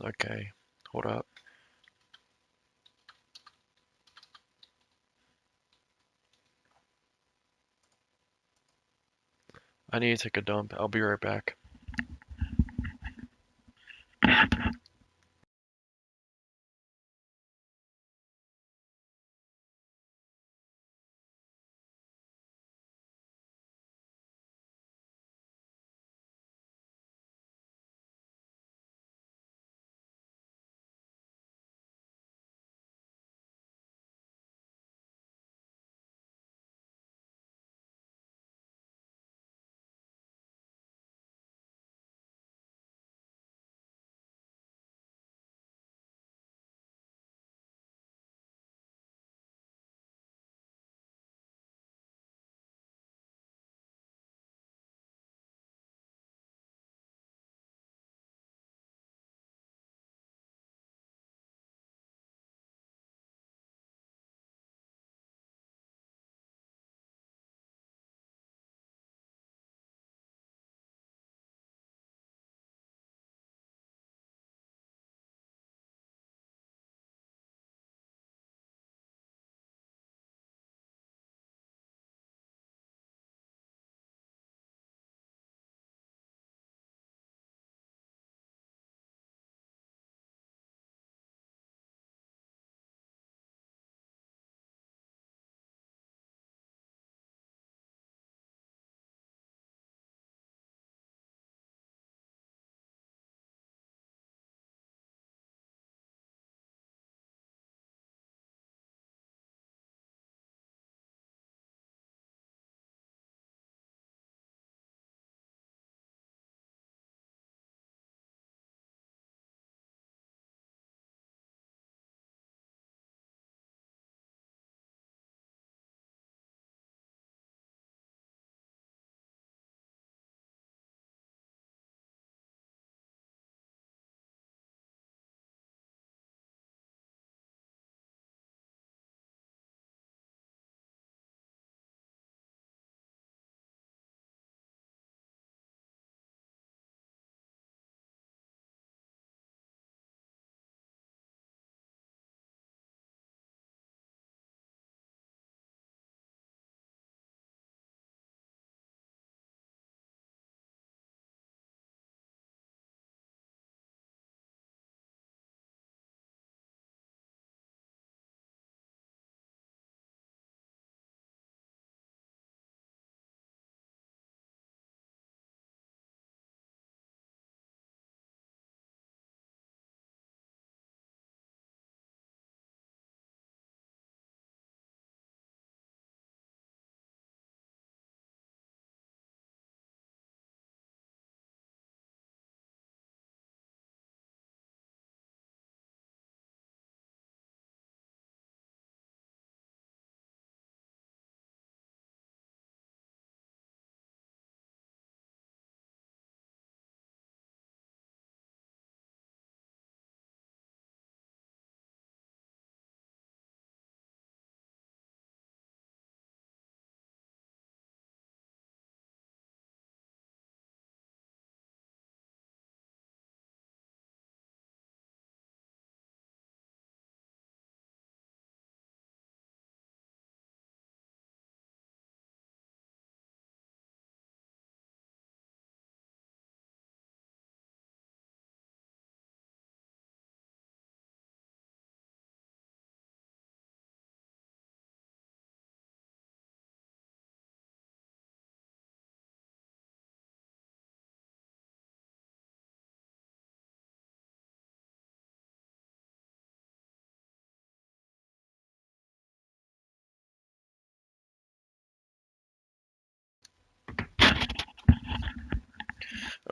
Okay, hold up. I need to take a dump. I'll be right back.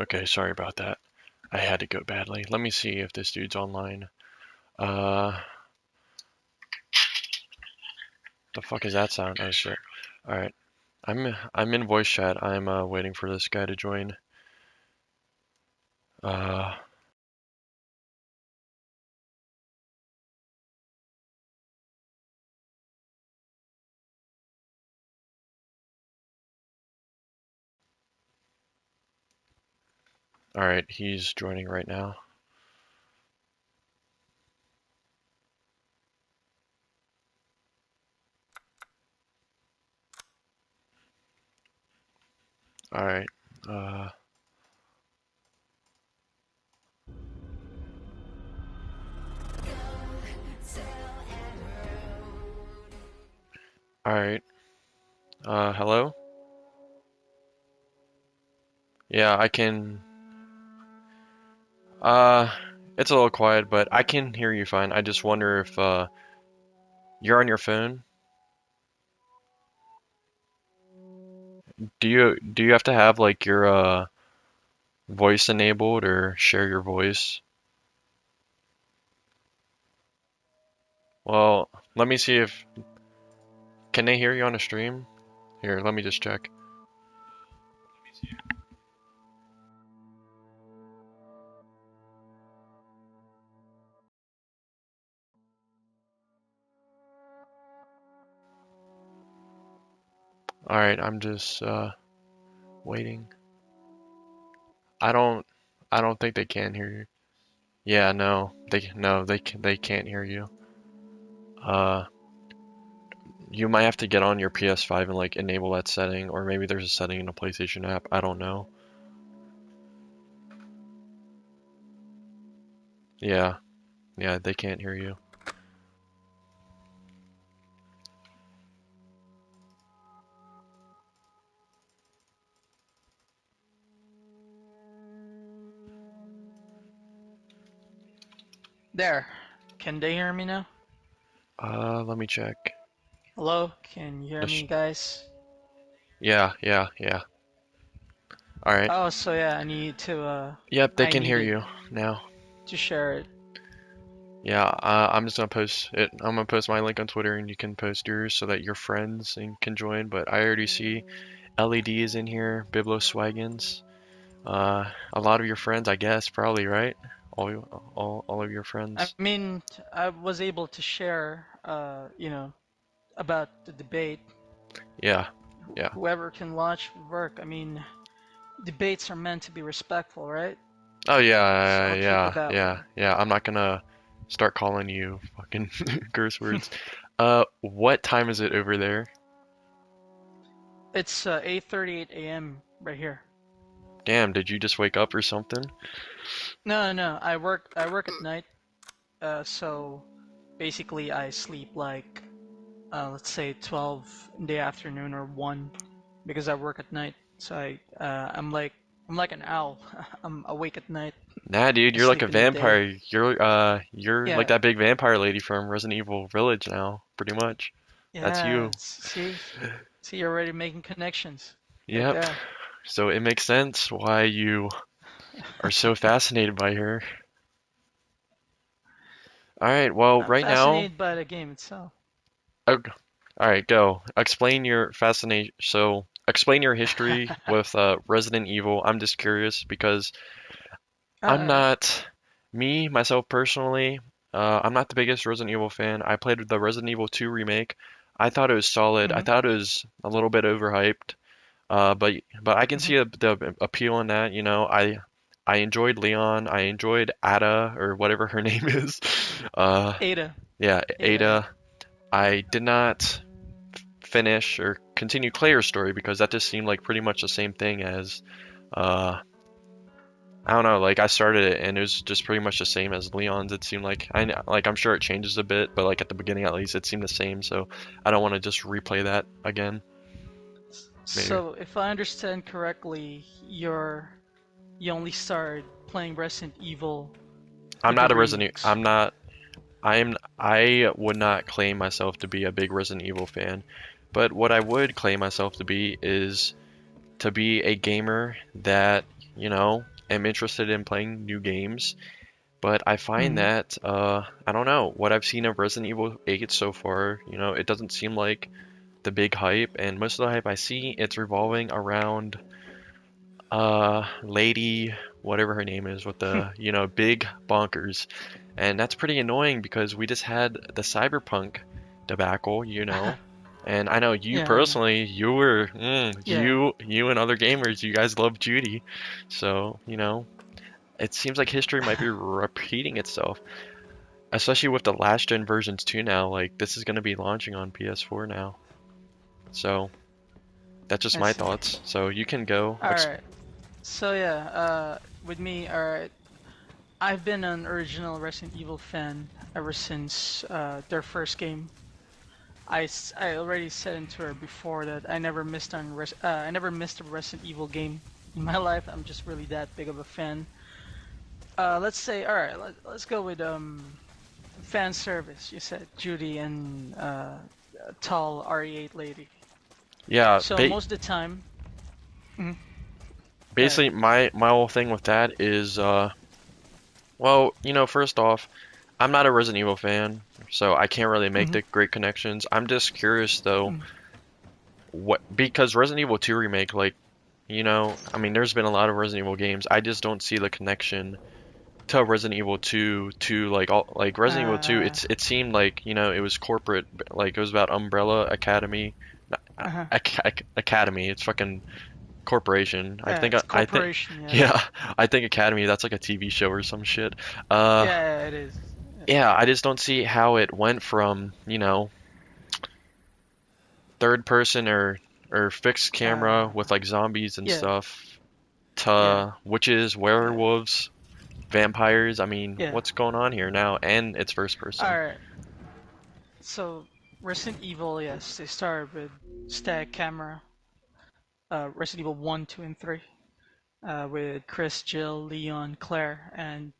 Okay, sorry about that. I had to go badly. Let me see if this dude's online. Uh, the fuck is that sound? Oh shit. All right. I'm in voice chat. I'm waiting for this guy to join. Uh, all right, he's joining right now. All right. Uh, all right. Hello? Yeah, I can. Uh, it's a little quiet, but I can hear you fine. I just wonder if you're on your phone. Do you have to have like your voice enabled or share your voice? Well, let me see if can they hear you on a stream? Here, let me just check. All right, I'm just waiting. I don't I don't think they can hear you. Yeah, no, they can't hear you. Uh, you might have to get on your PS5 and like enable that setting, or maybe there's a setting in the PlayStation app. I don't know. Yeah, yeah, they can't hear you. There. Can they hear me now? Let me check. Hello? Can you hear This, me, guys? yeah. All right. Oh, so yeah, I need to, Yep, they I can hear needed you now. to share it. Yeah, I'm just gonna post it. I'm gonna post my link on Twitter, and you can post yours so that your friends can join. But I already see LED is in here, Biblo Swaggins. A lot of your friends, I guess, probably, right? All of your I friends. mean, I was able to share, about the debate. Yeah, yeah. Whoever can launch work. I mean, debates are meant to be respectful, right? Oh So yeah, I'll keep it yeah, that yeah, way. yeah. I'm not gonna start calling you fucking curse words. What time is it over there? It's 8:38 a.m. right here. Damn, did you just wake up or something? No, no, I work at night. So basically I sleep like let's say 12 in the afternoon or 1 because I work at night. So I'm like an owl. I'm awake at night. Nah, dude, I you're like a sleep in the day. vampire. You're like Yeah, that big vampire lady from Resident Evil Village now, pretty much. That's yeah. you. See, you're already making connections right Yep. there. So it makes sense why you are so fascinated by her. All right, well, I'm right now, fascinated by the game itself. oh, all right, go. Explain your fascination. So, explain your history with Resident Evil. I'm just curious because I'm Alright. not, me, myself personally, I'm not the biggest Resident Evil fan. I played the Resident Evil 2 remake. I thought it was solid. I Mm-hmm. thought it was a little bit overhyped. But I can Mm-hmm. see the appeal in that. I enjoyed Leon. I enjoyed Ada or whatever her name is. Uh, Ada. yeah, Ada. Ada. I did not finish or continue Claire's story because that just seemed like pretty much the same thing as uh I don't know, like I started it and it was just pretty much the same as Leon's. It seemed like I'm sure it changes a bit, but like at the beginning at least it seemed the same, so I don't want to just replay that again. Maybe. So if I understand correctly, you only started playing Resident Evil I'm with the not a Resident E- remakes. I'm not I would not claim myself to be a big Resident Evil fan, but what I would claim myself to be is to be a gamer that, am interested in playing new games. But I find Mm-hmm. that, I don't know, what I've seen of Resident Evil 8 so far, it doesn't seem like the big hype, and most of the hype I see, it's revolving around, Lady, whatever her name is, with the, big bonkers. And that's pretty annoying because we just had the Cyberpunk debacle, and I know you Yeah, I know. personally, Yeah. you and other gamers, you guys love Judy. So, it seems like history might be repeating itself. Especially with the last gen versions too now, like this is going to be launching on PS4 now. So, That's just I my see. thoughts. So you can go. All right. So yeah, with me, all right. I've been an original Resident Evil fan ever since their first game. I already said in Twitter before that I never missed a Resident Evil game in my life. I'm just really that big of a fan. Let's say, all right, let's go with fan service. You said Judy and a tall RE8 lady. Yeah, So most of the time, mhm, go ahead. basically my whole thing with that is well, first off, I'm not a Resident Evil fan, so I can't really make Hmm. the great connections. I'm just curious though, Hmm. what because Resident Evil 2 remake, like, I mean, there's been a lot of Resident Evil games. I just don't see the connection to Resident Evil 2 to like Resident Evil 2. Uh, It seemed like, it was corporate, like it was about Umbrella Academy, uh-huh. Academy. It's fucking corporation. Yeah, it's I think corporation. Yeah. yeah, I think Academy, that's like a TV show or some shit. Uh Yeah, it is. Yeah. yeah, I just don't see how it went from, third person or fixed camera Uh, with like zombies and yeah. stuff Yeah. to witches, Uh, werewolves, vampires. I mean, yeah. what's going on here now? And it's first All person. right. So Resident Evil, yes, they started with static camera. Resident Evil 1, 2, and 3. With Chris, Jill, Leon, Claire, and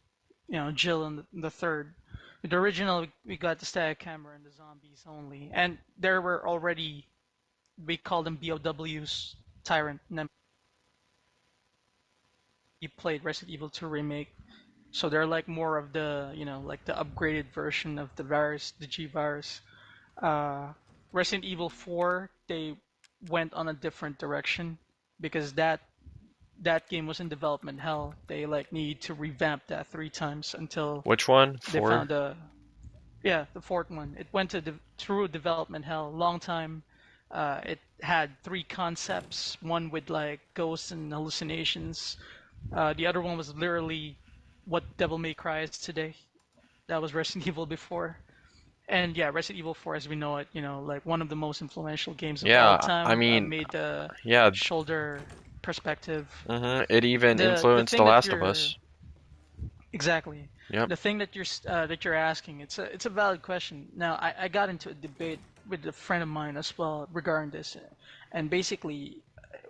Jill in the third. With the original, we got the static camera and the zombies only, and there were already we call them BOWs, Tyrant. And you played Resident Evil 2 remake, so they're like more of the like the upgraded version of the virus, the G virus. Uh, Resident Evil 4, they went on a different direction because that game was in development hell. They like need to revamp that 3 times until Which one? they Four? found a yeah, the fourth one. It went to through development hell, long time. It had 3 concepts. One with like ghosts and hallucinations. The other one was literally what Devil May Cry is today. That was Resident Evil before. And yeah, Resident Evil 4, as we know it, like one of the most influential games of all Yeah, I time, mean, made the yeah, shoulder perspective. it even The influenced The thing that Last of you're Us. exactly Yep. the thing that you're asking, it's a valid question. Now, I got into a debate with a friend of mine as well regarding this, and basically,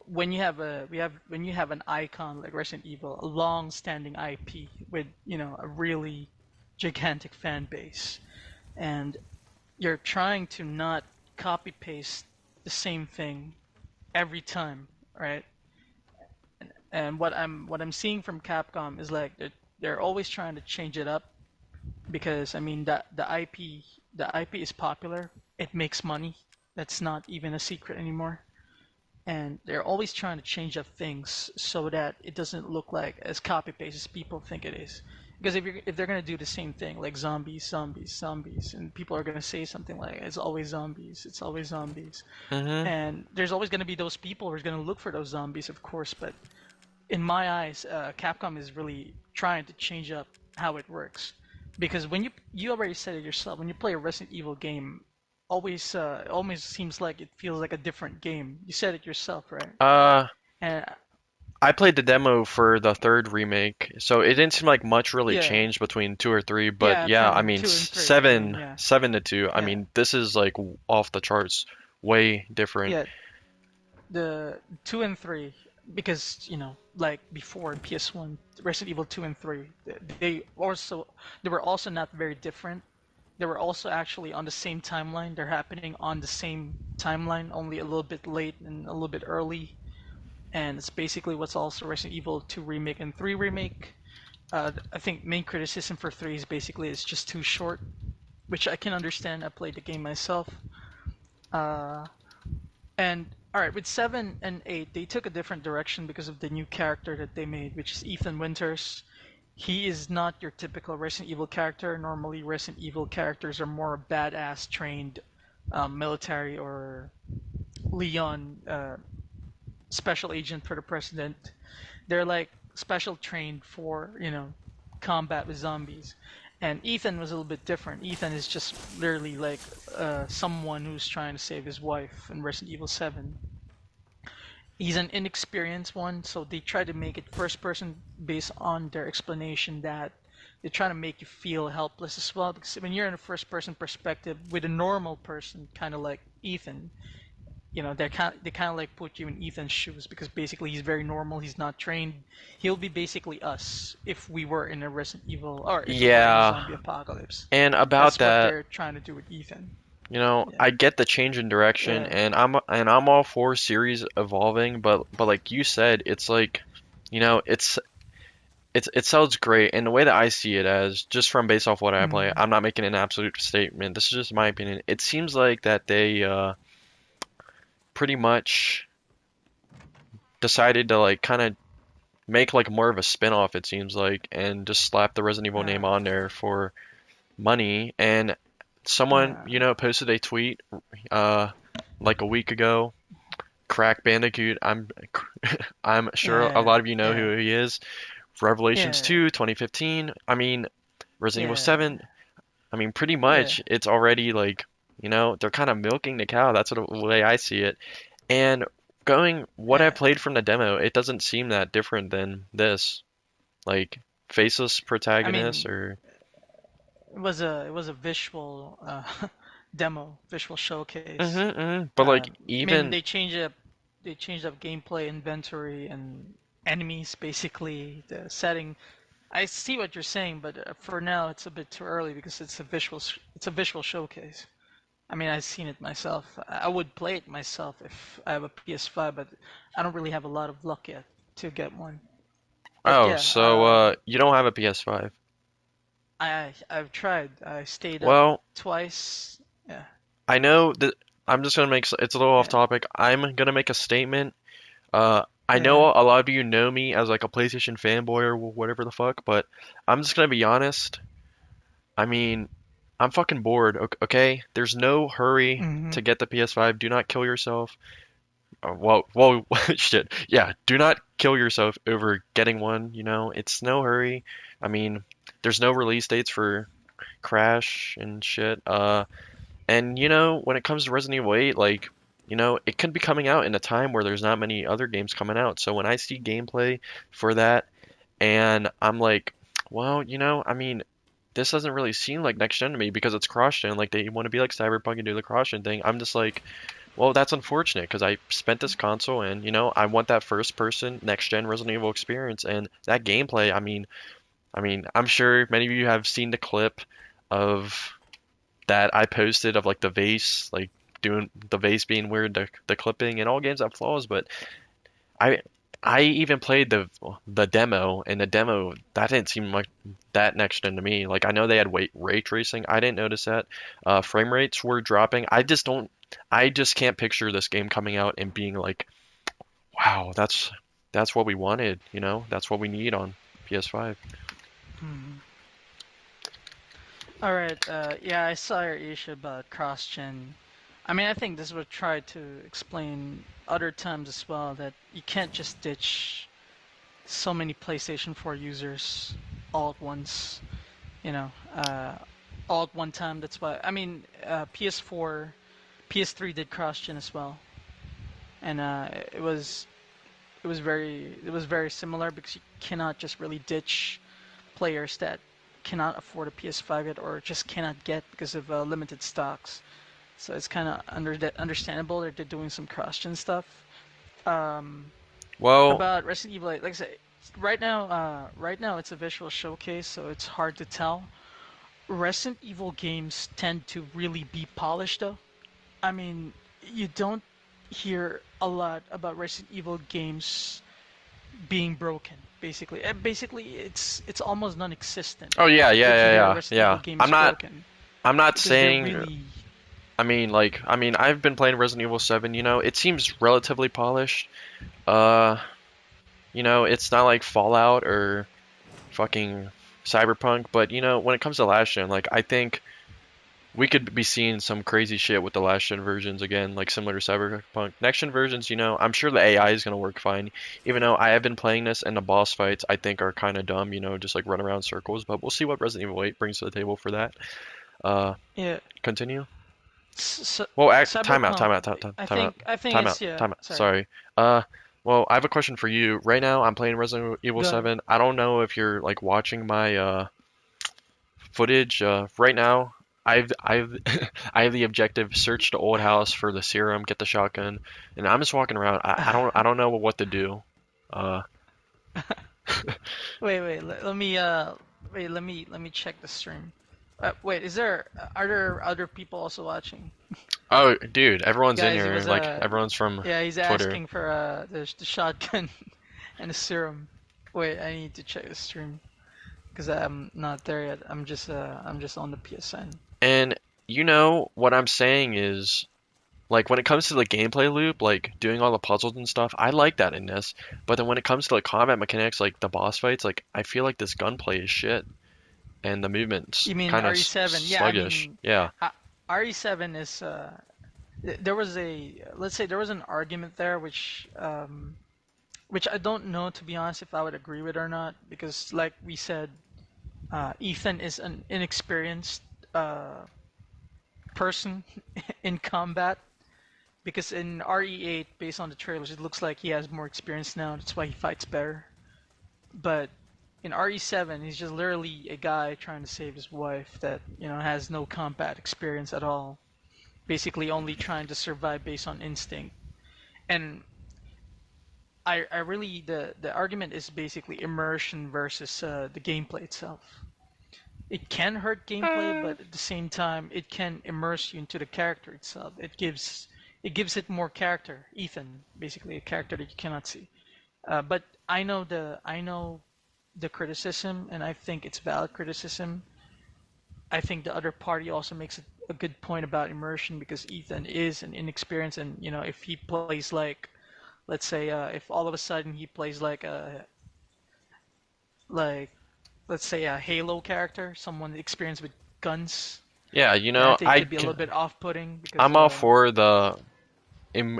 when you have an icon like Resident Evil, a long-standing IP with a really gigantic fan base, and you're trying to not copy paste the same thing every time, right? And what I'm seeing from Capcom is like they're always trying to change it up because I mean that the IP is popular. It makes money. That's not even a secret anymore. And they're always trying to change up things so that it doesn't look like as copy paste as people think it is. Because if they're gonna do the same thing like zombies, zombies, zombies, and people are gonna say something like it's always zombies, it's always zombies, hmm and there's always gonna be those people who's gonna look for those zombies, of course. But in my eyes, Capcom is really trying to change up how it works. Because when you already said it yourself, when you play a Resident Evil game, always seems like it feels like a different game. You said it yourself, right? Uh, And I played the demo for the third remake, so it didn't seem like much really yeah, changed between two or three. But yeah, yeah, I from mean, two and three. I mean, seven, yeah, 7 to 2. I yeah, mean, this is like off the charts, way different. yeah. The two and three, because like before in PS1, Resident Evil 2 and 3, they were also not very different. They were also actually on the same timeline. They're happening on the same timeline, only a little bit late and a little bit early. And it's basically what's also Resident Evil 2 remake and 3 remake. I think main criticism for 3 is basically it's just too short, which I can understand. I played the game myself. Uh, and all right, with 7 and 8, they took a different direction because of the new character that they made, which is Ethan Winters. He is not your typical Resident Evil character. Normally, Resident Evil characters are more badass trained military or Leon special agent for the president. They're like special trained for combat with zombies. And Ethan was a little bit different. Ethan is just literally like someone who's trying to save his wife in Resident Evil 7. he's an inexperienced one, so they try to make it first person based on their explanation that they try to make you feel helpless as well. Because when you're in a first person perspective with a normal person, kind of like Ethan, they kind of like put you in Ethan's shoes because basically he's very normal. He's not trained. He'll be basically us if we were in a Resident Evil or if we were in a Yeah, zombie apocalypse. and about That's what that, they're trying to do with Ethan. I Yeah. get the change in direction, Yeah. and I'm all for series evolving, but like you said, it's like, it sounds great, and the way that I see it as, just from based off what I play, Mm. I'm not making an absolute statement. This is just my opinion. It seems like that they pretty much decided to like kind of make like more of a spin-off, it seems like, and just slap the Resident Evil name Uh, on there for money. And someone, uh, posted a tweet uh like a week ago. Crack Bandicoot. I'm sure a yeah. lot of you know Yeah. who he is. Revelations Yeah. 2, 2015. I mean, Resident Evil Yeah. 7. I mean, pretty Yeah. much it's already like, they're kind of milking the cow. That's the way I see it. And going what I Yeah. played from the demo, it doesn't seem that different than this. Like faceless I protagonist mean, or it was a visual demo, visual showcase. but I like mean, even they changed up gameplay, inventory, and enemies. Basically, the setting. I see what you're saying, but for now, it's a bit too early because it's a visual showcase. I mean, I've seen it myself. I would play it myself if I have a PS5, but I don't really have a lot of luck yet to get one. But oh, yeah, so you don't have a PS5. I've tried. I stayed up Well, twice. Yeah, I know that I'm just gonna it's a little off yeah, topic. I'm gonna make a statement. I know yeah. a lot of you know me as like a PlayStation fanboy or whatever the fuck, but I'm just gonna be honest. I mean, I'm fucking bored. Okay, there's no hurry Hmm. to get the PS5. Do not kill yourself. Well, shit. Yeah, do not kill yourself over getting one. It's no hurry. I mean, there's no release dates for Crash and shit. And when it comes to Resident Evil 8, like, it could be coming out in a time where there's not many other games coming out. So when I see gameplay for that, and I'm like, well, I mean, this doesn't really seem like next gen to me because it's cross gen. Like they want to be like Cyberpunk and do the cross gen thing. I'm just like, well, that's unfortunate because I spent this console and I want that first person next gen Resident Evil experience and that gameplay. I mean, I'm sure many of you have seen the clip of that I posted of like the vase, like doing the vase being weird, the clipping, and all games have flaws, but I I even played the demo, and the demo that didn't seem like that next gen to me. Like I know they had ray tracing, I didn't notice that. Frame rates were dropping. I just can't picture this game coming out and being like, wow, that's what we wanted, that's what we need on PS5. Hmm. All right. Yeah, I saw your issue about cross-gen. I mean, I think this would try to explain other times as well that you can't just ditch so many PlayStation 4 users all at once. You know, all at one time. That's why. I mean, PS4, PS3 did cross-gen as well, and it was very similar because you cannot just really ditch players that cannot afford a PS5 yet or just cannot get because of limited stocks. So it's kind of understandable that they're doing some cross-gen stuff. Um, Well, about Resident Evil 8, like I say, right now it's a visual showcase, so it's hard to tell. Resident Evil games tend to really be polished, though. I mean, you don't hear a lot about Resident Evil games being broken. Basically, it's almost non-existent oh yeah, yeah, if you yeah, hear a yeah, Resident Evil yeah. game I'm is not broken I'm not because they're saying really. I've been playing Resident Evil 7, it seems relatively polished. Uh, it's not like Fallout or fucking Cyberpunk, but when it comes to last gen, like I think we could be seeing some crazy shit with the last gen versions again, like similar to Cyberpunk. Next gen versions, I'm sure the AI is gonna work fine. Even though I have been playing this and the boss fights I think are kind of dumb, just like run around circles, but we'll see what Resident Evil 8 brings to the table for that. Uh, Yeah. Continue. S- Well, time out, Cyberpunk. time out, time, time, I time out, think I think time it's out, yeah. time out. Sorry. Sorry. Uh, Well, I have a question for you. Right now, I'm playing Resident Evil Go ahead. 7. I don't know if you're like watching my footage. Right now, I've I have the objective: search the old house for the serum, get the shotgun, and I'm just walking around. I don't know what to do. Uh, Wait, let me check the stream. Wait, are there other people also watching? oh, dude, everyone's in Guys, he here. was Like everyone's from yeah, he's Twitter. asking for the shotgun and the serum. Wait, I need to check the stream because I'm not there yet. I'm just on the PSN. And you know what I'm saying is like when it comes to the gameplay loop, like doing all the puzzles and stuff, I like that in this. But then when it comes to like combat mechanics, like the boss fights, like I feel like this gunplay is shit and the movement's You mean kind of RE7? Yeah, I sluggish. mean Yeah. uh, RE7 is there was a let's say there was an argument there which I don't know to be honest if I would agree with or not because like we said Ethan is an inexperienced uh, person in combat because in RE8 based on the trailers it looks like he has more experience now that's why he fights better but in RE7 he's just literally a guy trying to save his wife that has no combat experience at all basically only trying to survive based on instinct and I really the argument is basically immersion versus the gameplay itself. It can hurt gameplay, but at the same time, it can immerse you into the character itself. It gives it more character. Ethan, basically, a character that you cannot see. But I know the criticism, and I think it's valid criticism. I think the other party also makes a good point about immersion because Ethan is an inexperienced, and if he plays like, let's say, if all of a sudden he plays like let's say a Halo character, someone experienced with guns, Yeah, then I think it could be a little bit off-putting because I'm all for the im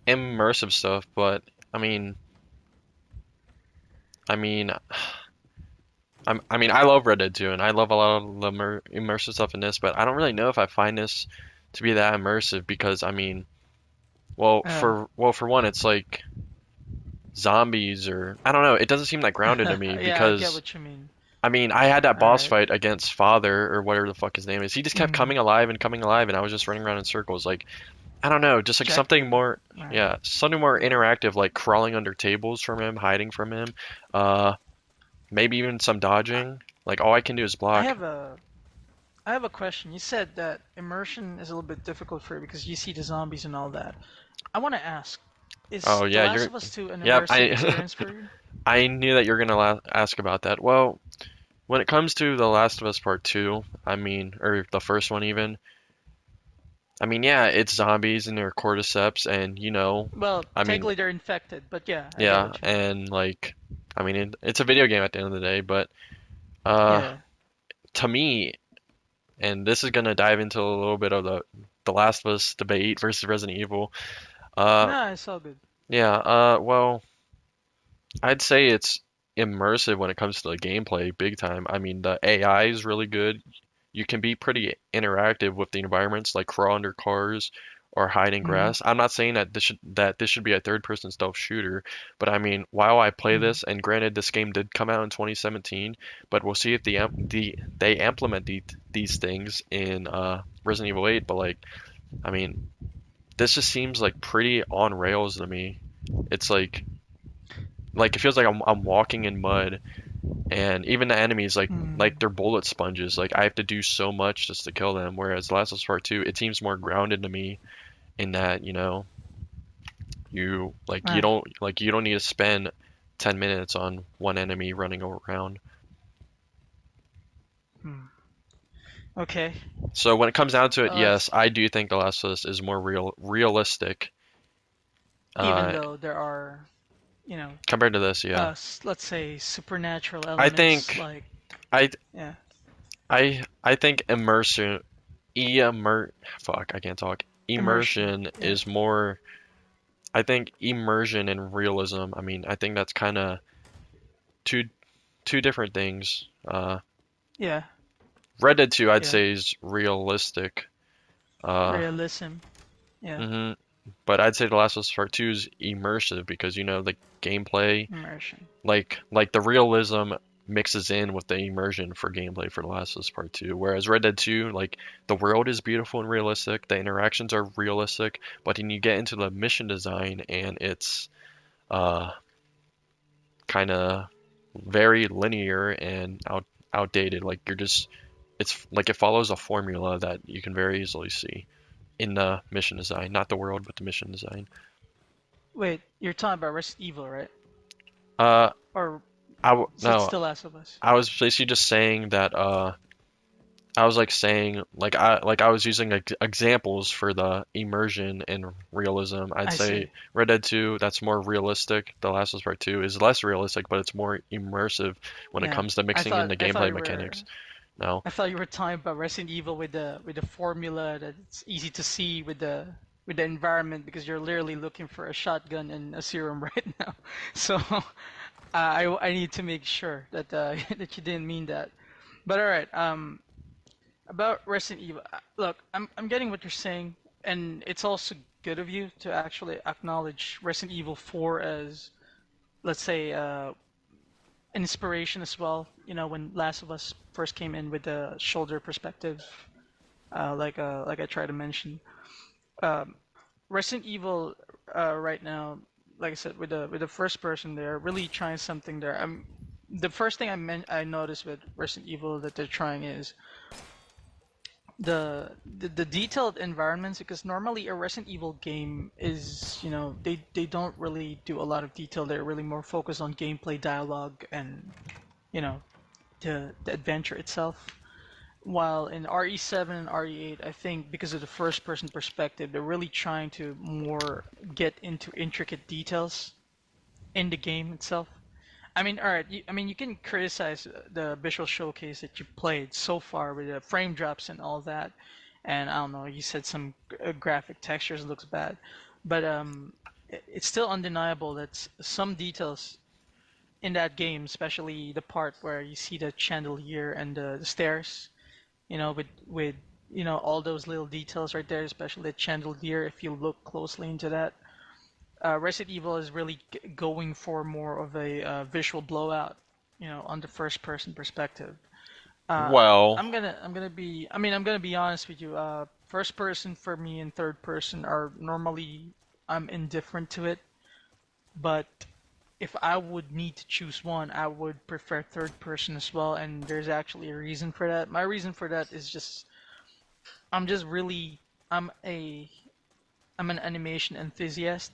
immersive stuff, but I mean, I mean, I mean, I love Red Dead 2, and I love a lot of the immersive stuff in this, but I don't really know if I find this to be that immersive because I mean, uh, well for one, it's like zombies or I don't know. It doesn't seem that grounded to me yeah, I get because what you mean. I mean, I had that All boss right. fight against Father or whatever the fuck his name is. He just kept Mm, coming alive, and I was just running around in circles. Like I don't know, just like Jack. something more, All right. yeah, something more Yeah. interactive, like crawling under tables from him, hiding from him. Uh, maybe even some I, dodging. Like all I can do is I block. have a I have a question. You said that immersion is a little bit difficult for you because you see the zombies and all that. I want to ask, is Oh The yeah, Last you're. of Us 2 an Yep, immersive I experience for you? I knew that you're gonna ask about that. Well, when it comes to The Last of Us Part 2, I mean, or the first one even, I mean, yeah, it's zombies and they're cordyceps, and Well, I mean, technically they're infected, but yeah, I get yeah, what you mean. and like, I mean, it's a video game at the end of the day, but uh, Yeah. to me, and this is gonna dive into a little bit of the Last of Us debate versus Resident Evil. Uh, Nah, it's all good. yeah, well, I'd say it's immersive when it comes to the gameplay, big time. I mean, the AI is really good. You can be pretty interactive with the environments, like crawl under cars or hide in Mm-hmm. grass. I'm not saying that this should be a third-person stealth shooter, but I mean, while I play Mm-hmm. this, and granted, this game did come out in 2017, but we'll see if they implement these things in Resident Evil 8. But like, I mean, this just seems like pretty on rails to me. It's like it feels like I'm walking in mud, and even the enemies like Mm. they're bullet sponges. Like I have to do so much just to kill them. Whereas Last of Us Part Two, it seems more grounded to me in that Ah. you don't need to spend 10 minutes on one enemy running around. Mm. Okay. So when it comes down to it, Uh, yes, I do think The Last of Us is more realistic Even uh, though there are, you know, compared to this. Yeah, let's say supernatural I elements, think like I yeah, I think immersion, immer, fuck, I can't talk. immersion. Immersion Yeah. is more. I think immersion and realism. I mean, I think that's kind of two two different things. Yeah. Red Dead 2, I'd Yeah. say, is realistic. Uh, Realism. Yeah. hmm but I'd say The Last of Us Part 2 is immersive because the gameplay, Immersion. like the realism mixes in with the immersion for gameplay for The Last of Us Part 2. Whereas Red Dead 2, like the world is beautiful and realistic, the interactions are realistic, but then you get into the mission design and it's uh kind of very linear and outdated. Like it's like it follows a formula that you can very easily see in the mission design, not the world, but the mission design. Wait, you're talking about Resident Evil, right? Uh, Or no, still Last of Us? I was basically just saying that I was like saying like I was using examples for the immersion and realism. I'd I say see. Red Dead 2, that's more realistic. The Last of Us Part 2 is less realistic, but it's more immersive when it Yeah. comes to I mixing in thought the I thought gameplay you were mechanics. No. I thought you were talking about Resident Evil with the formula that it's easy to see with the environment because you're literally looking for a shotgun and a serum right now. So I need to make sure that that you didn't mean that. But all right, about Resident Evil, look, I'm getting what you're saying, and it's also good of you to actually acknowledge Resident Evil 4 as, let's say, inspiration as well. You know, when Last of Us first came in with the shoulder perspective, like I tried to mention, um, Resident Evil right now, like I said, with the first person, they're really trying something there. The first thing I noticed with Resident Evil that they're trying is the detailed environments, because normally a Resident Evil game is, you know, they don't really do a lot of detail. They're really more focused on gameplay, dialogue, and, you know, the adventure itself. While in RE7 and RE8, I think because of the first person perspective, they're really trying to more get into intricate details in the game itself. I mean, all right. I mean, you can criticize the visual showcase that you played so far with the frame drops and all that, and I don't know. You said some graphic textures looks bad, but it's still undeniable that some details in that game, especially the part where you see the chandelier and the stairs, you know, with you know all those little details right there, especially the chandelier. If you look closely into that, Resident Evil is really going for more of a visual blowout, you know, on the first person perspective. Uh, Well, I'm gonna be honest with you. First person for me and third person are normally I'm indifferent to it, but if I would need to choose one, I would prefer third person as well, and there's actually a reason for that. My reason for that is just I'm just really I'm a I'm an animation enthusiast.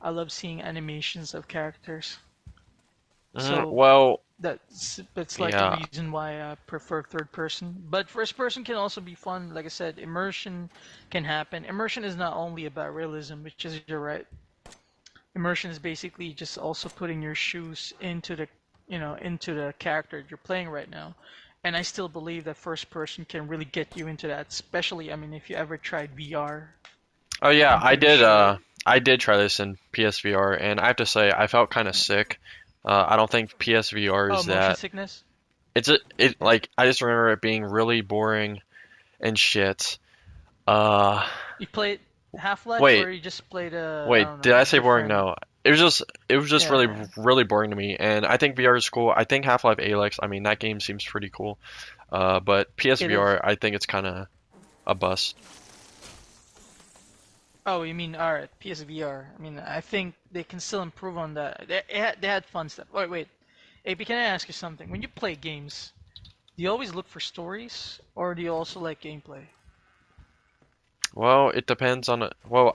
I love seeing animations of characters. So well, that's like the yeah. reason why I prefer third person. But first person can also be fun. Like I said, immersion can happen. Immersion is not only about realism, which is you're right. Immersion is basically just also putting your shoes into the into the character you're playing right now. And I still believe that first person can really get you into that, especially I mean if you ever tried VR, Oh yeah, I'm pretty sure. I did try this in PSVR and I have to say I felt kind of sick. I don't think PSVR Oh, is motion that. sickness? It like I just remember it being really boring and shit. Uh You played Half-Life wait, or you just played I wait, don't did know, I a say boring? different. No. It was just really Yeah. really boring to me and I think VR is cool. I think Half-Life Alyx, I mean that game seems pretty cool. But It is. PSVR I think it's kind of a bust. Oh, you mean alright, PSVR. I mean, I think they can still improve on that. They had fun stuff. Wait. AP, can I ask you something? When you play games, do you always look for stories or do you also like gameplay? Well, it depends on well,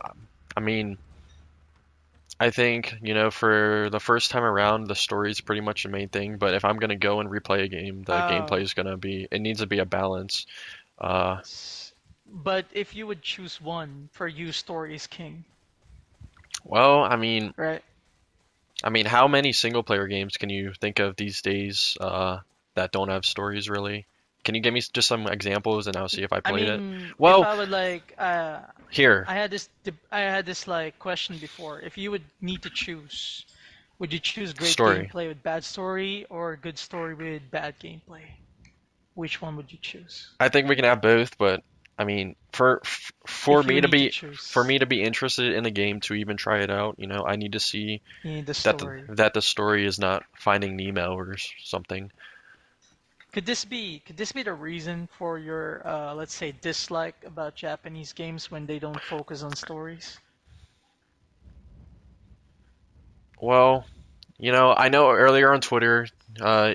I mean I think, for the first time around, the story's pretty much the main thing, but if I'm gonna go and replay a game, the gameplay Oh, is gonna be, it needs to be a balance. Uh, but if you would choose one, for you, story is king, well, right? how many single player games can you think of these days, that don't have stories really? Can you give me just some examples and I'll see if I I played it? mean, if Well, I would like, here, I had this like question before. If you would need to choose, would you choose great story. gameplay with bad story or good story with bad gameplay? Which one would you choose? I think we can have both, but I mean, for If you me to need to be choose, interested in the game to even try it out, I need to see you need the that story. the story is not Finding Nemo or something. Could this be the reason for your let's say dislike about Japanese games when they don't focus on stories? Well, I know earlier on Twitter,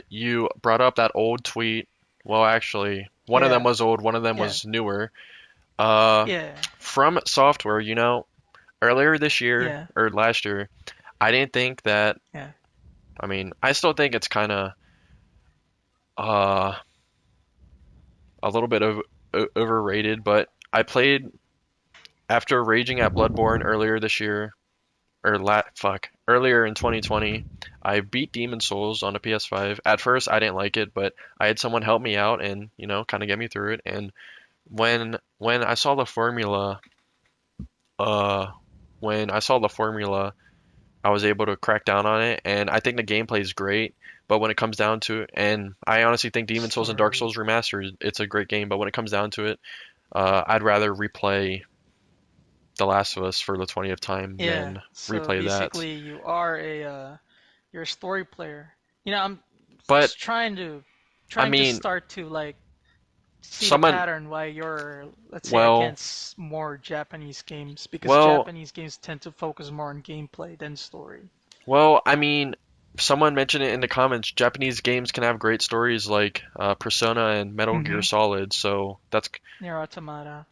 you brought up that old tweet. Well, actually, one of them Yeah, was old, one of them yeah, was newer. Uh, yeah, from Software, earlier this year yeah, or last year, I didn't think that. yeah. I mean, I still think it's kind of uh a little bit of overrated, but I played after raging at Bloodborne earlier this year, or earlier in 2020. I beat Demon Souls on a PS5. At first, I didn't like it, but I had someone help me out and kind of get me through it. And when I saw the formula, uh, when I saw the formula, I was able to crack down on it, and I think the gameplay is great. But when it comes down to, and I honestly think Demon Souls and Dark Story. Souls Remastered, it's a great game. But when it comes down to it, I'd rather replay The Last of Us for the 20th time Yeah. than So replay that. basically, you're a story player. I'm But just I trying to mean, start to like see the someone, pattern why you're, let's say, well, against more Japanese games because well, Japanese games tend to focus more on gameplay than story. I mean, someone mentioned it in the comments. Japanese games can have great stories like Persona and Metal Gear Mm-hmm. Solid. So that's, Near Automata.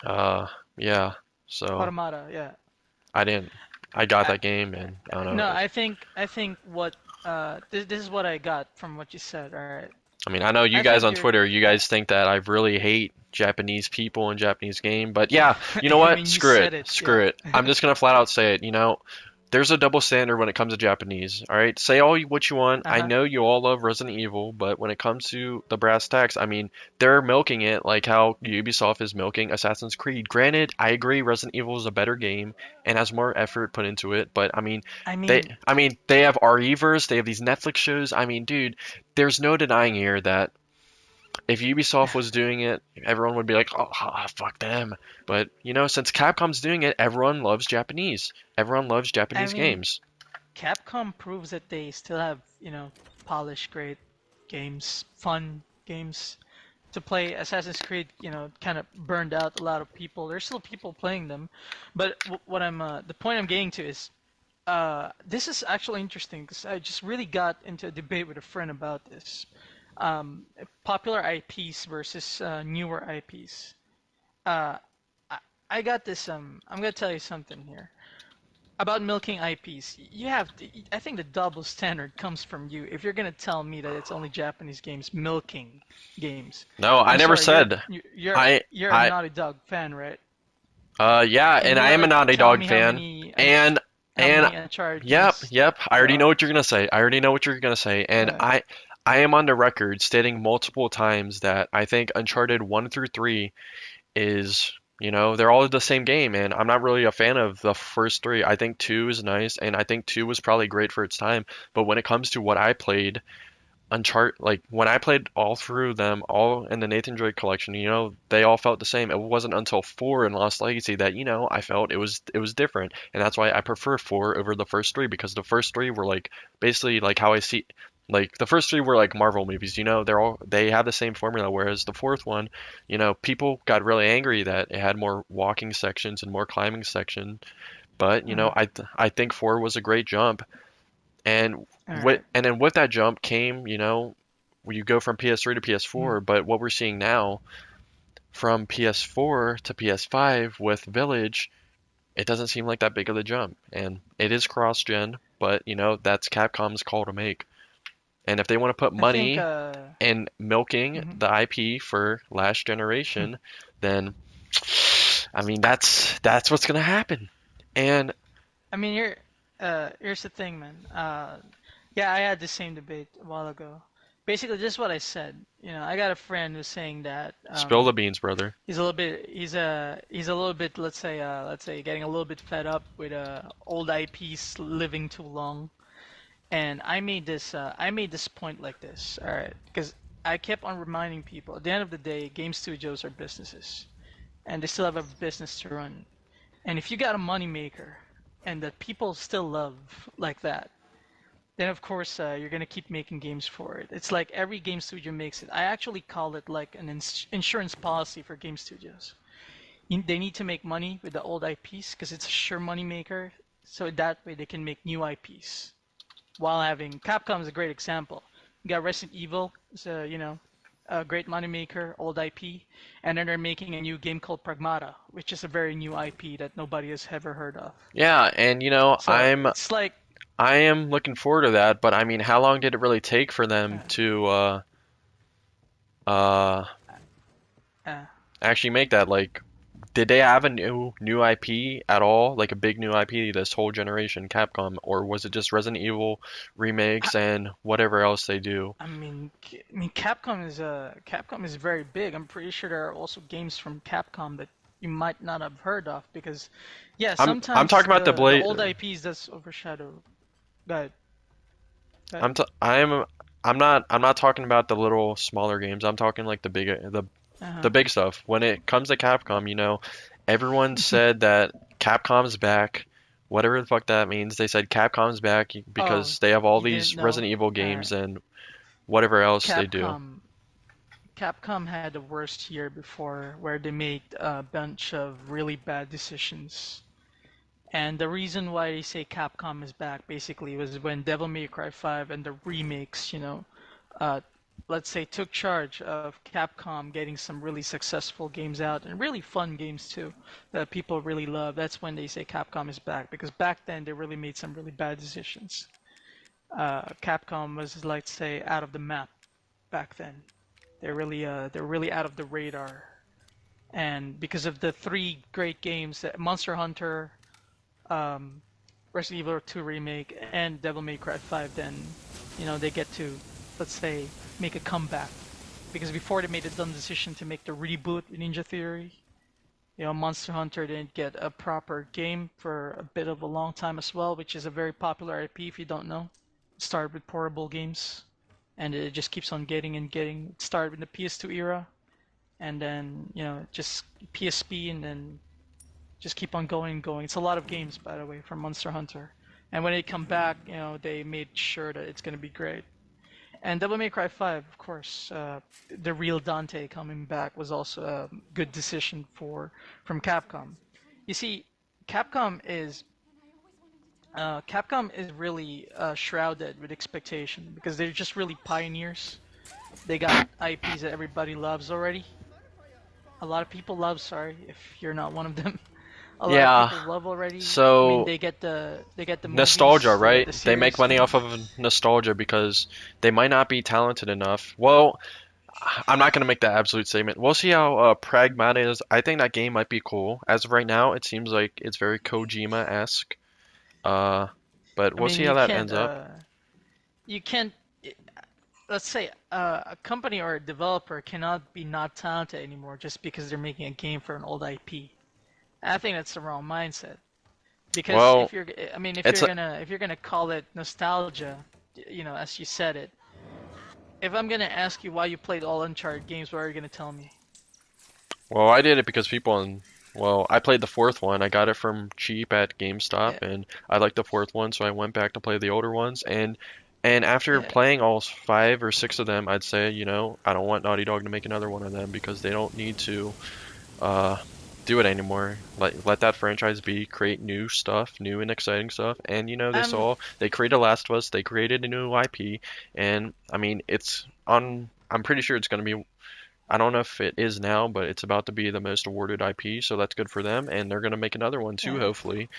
uh, yeah. So Automata, yeah. I didn't, I got I, that game and I don't know. no, I think what this is what I got from what you said. All right. I mean, I know you I guys think on you're Twitter, you yeah. guys think that I really hate Japanese people and Japanese game, but yeah, you know I what? mean, you Screw it. said it. Screw Yeah. it. I'm just gonna flat out say it. There's a double standard when it comes to Japanese. All right, say what you want. I Uh-huh. know you all love Resident Evil, but when it comes to the brass tacks, I mean, they're milking it like how Ubisoft is milking Assassin's Creed. Granted, I agree Resident Evil is a better game and has more effort put into it, but I mean, they have RE-verse, they have these Netflix shows. I mean, dude, there's no denying here that if Ubisoft was doing it, everyone would be like, oh, fuck them. But, since Capcom's doing it, everyone loves Japanese. Everyone loves I Japanese mean, games. Capcom proves that they still have, polished, great games, fun games to play. Assassin's Creed, kind of burned out a lot of people. There's still people playing them, but the point I'm getting to is, this is actually interesting because I just really got into a debate with a friend about this. Popular IPs versus newer IPs. Uh, I, I got this. I'm gonna tell you something here about milking IPs. I think the double standard comes from you. If you're gonna tell me that it's only Japanese games milking games, No, I I'm never sorry. You're said. you're I, you're a I, Naughty Dog fan, right? yeah, Can and you I am a like Naughty tell Dog me how fan. many And, how and, many Uncharted yep, games yep, I there already know are? what you're gonna say. I already know what you're gonna say. And Uh, I am on the record stating multiple times that I think Uncharted 1 through 3 is, they're all the same game, and I'm not really a fan of the first three. I think two is nice, and I think two was probably great for its time. But when it comes to what I played, like when I played all through them, all in the Nathan Drake collection, they all felt the same. It wasn't until four in Lost Legacy that, I felt it was different, and that's why I prefer four over the first three because the first three were like basically like how I see. Like the first three were like Marvel movies, they have the same formula, whereas the fourth one, people got really angry that it had more walking sections and more climbing section. But mhm. I think four was a great jump, and All right. then with that jump came, when you go from PS3 to Mhm. PS4. But what we're seeing now from PS4 to PS5 with Village, it doesn't seem like that big of a jump. And it is cross-gen, but that's Capcom's call to make. And if they want to put I think. money in milking Mhm. the IP for last generation, then I mean that's what's gonna happen. And I mean, here's the thing, man. Yeah, I had the same debate a while ago. Basically, just what I said. I got a friend who's saying that spill the beans, brother. he's a little bit, let's say getting a little bit fed up with old IPs living too long. And I made this point like this. All right, because I kept on reminding people, at the end of the day, game studios are businesses, and they still have a business to run. And if you got a moneymaker, and that people still love like that, then of course you're gonna keep making games for it. It's like every game studio makes it. I actually call it like an insurance policy for game studios. They need to make money with the old IPs because it's a sure money maker. So that way they can make new IPs while having Capcom is a great example. You got Resident Evil, it's a great moneymaker, old IP, and then they're making a new game called Pragmata, which is a very new IP that nobody has ever heard of. Yeah, and So it's like, I am looking forward to that, but I mean, how long did it really take for them uh, to uh uh, actually make that? Like, did they have a new IP at all? Like a big new IP this whole generation, Capcom, or was it just Resident Evil remakes and whatever else they do? Capcom is very big. I'm pretty sure there are also games from Capcom that you might not have heard of because, yeah, I'm sometimes talking about the the Blade. old IPs does overshadow. But but I'm t I'm not talking about the little smaller games. I'm talking like uh-huh. the big stuff. When it comes to Capcom, everyone said that Capcom's back, whatever the fuck that means. They said Capcom's back Oh, because they have all you didn't these know? Resident Evil All games right. and whatever else they do. Capcom Capcom had the worst year before where they made a bunch of really bad decisions. And the reason why they say Capcom is back basically was when Devil May Cry 5 and the remakes, uh, let's say took charge of Capcom getting some really successful games out and really fun games too that people really love. That's when they say Capcom is back because back then they really made some really bad decisions. Capcom was, let's say, out of the map back then. They're really out of the radar. And because of the three great games, Monster Hunter, um, Resident Evil 2 remake, and Devil May Cry 5, then they get to, let's say, make a comeback. Because before they made a dumb decision to make the reboot with Ninja Theory, Monster Hunter didn't get a proper game for a bit of a long time as well, which is a very popular IP if you don't know. It started with portable games, and it just keeps on getting and getting. It started in the PS2 era, and then just PSP, and then just keep on going and going. It's a lot of games, by the way, from Monster Hunter. And when they come back, they made sure that it's going to be great. And Devil May Cry 5, of course, the real Dante coming back was also a good decision from Capcom. You see, Capcom is Capcom is really shrouded with expectation because they're just really pioneers. They got IPs that everybody loves already. A lot of people love. Sorry if you're not one of them. A lot of Yeah, people love already. I mean, so they get the nostalgia, movies, they get right? the They make series. money off of nostalgia because they might not be talented enough. Well, I'm not gonna make that absolute statement. We'll see how Pragmata is. I think that game might be cool. As of right now, it seems like it's very Kojima-esque. Uh, but I we'll mean, see how that ends up. you can't. Let's say a company or a developer cannot be not talented anymore just because they're making a game for an old IP. I think that's the wrong mindset. Because Well, I mean, it's a, if you're gonna call it nostalgia, as you said it. If I'm gonna ask you why you played all Uncharted games, what are you gonna tell me? well, I did it because well, I played the fourth one. I got it from cheap at GameStop, Yeah, and I liked the fourth one, so I went back to play the older ones. And after yeah. playing all five or six of them, I'd say, I don't want Naughty Dog to make another one of them because they don't need to uh, do it anymore. Let that franchise be, create new stuff, new and exciting stuff. And Um, they created Last of Us, they created a new IP, and I mean, it's on. I'm pretty sure it's going to be. I don't know if it is now, but it's about to be the most awarded IP, so that's good for them. And they're going to make another one too, yeah. hopefully.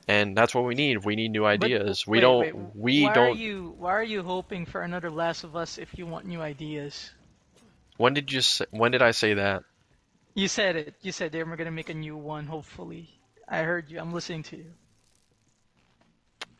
And that's what we need. We need new But ideas. wait. We don't. Why are you hoping for another Last of Us if you want new ideas? When did I say that? You said it. You said they were gonna make a new one. Hopefully, I heard you. I'm listening to you.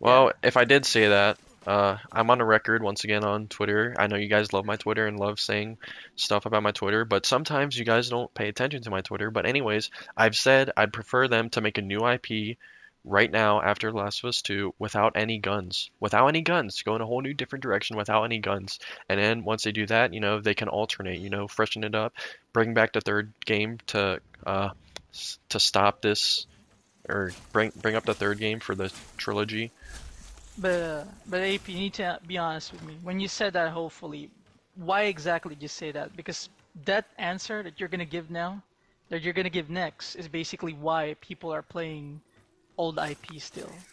Yeah. Well, if I did say that, I'm on the record once again on Twitter. I know you guys love my Twitter and love saying stuff about my Twitter, but sometimes you guys don't pay attention to my Twitter. But anyways, I've said I'd prefer them to make a new IP right now after Last of Us 2 without any guns. Without any guns. Go in a whole new different direction without any guns. And then once they do that, they can alternate, freshen it up, bring back the third game to stop this or bring up the third game for the trilogy. But AP, you need to be honest with me. When you said that, hopefully, why exactly did you say that? Because that answer that you're gonna give now, that you're gonna give next, is basically why people are playing old IP still.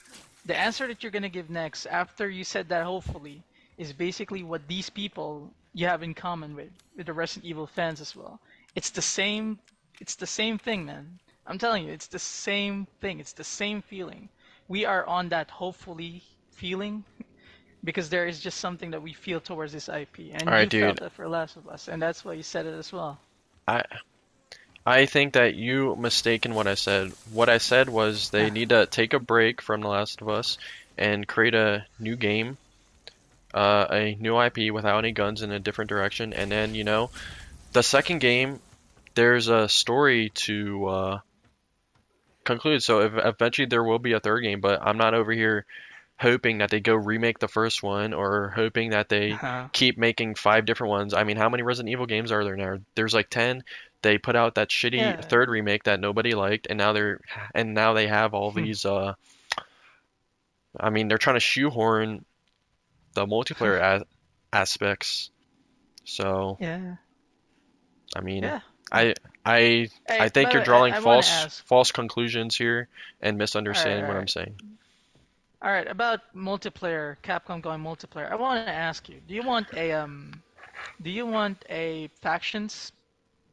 The answer that you're gonna give next, after you said that, hopefully, is basically what these people you have in common with the Resident Evil fans as well. It's the same. It's the same thing, man. I'm telling you, it's the same thing. It's the same feeling. We are on that hopefully feeling because there is just something that we feel towards this IP, All and right, you felt dude. that for Last of Us, and that's why you said it as well. I I think that you mistaken what I said. What I said was they need to take a break from The Last of Us and create a new game, a new IP without any guns in a different direction, and then, the second game, there's a story to conclude. So eventually there will be a third game, but I'm not over here hoping that they go remake the first one or hoping that they Uh, keep making five different ones. I mean, how many Resident Evil games are there now? There's like 10. They put out that shitty yeah. third remake that nobody liked, and now they have all these I mean, they're trying to shoehorn the multiplayer aspects. So, Yeah. I mean, Yeah. I I I Hey, by think the you're way, drawing I want to ask. false conclusions here and All right, misunderstanding all what I'm right, saying. all right. About multiplayer, Capcom going multiplayer. I want to ask you. Do you want a factions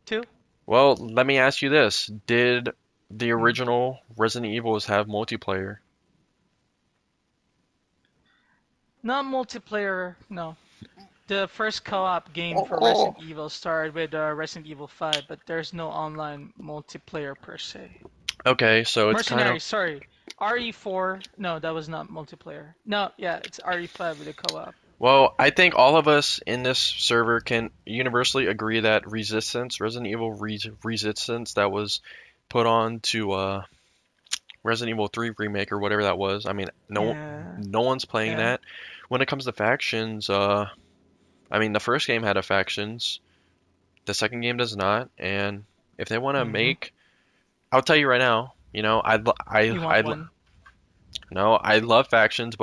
too? Well, let me ask you this. Did the Mm. original Resident Evils have multiplayer? Not multiplayer. No. The first co-op game for Resident Evil started with Resident Evil 5, but there's no online multiplayer per se. Okay, so it's kind of Mercenary, sorry. RE4, no, that was not multiplayer. No, yeah, it's RE5 with a co-op. well, I think all of us in this server can universally agree that Resistance, Resident Evil Resistance that was put on to Resident Evil 3 remake or whatever that was. I mean, Yeah, no one's playing yeah. that. When it comes to factions, I mean, the first game had a factions, the second game does not, and if they want to hmm make, I'll tell you right now, You want one? no, I love factions,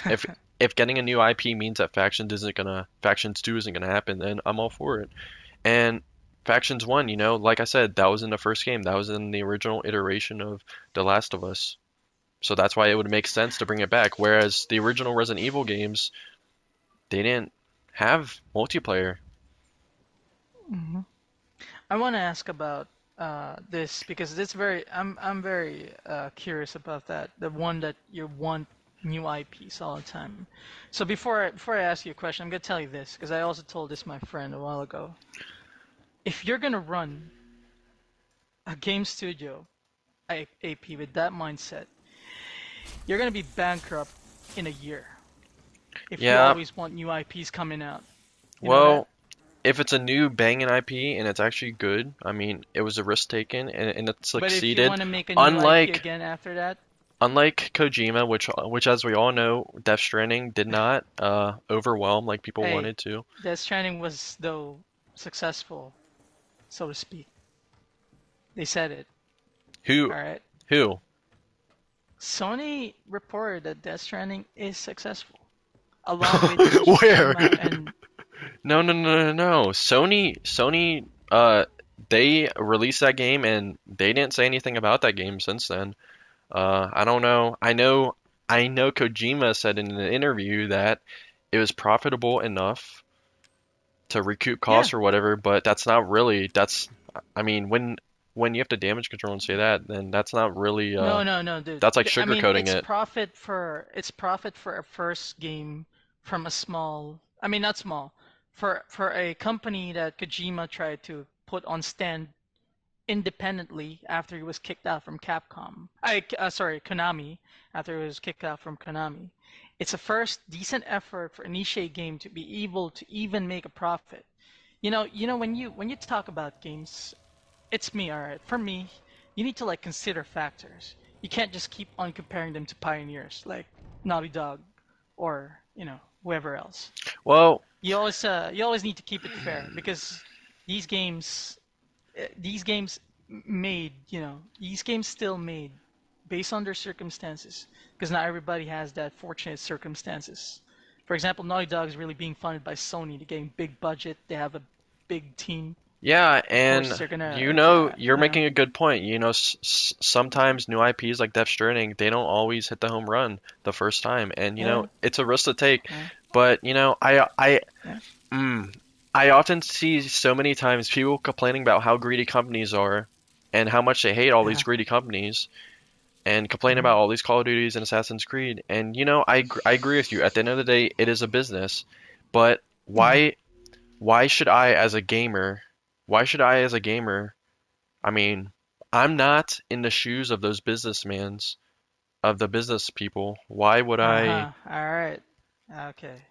if if getting a new IP means that factions 2 isn't gonna happen, then I'm all for it. And factions 1, like I said, that was in the first game, that was in the original iteration of The Last of Us. So that's why it would make sense to bring it back. Whereas the original Resident Evil games, they didn't have multiplayer. hmm I want to ask about this because it's very. I'm very curious about that. The one that you want new IPs all the time. So before I ask you a question, I'm gonna tell you this because I also told this my friend a while ago. If you're gonna run a game studio AP with that mindset, you're gonna be bankrupt in a year if you Yeah, always want new IPs coming out. You know that? well, if it's a new banging IP and it's actually good, I mean, it was a risk taken and it But if you succeeded. want to make a new IP Unlike again after that, unlike Kojima, which as we all know, Death Stranding did not overwhelm like people hey, wanted to. Death Stranding was though successful, so to speak. They said it. Who All right. who? Sony reported that Death Stranding is successful, along with Where? Kojima and No, no, no, no, no. Sony, they released that game and they didn't say anything about that game since then. I don't know. I know Kojima said in an interview that it was profitable enough to recoup yeah. costs or whatever, but I mean, when you have to damage control and say that, then that's not really, No, no, no, dude. that's like I mean, sugarcoating it. it's profit for a first game from a small. I mean, not small, for a company that Kojima tried to put on stand independently after he was kicked out from Capcom. Sorry, Konami. After he was kicked out from Konami, it's a first decent effort for a niche game to be able to even make a profit. When you talk about games, it's me, all right. For me, you need to like consider factors. you can't just keep on comparing them to pioneers like Naughty Dog or whoever else. Well, You always need to keep it fair because these games these games these games still made based on their circumstances because not everybody has that fortunate circumstances. For example, Naughty Dog is really being funded by Sony. They're getting big budget. They have a big team. yeah, Of course, and they're you gonna, know, you're yeah, making a good point. You know, sometimes new IPs like Death Stranding, they don't always hit the home run the first time, and you know, yeah, it's a risk to take. yeah, But you know, yeah, mm, I often see so many times people complaining about how greedy companies are, and how much they hate all these yeah. greedy companies, and complain Hmm. about all these Call of Duties and Assassin's Creed. And you know, I agree with you. At the end of the day, it is a business, but Hmm. why should I as a gamer, why should I as a gamer I mean, I'm not in the shoes of those businessmans, of the business people. Why would I Uh-huh. All right. Okay.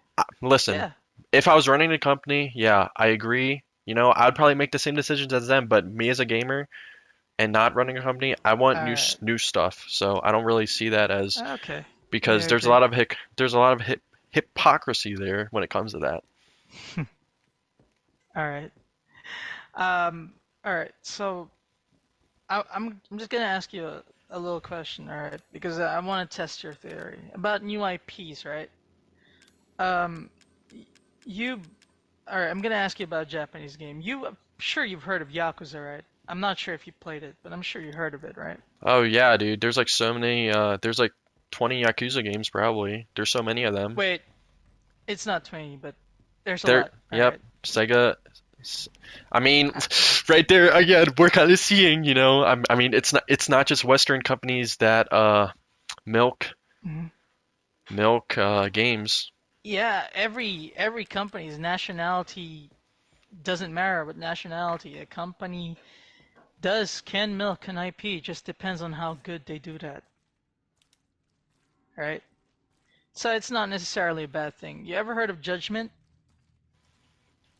listen? Yeah. If I was running a company, yeah, I agree. You know, I'd probably make the same decisions as them, but me as a gamer and not running a company, I want All right. new stuff. So I don't really see that as Okay. because Yeah, I agree. there's a lot of hypocrisy there when it comes to that. All right. Um. All right. So I'm just gonna ask you a little question. All right, because I want to test your theory about new IPs. Right. Um. You. All right. I'm gonna ask you about a Japanese game. I'm sure you've heard of Yakuza, right? I'm not sure if you played it, but I'm sure you heard of it, right? Oh yeah, dude. There's like so many there's like 20 Yakuza games probably. There's so many of them. Wait, it's not 20, but there's a There, lot. All yep, right. Sega. I mean, Uh, right there again, we're kind of seeing, you know, I mean, it's not just Western companies that milk mhm. games. Yeah, every company's nationality doesn't matter what nationality. A company can milk an IP, just depends on how good they do that, right? So it's not necessarily a bad thing. You ever heard of Judgment?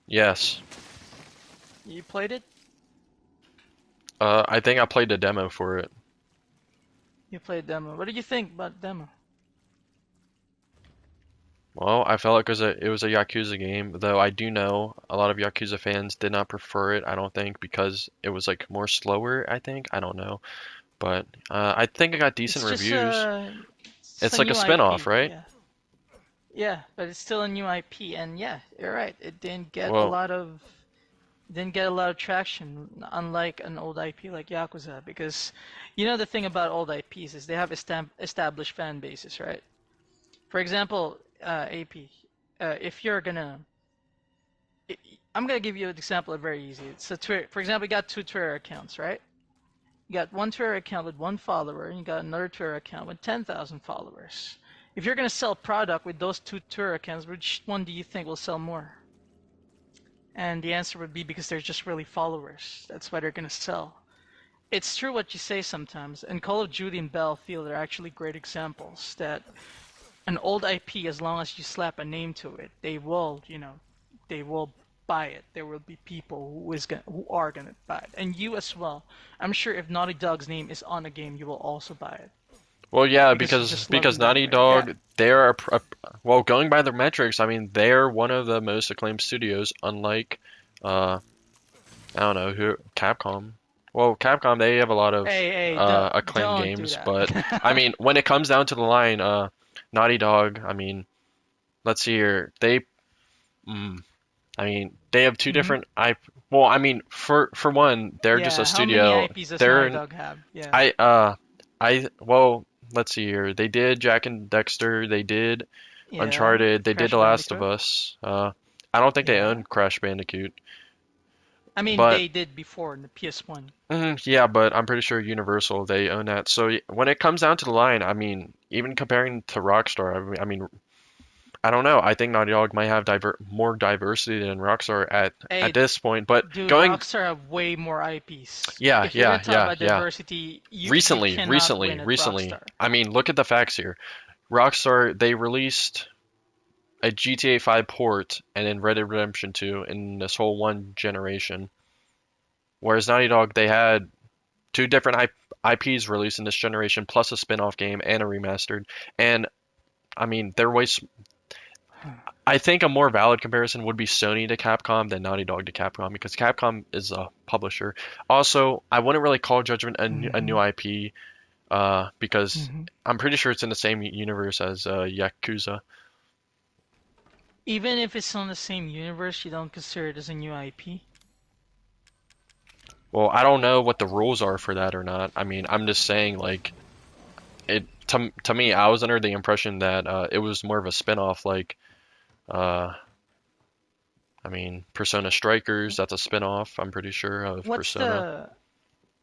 Yes. You played it? I think I played the demo for it. You played demo. What did you think about demo? Well, I felt like it was a Yakuza game, though I do know a lot of Yakuza fans did not prefer it, I don't think, because it was like more slower, I think. I don't know. But I think it got decent reviews. It's just It's a like a new spin-off, IP. right? Yeah. Yeah, but it's still a new IP, and yeah, you're right. Well, Didn't get a lot of traction, unlike an old IP like Yakuza, because the thing about old IPs is they have established fan bases, right? For example, AP, if you're gonna, I- I'm gonna give you an example, very easy. It's a Twitter. For example, you got two Twitter accounts, right? You got one Twitter account with one follower, and you got another Twitter account with 10,000 followers. If you're gonna sell product with those two Twitter accounts, which one do you think will sell more? And the answer would be because they're just really followers. That's why they're gonna sell. It's true what you say sometimes, and Call of Duty and Battlefield are actually great examples that an old IP, as long as you slap a name to it, they will buy it. There will be people who are gonna buy it, and you as well. I'm sure if Naughty Dog's name is on a game, you will also buy it well, yeah, because you just love because them that Naughty way. Yeah. Dog, they're well, going by their metrics, I mean, they're one of the most acclaimed studios, unlike uh, I don't know who, Capcom. Well, Capcom, they have a lot of Hey, acclaimed don't do games, but I that. mean, when it comes down to the line, Naughty Dog, I mean, let's see here, mm, I mean, they have two Hmm. different well, I mean, for one, they're just a Yeah. How many studio. IPs does Naughty They're Dog have? Yeah. I well, let's see here. They did Jack and Dexter. They did Yeah. Uncharted. They did Crash The Last of Bandicoot. Us. I don't think they Yeah. own Crash Bandicoot, I mean, but they did before in the PS1. yeah, but I'm pretty sure Universal they own that. So when it comes down to the line, I mean, even comparing to Rockstar, I mean, I don't know. I think Naughty Dog might have more diversity than Rockstar at Hey, this point. But dude, going, Rockstar have way more IPs. yeah, If you're gonna yeah, talk yeah, about yeah. diversity, you cannot win at Recently. Rockstar. I mean, look at the facts here. Rockstar, they released a GTA 5 port and then Red Dead Redemption 2 in this whole one generation. Whereas Naughty Dog, they had two different IPs released in this generation, plus a spin-off game and a remastered. And I mean, they're way. I think a more valid comparison would be Sony to Capcom than Naughty Dog to Capcom because Capcom is a publisher. Also, I wouldn't really call Judgment a new Hmm. IP because Hmm. I'm pretty sure it's in the same universe as Yakuza. Even if it's on the same universe, you don't consider it as a new IP? Well, I don't know what the rules are for that or not. I mean, I'm just saying like to me, I was under the impression that it was more of a spin-off like uh I mean, Persona Strikers, that's a spin-off, I'm pretty sure, of What's Persona. the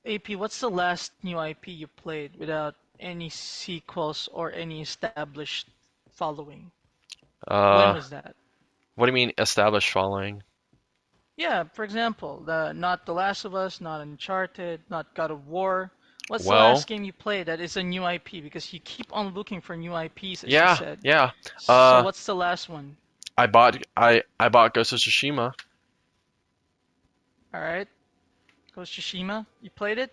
AP? What's the last new IP you played without any sequels or any established following? When Uh, was that? what do you mean established following? Yeah, for example, not The Last of Us, not Uncharted, not God of War. What's the Well, last game you played that is a new IP? Because you keep on looking for new IPs, as you yeah, said. yeah. So Uh, what's the last one? I bought Ghost of Tsushima. All right, Ghost of Tsushima. You played it?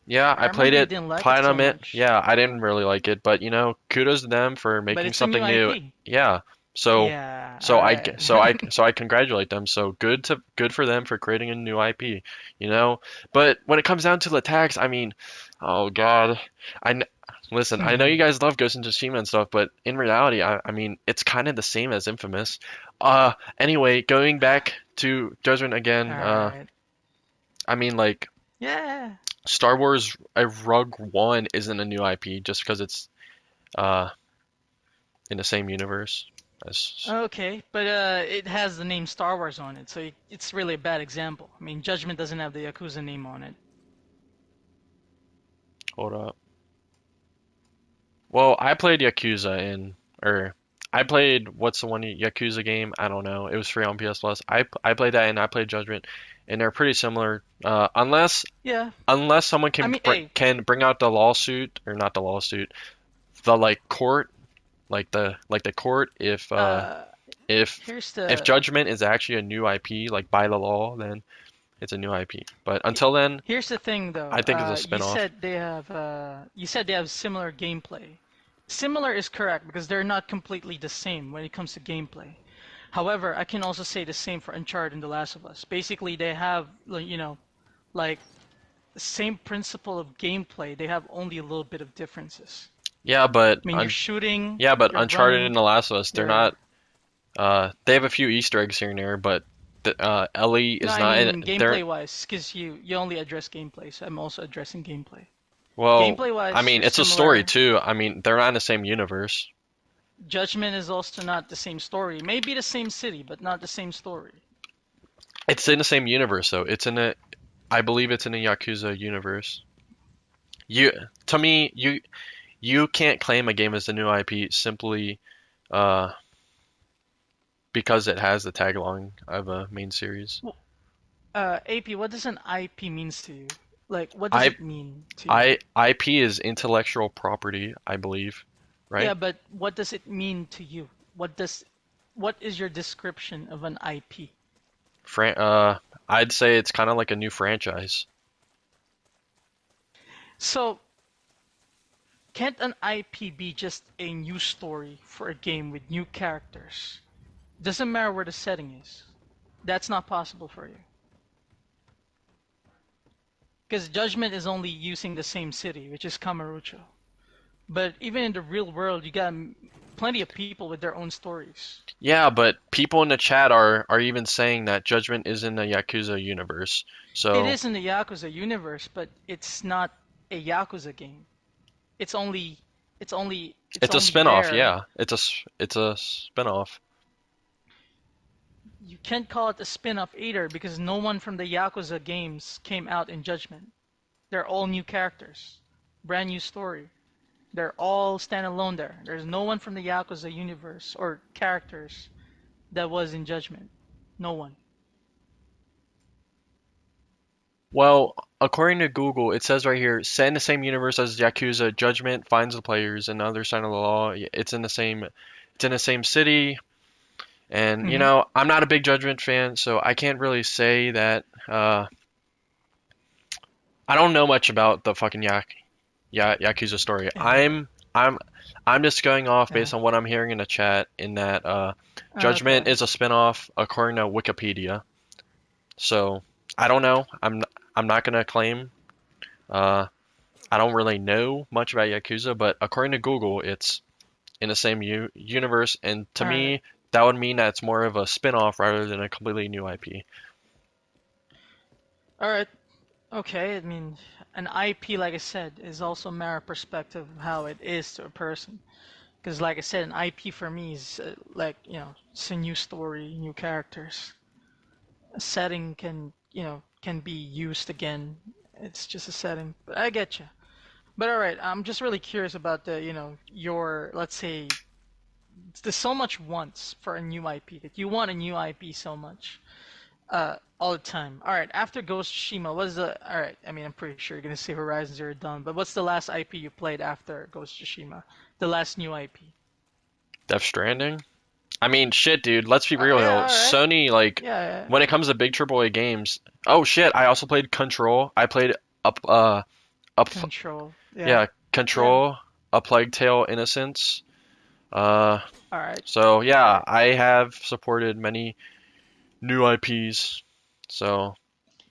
Yeah, I I played remember you it, didn't like it so platinum it. much, Yeah, I didn't really like it, but kudos to them for but making it's a new something new. IP. Yeah. So Yeah, so all I right. so I congratulate them. So good for them for creating a new IP, you know? But when it comes down to the tax, I mean, oh God. I kn- Listen, I know you Hmm. guys love Ghost of Tsushima and stuff, but in reality, I mean, it's kind of the same as Infamous. Anyway, going back to Judgment All again, right. I mean like Yeah. Star Wars Rogue One isn't a new IP just because it's uh in the same universe as. Okay, but it has the name Star Wars on it, so it's really a bad example. I mean, Judgment doesn't have the Yakuza name on it. Hold up. Well, I played Yakuza in, or I played what's the one Yakuza game? I don't know. It was free on PS Plus. I played that and I played Judgment, and they're pretty similar. Yeah, Unless someone I mean, hey, can bring out the lawsuit or not the lawsuit, the like court, like the court uh, if here's if the Judgment is actually a new IP like by the law, then it's a new IP. But he- until then, here's the thing I though. think it's a You spinoff. said they have similar gameplay. Similar is correct because they're not completely the same when it comes to gameplay. However, I can also say the same for Uncharted and The Last of Us. Basically, they have like the same principle of gameplay. They have only a little bit of differences. Yeah, but I mean, you're shooting, yeah, but you're Uncharted running, and The Last of Us, they're you're not. They have a few Easter eggs here and there, but Ellie no, is I not in. mean They're gameplay wise, because you only address gameplay, so I'm also addressing gameplay. well, Gameplay I wise, mean, they're it's a story similar. too. I mean, they're not in the same universe. Judgment is also not the same story. Maybe the same city, but not the same story. It's in the same universe though. I believe it's in a Yakuza universe. You, to me, you can't claim a game as a new IP simply uh because it has the tag along of a main series. Well, AP, what does an IP means to you? Like, what does I it mean to you? IP is intellectual property, I believe, Yeah, right? but what does it mean to you? What is your description of an IP? Fran I'd say it's kind of like a new franchise. So, can't an IP be just a new story for a game with new characters? Doesn't matter where the setting is. That's not possible for you. Because Judgment is only using the same city, which is Kamurocho. But even in the real world, you got plenty of people with their own stories. Yeah, but people in the chat are even saying that Judgment is in the Yakuza universe. It So is in the Yakuza universe, but it's not a Yakuza game. It's only, it's it's a only spin-off, there. yeah. It's a spin-off. You can't call it a spin-off either because no one from the Yakuza games came out in Judgment. They're all new characters, brand new story. They're all standalone there. There's no one from the Yakuza universe or characters that was in Judgment. No one. Well, according to Google, it says right here, set in the same universe as Yakuza, Judgment finds the players and other side of the law. It's in the same city. And Hmm. I'm not a big Judgment fan, so I can't really say that. I don't know much about the fucking yeah, Yakuza story. Yeah. I'm I'm just going off Yeah. based on what I'm hearing in the chat in that Okay. Judgment is a spin-off according to Wikipedia. So I don't know. I'm not gonna claim. Uh, I don't really know much about Yakuza, but according to Google, it's in the same u universe, and to All right. me, that would mean that it's more of a spin-off rather than a completely new IP. All right. Okay. I mean, an IP, like I said, is also a matter of perspective of how it is to a person. Because, like I said, an IP for me is like, it's a new story, new characters. A setting can be used again. It's just a setting. But I get you. But all right, I'm just really curious about your, let's say, there's so much wants for a new IP that you want a new IP so much, all the time. All right, after Ghost of Tsushima, what is the? All right, I mean, I'm pretty sure you're gonna say Horizon Zero Dawn, but what's the last IP you played after Ghost of Tsushima? The last new IP. Death Stranding? I mean, shit, dude. Let's be real Yeah, here. all right. Sony, like, Yeah, when it comes to big AAA games. Oh shit! I also played Control. I played up, up, Control. Yeah, yeah, yeah. Control, A Plague Tale: Innocence. Uh, All right, so all yeah, right. I have supported many new IPs. So,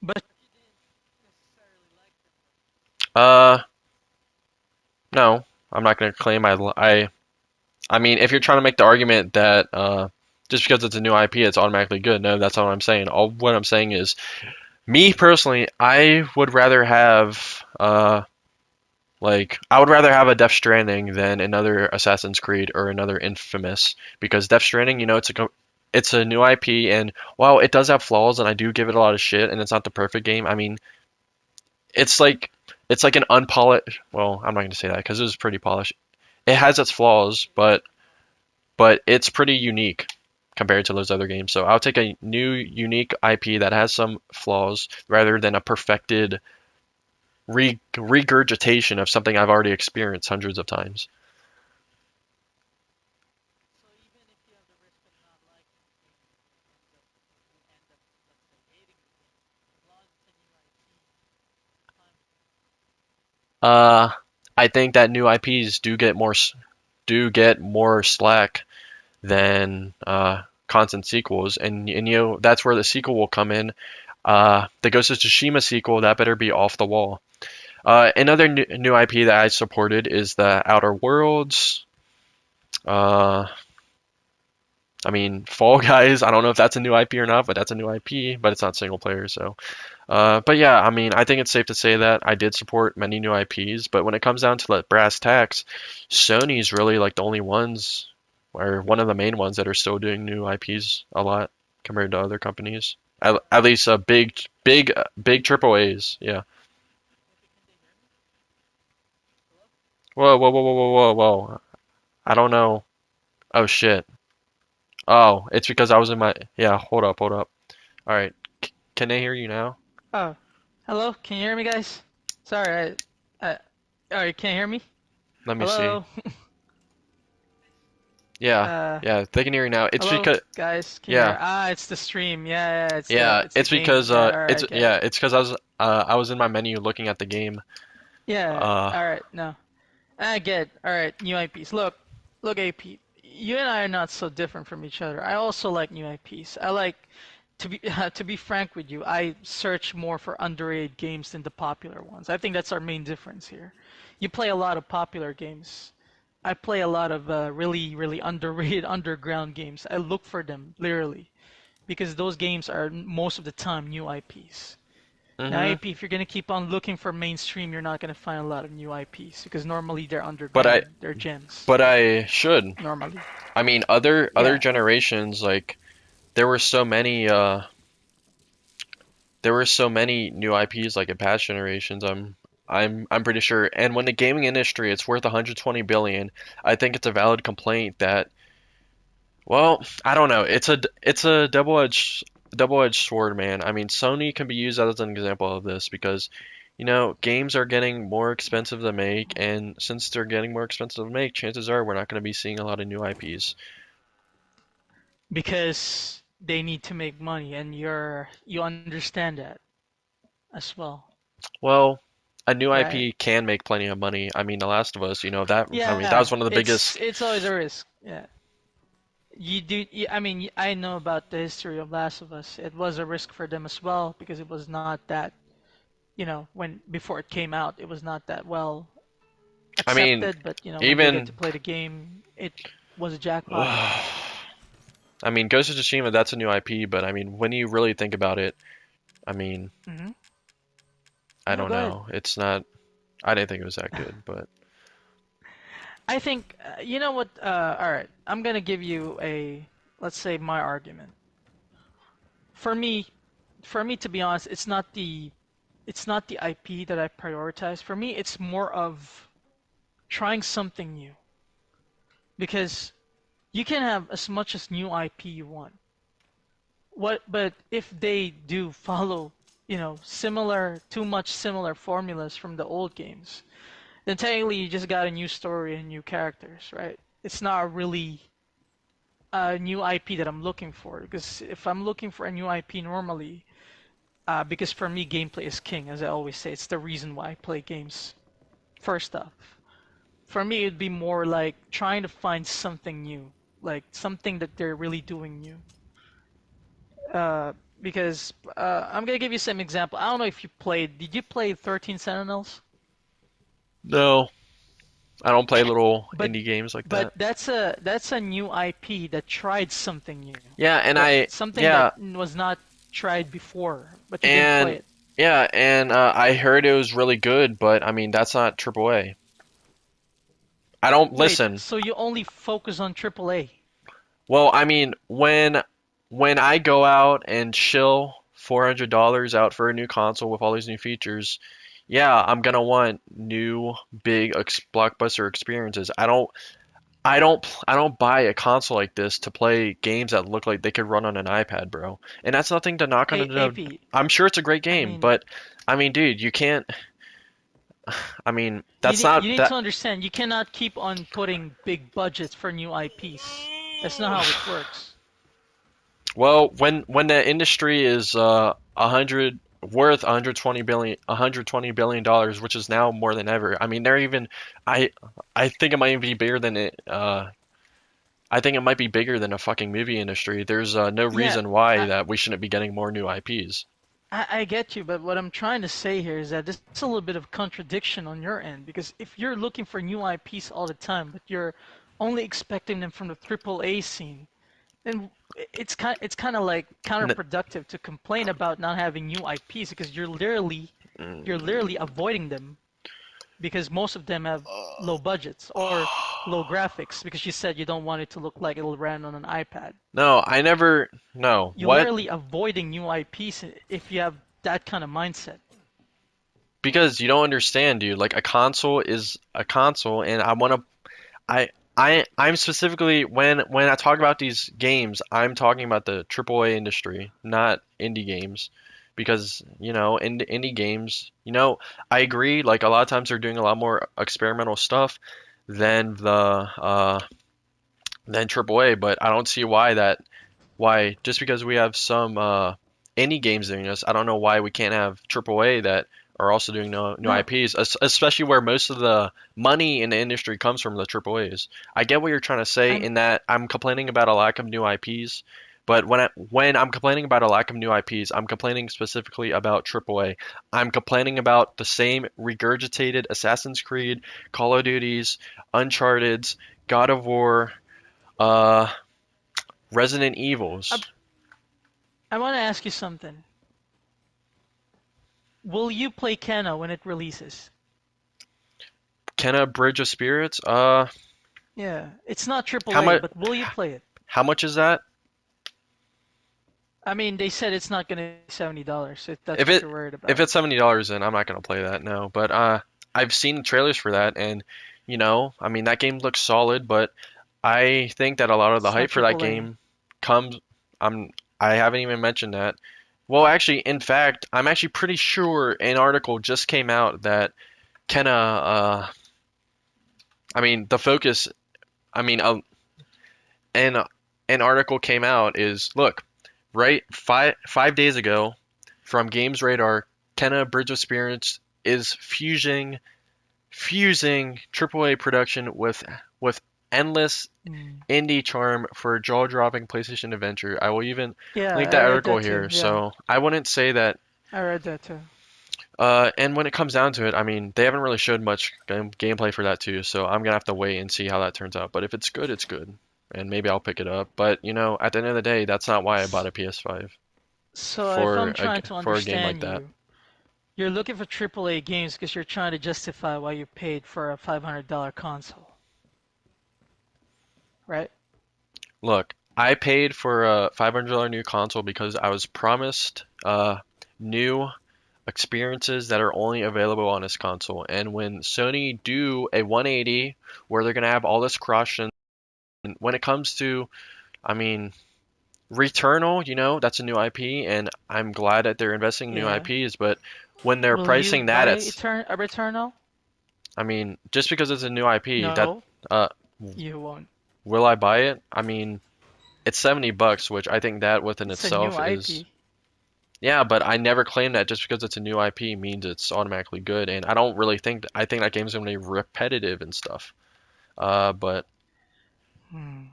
But uh, no, I'm not gonna claim I mean, if you're trying to make the argument that just because it's a new IP, it's automatically good, no, that's not what I'm saying. All what I'm saying is, me personally, I would rather have I would rather have a Death Stranding than another Assassin's Creed or another Infamous because Death Stranding, it's a new IP, and while it does have flaws and I do give it a lot of shit and it's not the perfect game, I mean, it's like it's like an unpolished. Well, I'm not going to say that because it was pretty polished. It has its flaws, but it's pretty unique compared to those other games. So I'll take a new unique IP that has some flaws rather than a perfected regurgitation of something I've already experienced hundreds of times. Uh, I think that new IPs do get more slack than constant sequels, and that's where the sequel will come in. The Ghost of Tsushima sequel that better be off the wall. Another new IP that I supported is the Outer Worlds. Uh, I mean, Fall Guys. I don't know if that's a new IP or not, but that's a new IP. But it's not single player, so. But yeah, I mean, I think it's safe to say that I did support many new IPs. But when it comes down to like brass tacks, Sony's really like the only ones, or one of the main ones that are still doing new IPs a lot compared to other companies. At least big triple A's. Yeah. Whoa, whoa, whoa, whoa, whoa, whoa, whoa. I don't know. Oh shit. Oh, it's because I was in my. Yeah, hold up, hold up. All right. Can they hear you now? oh, hello, can you hear me, guys? Sorry, oh, you can't hear me? Let me see. Hello, Yeah, uh, yeah, they can hear you now. It's hello, because guys, can you hear? yeah, Ah, it's the stream. Yeah, yeah, yeah. it's the game. Yeah, all right, get it. It's because I was in my menu looking at the game. Yeah, Uh, all right, no, I get it. All right, new IPs. Look, AP. You and I are not so different from each other. I also like new IPs. I like to be to be frank with you. I search more for underrated games than the popular ones. I think that's our main difference here. You play a lot of popular games. I play a lot of really, really underrated underground games. I look for them literally because those games are most of the time new IPs. Now, hmm. IP, if you're gonna keep on looking for mainstream, you're not gonna find a lot of new IPs because normally they're But I underground. They're gems. but I should. Normally. I mean, other Yeah. generations like there were so many there were so many new IPs like in past generations. I'm pretty sure. And when the gaming industry it's worth 120 billion, I think it's a valid complaint that well, I don't know. It's a double-edged sword, man. I mean, Sony can be used as an example of this because, games are getting more expensive to make, and since they're getting more expensive to make, chances are we're not going to be seeing a lot of new IPs. Because they need to make money and you understand that as well. Well, a new right? IP can make plenty of money. I mean, The Last of Us, that I mean that Yeah, was one of the biggest. it's always a risk. Yeah, I mean, I know about the history of Last of Us. It was a risk for them as well because it was not that, when before it came out, it was not that well I mean, accepted. But when they get to even play the game, it was a jackpot. I mean, Ghost of Tsushima, that's a new IP, but I mean, when you really think about it, I mean, Hmm. I No, don't go ahead. know. It's not. I didn't think it was that good, but I think you know what. All right, I'm gonna give you let's say my argument. For me, to be honest, it's not the IP that I prioritize. For me, it's more of trying something new because you can have as much as new IP you want. But if they do follow, too much similar formulas from the old games, then technically you just got a new story and new characters, right? It's not really a new IP that I'm looking for because if I'm looking for a new IP normally, because for me gameplay is king, as I always say, it's the reason why I play games. First off, for me it'd be more like trying to find something new, like something that they're really doing new. Because I'm gonna give you some example. I don't know if you played. Did you play 13 Sentinels? no, I don't play little But indie games like but that. that's a new IP that tried something new, Yeah, and that I something that yeah, was not tried before, but you didn't play and it. yeah, and I heard it was really good, but I mean that's not AAA. I don't Wait, listen. so you only focus on AAA? Well, I mean when I go out and shill $400 out for a new console with all these new features, yeah, I'm gonna want new big blockbuster experiences. I don't buy a console like this to play games that look like they could run on an iPad, bro. And that's nothing to knock on it. AP, I'm sure it's a great I game, mean, but I mean, dude, you can't. I mean, you that's need you not need to that. understand. You cannot keep on putting big budgets for new IPs. That's not how it works. Well, when the industry is 120 billion dollars, which is now more than ever. I mean, they're even. I I think it might be bigger than it. I think it might be bigger than a fucking movie industry. There's no Yeah, reason why I, that we shouldn't be getting more new IPs. I get you, but what I'm trying to say here is that this is a little bit of contradiction on your end because if you're looking for new IPs all the time, but you're only expecting them from the AAA scene, then it's kind of like N- counterproductive to complain about not having new IPs because you're literally avoiding them because most of them have low budgets or low graphics because you said you don't want it to look like it'll run on an iPad. No, I never. No. You're What? literally avoiding new IPs if you have that kind of mindset. Because you don't understand, dude. Like a console is a console, and I want to. I'm specifically when I talk about these games, I'm talking about the AAA industry, not indie games, because indie games. I agree. Like a lot of times they're doing a lot more experimental stuff than the than AAA, but I don't see why just because we have some indie games doing this, I don't know why we can't have AAA that are also doing new No, IPs, especially where most of the money in the industry comes from the AAAs. I get what you're trying to say I'm in that I'm complaining about a lack of new IPs, but when I'm complaining about a lack of new IPs, I'm complaining specifically about AAA. I'm complaining about the same regurgitated Assassin's Creed, Call of Duties, Uncharted's, God of War, uh, Resident I, Evils. I want to ask you something. Will you play Kena when it releases? Kenna Bridge of Spirits. Yeah, it's not How AAA, much? but will you play it? How much is that? I mean, they said it's not gonna be $70 if that's If what it you're worried if about. it's $70, then I'm not gonna play that. No, but I've seen trailers for that, and I mean that game looks solid, but I think that a lot of the It's not hype for that AAA. game comes. I'm I haven't even mentioned that. Well, actually, in fact, I'm actually pretty sure an article just came out that Kenna. I mean, the focus. I mean, an an article came out is look, right, five days ago from Games Radar, Kenna Bridge of Spirits is fusing AAA production with endless Mm. indie charm for a jaw-dropping PlayStation adventure. I will even Yeah, link I that read article that too. here. Yeah, So I wouldn't say that. I read that too. And when it comes down to it, I mean, they haven't really showed much gameplay for that too. So I'm gonna have to wait and see how that turns out. But if it's good, it's good, and maybe I'll pick it up. But at the end of the day, that's not why I bought S- a PS5 So if for I'm trying to for a game like understand that. you, you're looking for AAA games because you're trying to justify why you paid for a $500 console, right? Look, I paid for a $500 new console because I was promised new experiences that are only available on this console. And when Sony do a 180 where they're gonna have all this cross, and when it comes to, I mean, Returnal, that's a new IP, and I'm glad that they're investing in new Yeah. IPs. But when they're Will you pricing that, buy it's, a Returnal? I mean, just because it's a new IP, that No, uh, you won't. will I buy it? I mean, it's $70, which I think that within It's a new itself is. IP. Yeah, but I never claim that just because it's a new IP means it's automatically good, and I don't really think I think that game's gonna be repetitive and stuff. But Hmm.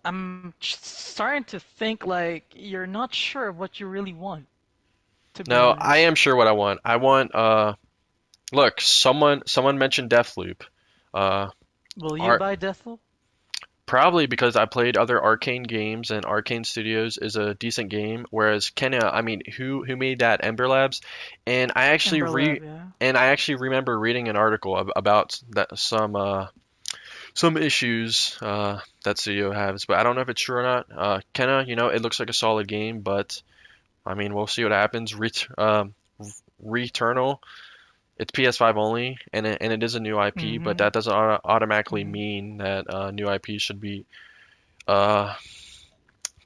I'm starting to think like you're not sure of what you really want, to be no, I honest. am sure what I want. I want look, someone mentioned Deathloop. Uh, Will you art buy Deathloop? Probably because I played other Arcane games and Arcane Studios is a decent game, whereas Kena, I mean, who made that? Ember Labs, and Ember Lab, yeah. I actually remember reading an article about that some issues that studio has, but I don't know if it's true or not. Kenna, it looks like a solid game, but I mean, we'll see what happens. Returnal, it's PS5 only, and it is a new IP, but Mm-hmm. that doesn't automatically Mm-hmm. mean that new IP should be uh,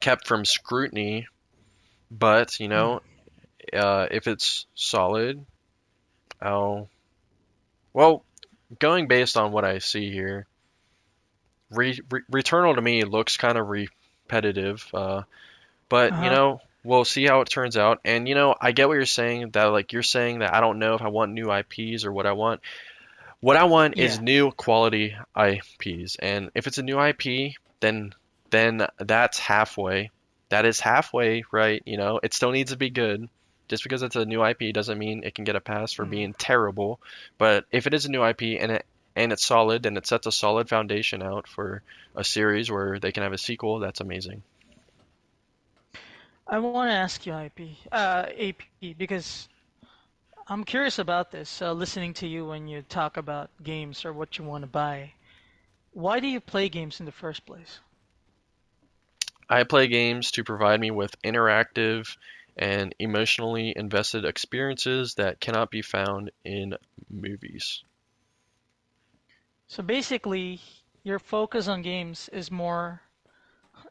kept from scrutiny. But if it's solid, I'll well, going based on what I see here, Returnal to me looks kind of repetitive. But Uh-huh. we'll see how it turns out. And I get what you're saying that like you're saying that I don't know if I want new IPs or what I want. What I want is Yeah. new quality IPs. And if it's a new IP, then that's halfway. That is halfway, right? It still needs to be good. Just because it's a new IP doesn't mean it can get a pass for Mm. being terrible. But if it is a new IP and it's solid, then it sets a solid foundation out for a series where they can have a sequel. That's amazing. I want to ask you, AP, because I'm curious about this. Listening to you when you talk about games or what you want to buy. Why do you play games in the first place? I play games to provide me with interactive and emotionally invested experiences that cannot be found in movies. So basically, your focus on games is more,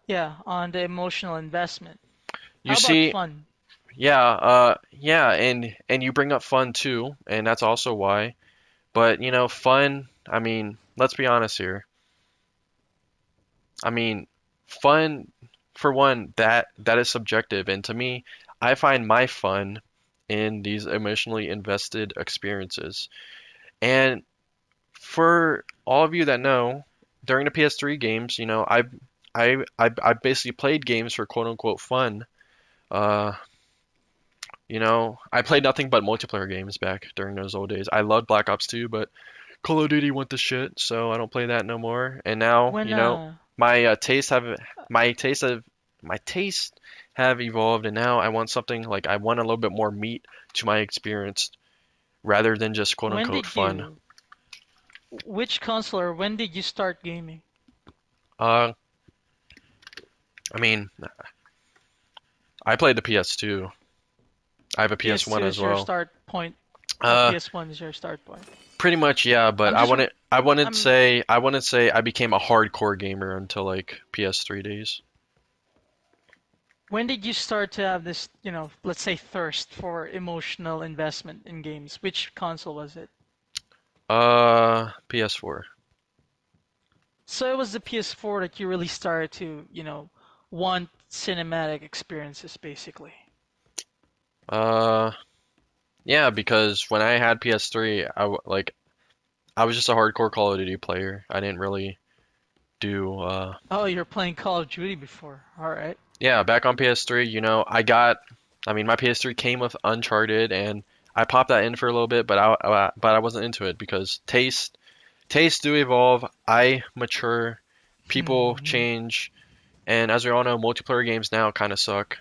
yeah, on the emotional investment. You How about see, fun? yeah, and you bring up fun too, and that's also why. But fun, I mean, let's be honest here. I mean, fun for one, that is subjective, and to me, I find my fun in these emotionally invested experiences. And for all of you that know, during the PS3 games, I basically played games for quote unquote fun. Uh, I played nothing but multiplayer games back during those old days. I loved Black Ops 2, but Call of Duty went to shit, so I don't play that no more. And now, When my my taste have my taste have evolved, and now I want something like I want a little bit more meat to my experience rather than just quote when unquote did fun. you which console or when did you start gaming? Uh, I mean, I played the PS2. I have a PS1 PS2 as is your well. start point. Oh, Uh, PS1 is your start point. Pretty much, yeah. But I'm just I'm I wouldn't say I became a hardcore gamer until like PS3 days. when did you start to have this, let's say thirst for emotional investment in games? Which console was it? PS4. So it was the PS4 that you really started to, want cinematic experiences basically. Uh, Yeah, because when I had PS3, I was just a hardcore Call of Duty player. I didn't really do Oh, you're playing Call of Duty before. All right. yeah, back on PS3, I mean, my PS3 came with Uncharted, and I popped that in for a little bit, but I wasn't into it because tastes do evolve. I mature, people change, and as we all know, multiplayer games now kind of suck.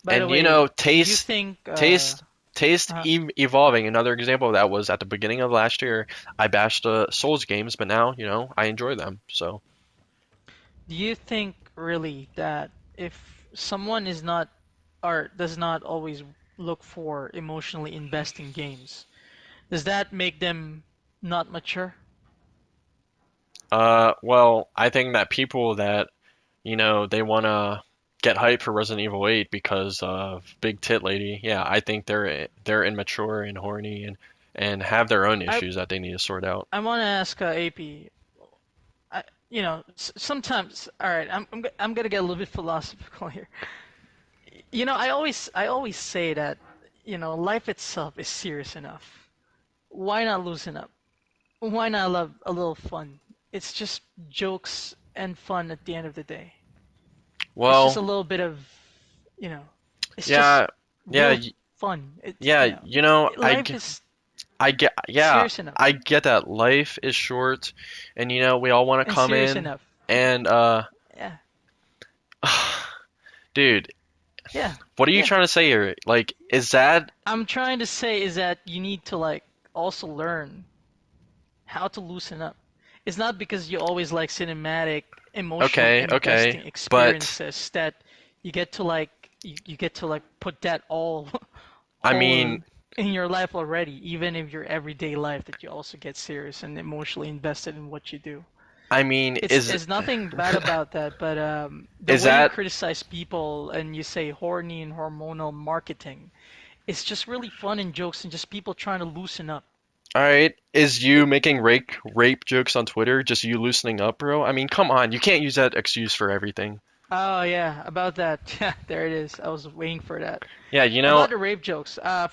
By the And way, do you taste, think taste, taste uh, evolving. Another example of that was at the beginning of last year. I bashed Souls games, but now, I enjoy them. So, do you think really that if someone is not or does not always look for emotionally investing games, does that make them not mature? well, I think that people that, they want to get hyped for Resident Evil 8 because of Big Tit Lady. Yeah, I think they're immature and horny and have their own I issues that they need to sort out. I want to ask AP. Sometimes, all right, I'm gonna get a little bit philosophical here. I always say that, life itself is serious enough. Why not loosen up? Why not love a little fun? It's just jokes and fun at the end of the day. It's just a Well, little bit of, you know, it's just yeah, yeah, real fun. It's, yeah, life is yeah, serious enough I get that life is short, and we all want to and come serious in enough. and Yeah, dude, yeah, what are you yeah. trying to say here? Like, is that I'm trying to say is that you need to like also learn how to loosen up. It's not because you always like cinematic, emotionally okay, okay, investing but experiences that you get to like put that all I all mean, in your life already, even in your everyday life that you also get serious and emotionally invested in what you do. I mean, It's nothing bad about that, but the is way you that criticize people and you say horny and hormonal marketing, it's just really fun and jokes and just people trying to loosen up. all right? Is you It, making rape jokes on Twitter just you loosening up, bro? I mean, come on, you can't use that excuse for everything. Oh yeah, about that. Yeah, there it is. I was waiting for that. Yeah, About the rape jokes. I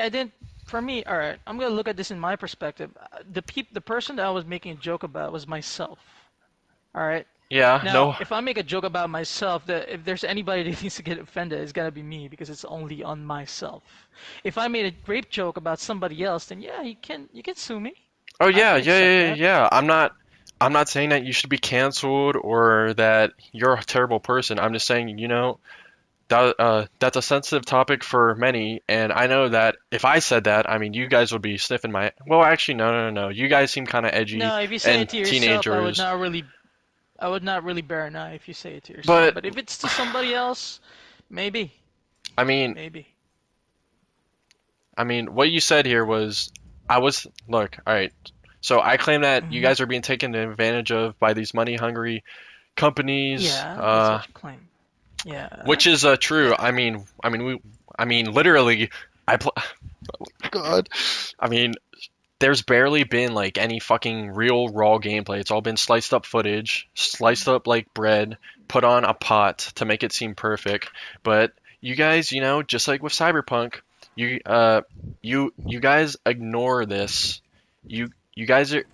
didn't. For me, all right. I'm gonna look at this in my perspective. The person that I was making a joke about was myself. All right. yeah, Now, no, if I make a joke about myself, that if there's anybody that needs to get offended, it's gonna be me because it's only on myself. If I made a rape joke about somebody else, then yeah, you can sue me. oh I yeah, can yeah, accept yeah, yeah. that. Yeah. I'm not saying that you should be canceled or that you're a terrible person. I'm just saying, that's a sensitive topic for many, and I know that if I said that, I mean, you guys would be sniffing my. Well, actually, no, no, no, no. You guys seem kind of edgy No, if you say and it to yourself, teenagers, I would not really bear an eye if you say it to yourself. but But if it's to somebody else, maybe, I mean, maybe. what you said here was, look, all right. So I claim that you Hmm. guys are being taken advantage of by these money-hungry companies, Yeah, that's what you claim. Yeah, which is true. yeah. I mean, literally, I pl God. I mean, there's barely been like any fucking real raw gameplay. It's all been sliced up footage, sliced up like bread, put on a pot to make it seem perfect. But you guys, just like with Cyberpunk, you you guys ignore this. You guys are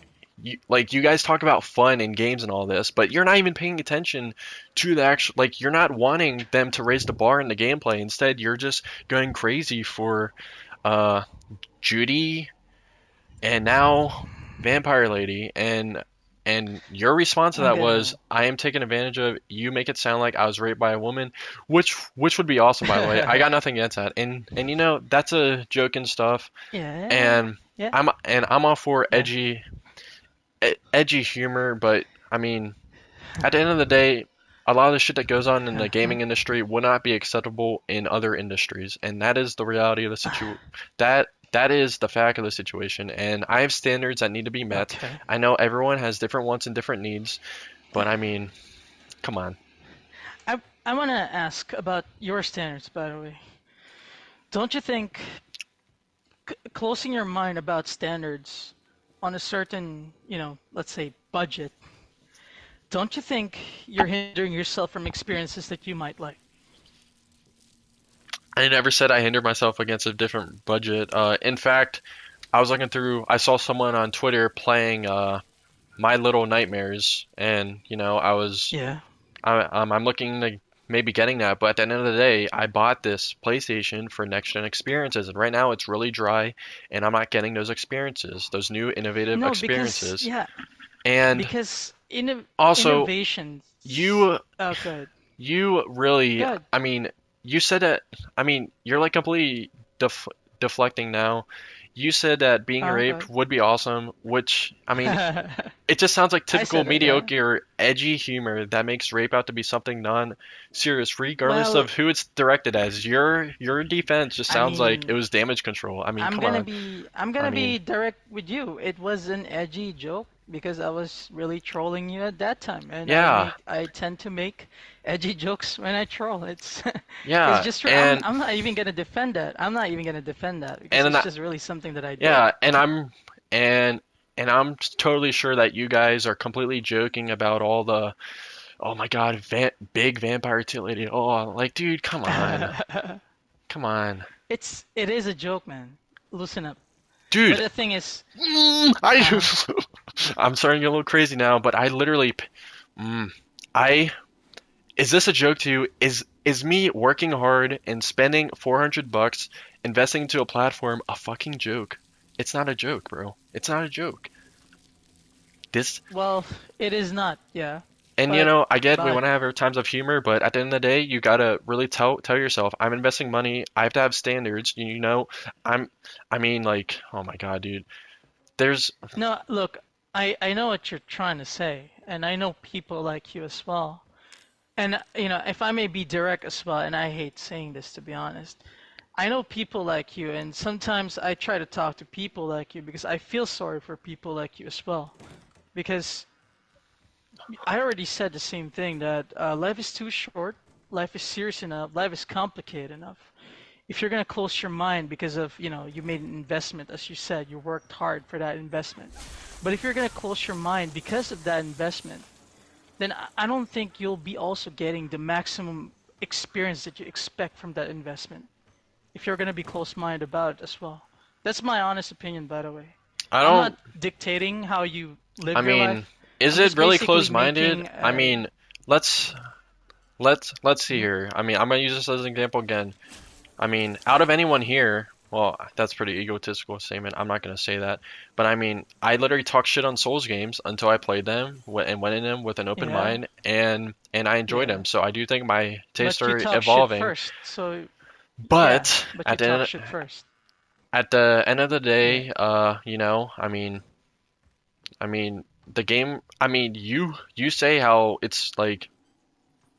you guys talk about fun and games and all this, but you're not even paying attention to the actual you're not wanting them to raise the bar in the gameplay. Instead, you're just going crazy for uh Judy and now Vampire Lady, and your response to I'm that was, gonna. I am taken advantage of. You make it sound like I was raped by a woman, which would be awesome, by the way. I got nothing against that. And that's a joke and stuff. Yeah, And yeah, I'm all for yeah. edgy humor, but I mean, at the end of the day, a lot of the shit that goes on in the gaming industry would not be acceptable in other industries, and that is the reality of the that is the fact of the situation. And I have standards that need to be met. Okay. I know everyone has different wants and different needs, but I mean, come on. I want to ask about your standards, by the way. Don't you think closing your mind about standards on a certain, let's say budget, don't you think you're hindering yourself from experiences that you might like? I never said I hindered myself against a different budget. In fact, I was looking through. I saw someone on Twitter playing My Little Nightmares, and Yeah. I'm looking to maybe getting that. But at the end of the day, I bought this PlayStation for next gen experiences, and right now it's really dry, and I'm not getting those experiences, those new innovative No, because experiences. yeah, And because also, innovations. you Oh, good. You really, Good. I mean, you said that, I mean, you're like completely deflecting now. You said that being Oh, raped good. would be awesome, which, I mean, I it just sounds like typical said it, yeah. mediocre, edgy humor that makes rape out to be something non-serious, regardless Well, of who it's directed as. Your defense just I sounds like it mean, was damage control. I mean, come on. I'm I gonna mean, be direct with you. It was an edgy joke because I was really trolling you at that time, and yeah, I tend to make edgy jokes when I troll. It's yeah, just and I'm not even gonna defend that. I'm not even gonna defend that because and it's then just really something that I did. Yeah, and and I'm totally sure that you guys are completely joking about all the oh my God, big vampire titty. Oh, like dude, come on, It is a joke, man. Loosen up. But dude. the thing is, I uh, I'm starting to get a little crazy now, but I literally, mm, I is this a joke to you? Is me working hard and spending $400 investing into a platform a fucking joke? It's not a joke, bro. It's not a joke. This well, it is not, yeah. And But I get we but want to have our times of humor, but at the end of the day, you gotta really tell yourself, I'm investing money. I have to have standards. I'm, I mean, like, oh my God, dude. There's, no, look, I know what you're trying to say, and I know people like you as well. And if I may be direct as well, and I hate saying this to be honest, I know people like you, and sometimes I try to talk to people like you because I feel sorry for people like you as well. Because I already said the same thing that life is too short, life is serious enough, life is complicated enough. If you're gonna close your mind because of, you made an investment, as you said, you worked hard for that investment. But if you're gonna close your mind because of that investment, then I don't think you'll be also getting the maximum experience that you expect from that investment. If you're gonna be close-minded about it as well. That's my honest opinion, by the way. I I'm not don't, dictating how you I live your mean, life. is I'm it just really basically closed-minded? making I mean, let's let's see mhm. here. I mean, I'm gonna use this as an example again. I mean, out of anyone here, well, that's pretty egotistical statement. I'm not gonna say that, but I mean, I literally talk shit on Souls games until I played them and went in them with an open Yeah, mind, and I enjoyed them. yeah. So I do think my tastes But you are talk shit evolving. first, so yeah. But But you talk shit first. at the end of the Yeah. day, I mean, the game. I mean, you say how it's like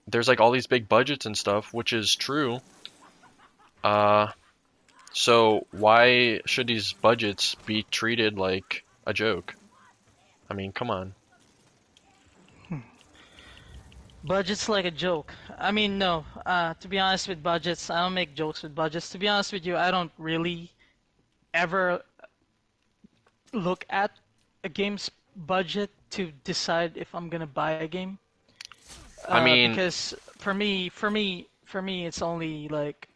there's like all these big budgets and stuff, which is true. Uh, So why should these budgets be treated like a joke? I mean, come on. Budget's like a joke. I mean, no. To be honest with budgets, I don't make jokes with budgets. To be honest with you, I don't really ever look at a game's budget to decide if I'm gonna buy a game. I mean, Because for me, it's only like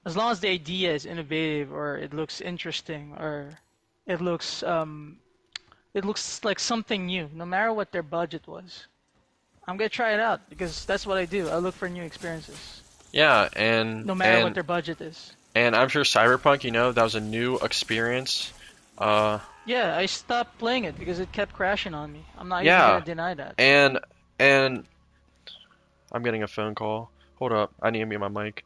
as long as the idea is innovative or it looks interesting or it looks um it looks like something new, no matter what their budget was. I'm gonna try it out because that's what I do. I look for new experiences, yeah, and no matter what and their budget is. and I'm sure Cyberpunk, that was a new experience. Uh, Yeah, I stopped playing it because it kept crashing on me. I'm not even gonna yeah, deny that. and and I'm getting a phone call. Hold up, I need to mute my mic.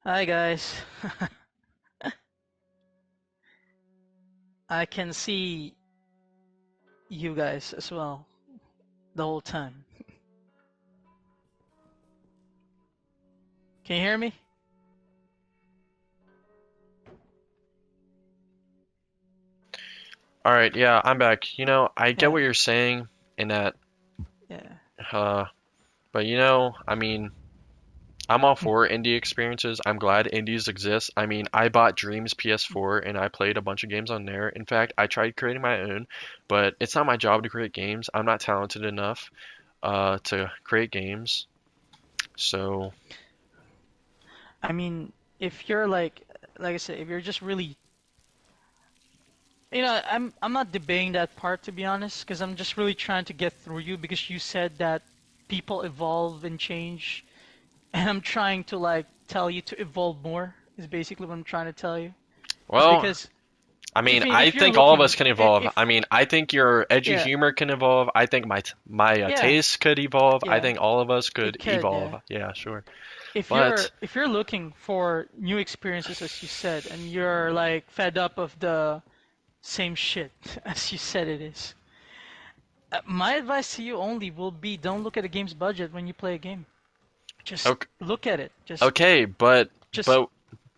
Hi guys. I can see you guys as well the whole time. Can you hear me? All right, yeah, I'm back. I get Yeah, what you're saying in that, yeah. uh, but I mean, I'm all for indie experiences. I'm glad indies exist. I mean, I bought Dreams PS4 and I played a bunch of games on there. In fact, I tried creating my own, but it's not my job to create games. I'm not talented enough to create games. So, I mean, if you're like I said, if you're just really, I'm not debating that part to be honest, because I'm just really trying to get through you because you said that people evolve and change, and I'm trying to like tell you to evolve more. Is basically what I'm trying to tell you. Is well, because I mean, I if you're think all of looking, us can evolve. if I mean, I think your edgy yeah, humor can evolve. I think my yeah, taste could evolve. I yeah, think all of us it could could, evolve. yeah. Yeah, sure. If But you're looking for new experiences, as you said, and you're like fed up of the same shit, as you said it is, my advice to you only will be don't look at a game's budget when you play a game. Just okay, look at it. okay, Just but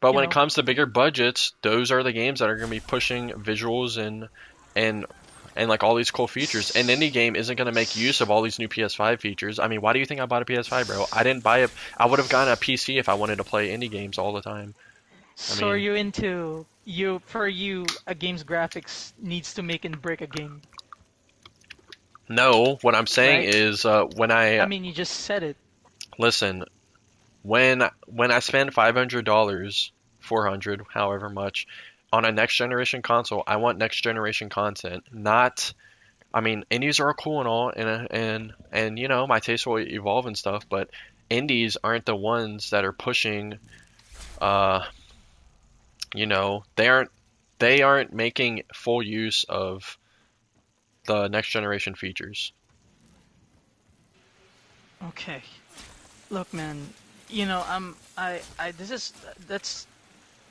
but you when it know. comes to bigger budgets, those are the games that are going to be pushing visuals and and like all these cool features. An indie s- game isn't going to make use of s- all these new PS5 features. I mean, why do you think I bought a PS5, bro? I didn't buy a. I would have gotten a PC if I wanted to play indie games all the time. I So are mean, you into you for you a game's graphics needs to make and break a game, no. What I'm saying right? is, when I I mean, you just said it. listen, when I spend $500, 400, however much, on a next generation console, I want next generation content, not. I mean, indies are cool and all, and you know, my taste will evolve and stuff, but indies aren't the ones that are pushing. Uh, they aren't making full use of the next generation features. Okay. Look, man, this is that's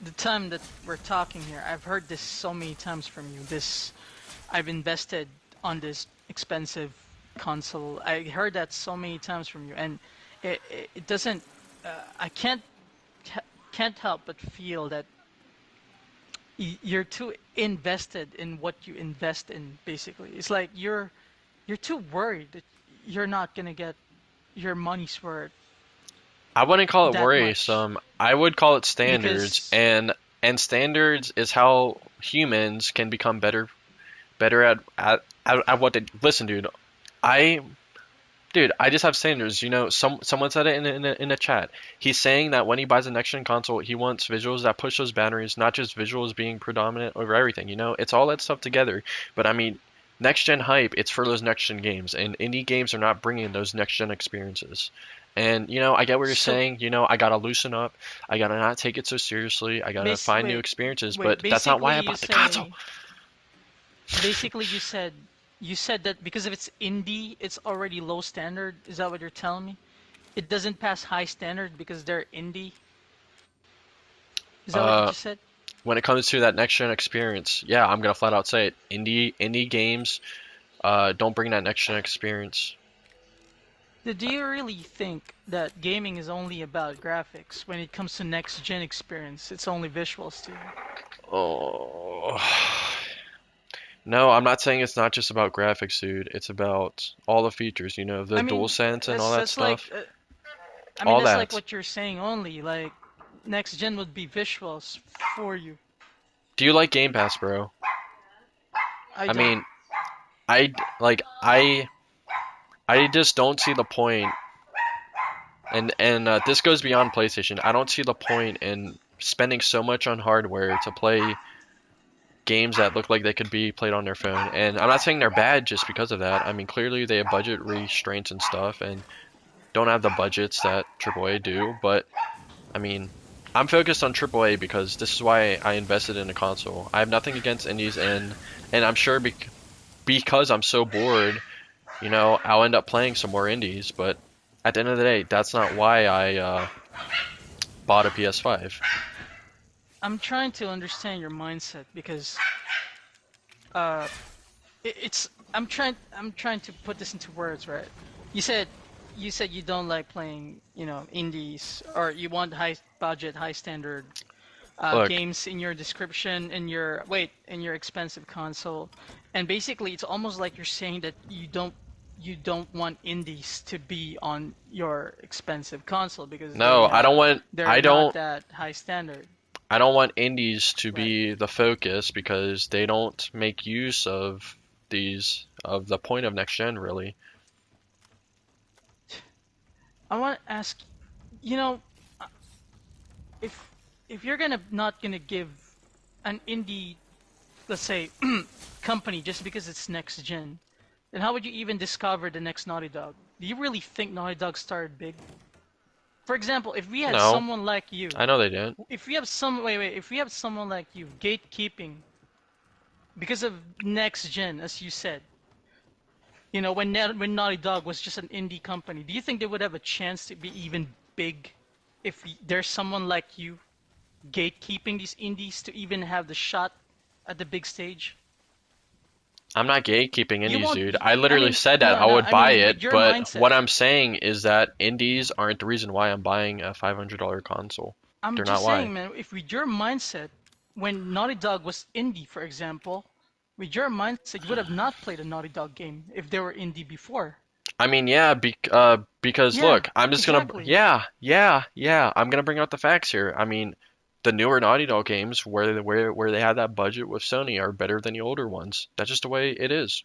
the time that we're talking here. I've heard this so many times from you. I've invested on this expensive console. I heard that so many times from you, and it doesn't. I can't help but feel that you're too invested in what you invest in. Basically, it's like you're too worried that you're not gonna get your money's worth I wouldn't call it that much worrisome. I would call it standards, because and standards is how humans can become better at what they listen, dude. I Dude, I just have standards. You know, someone said it in a chat. He's saying that when he buys a next gen console, he wants visuals that push those boundaries, not just visuals being predominant over everything. You know, it's all that stuff together. But I mean, next gen hype, it's for those next gen games, and indie games are not bringing those next gen experiences. And you know, I get what you're so saying. You know, I gotta loosen up. I gotta not take it so seriously. I gotta find new wait, experiences. wait. But that's not why I bought the console. Basically you said that because if it's indie, it's already low standard. Is that what you're telling me? It doesn't pass high standard because they're indie. Is that what you Uh, just said? when it comes to that next gen experience, yeah, I'm gonna flat out say it. Indie games don't bring that next gen experience. Do you really think that gaming is only about graphics when it comes to next gen experience? It's only visuals to you. Oh, no, I'm not saying it's not just about graphics, dude. It's about all the features, you know, the I dual mean, sense and all that that's like stuff. All that's like that. what you're saying only. Like next gen would be visuals for you. Do you like Game Pass, bro? I I don't. mean, I like I just don't see the point, and this goes beyond PlayStation. I don't see the point in spending so much on hardware to play games that look like they could be played on their phone. And I'm not saying they're bad just because of that. I mean, clearly they have budget restraints and stuff and don't have the budgets that AAA do. But I mean, I'm focused on AAA because this is why I invested in a console. I have nothing against indies, and I'm sure because I'm so bored, you know, I'll end up playing some more indies. But at the end of the day, that's not why I bought a PS5. I'm trying to understand your mindset because uh, it's I'm trying to put this into words, right? You said you said you don't like playing, indies, or you want high budget, high standard Look, games in your description in your expensive console, and basically it's almost like you're saying that you don't. you don't want indies to be on your expensive console because No, they're not that high standard. I don't want indies to Right. be the focus because they don't make use of the point of next gen really. I want to ask, you know, if you're gonna not gonna give an indie, let's say, company just because it's next gen, then how would you even discover the next Naughty Dog? Do you really think Naughty Dog started big? For example, if we had No, someone like you, I know they didn't. if we have some wait, if we have someone like you gatekeeping because of next gen, as you said, when Naughty Dog was just an indie company, do you think they would have a chance to be even big if there's someone like you gatekeeping these indies to even have the shot at the big stage? I'm not gatekeeping You indies, won't. dude. I I literally mean, said that no, I no. would I buy mean, with it, your but mindset, what I'm saying is that indies aren't the reason why I'm buying a $500 console. I'm They're not just why. saying, man. If with your mindset, when Naughty Dog was indie, for example, with your mindset, you would have not played a Naughty Dog game if they were indie before. I mean, yeah, because Yeah, look, I'm just gonna, exactly. yeah, I'm gonna bring out the facts here. I mean, the newer Naughty Dog games where they had that budget with Sony are better than the older ones. That's just the way it is.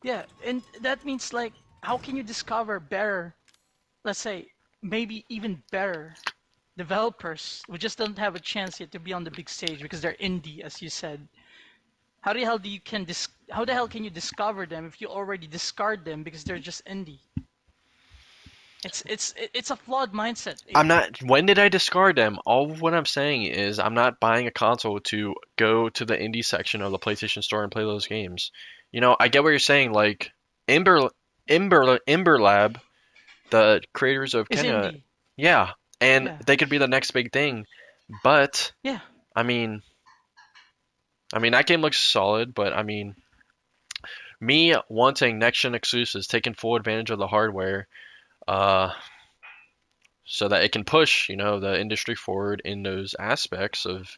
Yeah, and that means like, how can you discover better, let's say, maybe even better developers who just don't have a chance yet to be on the big stage because they're indie, as you said? How the hell can you discover them if you already discard them because they're just indie? It's a flawed mindset, I'm Aiden. not. When did I discard them? All of what I'm saying is I'm not buying a console to go to the indie section of the PlayStation Store and play those games. I get what you're saying. Like Ember, Ember Lab, the creators of Is Kena, indie. yeah, and Yeah, they could be the next big thing. But yeah. I mean, that game looks solid. But I mean, me wanting next gen exclusives, taking full advantage of the hardware, uh, so that it can push, the industry forward in those aspects of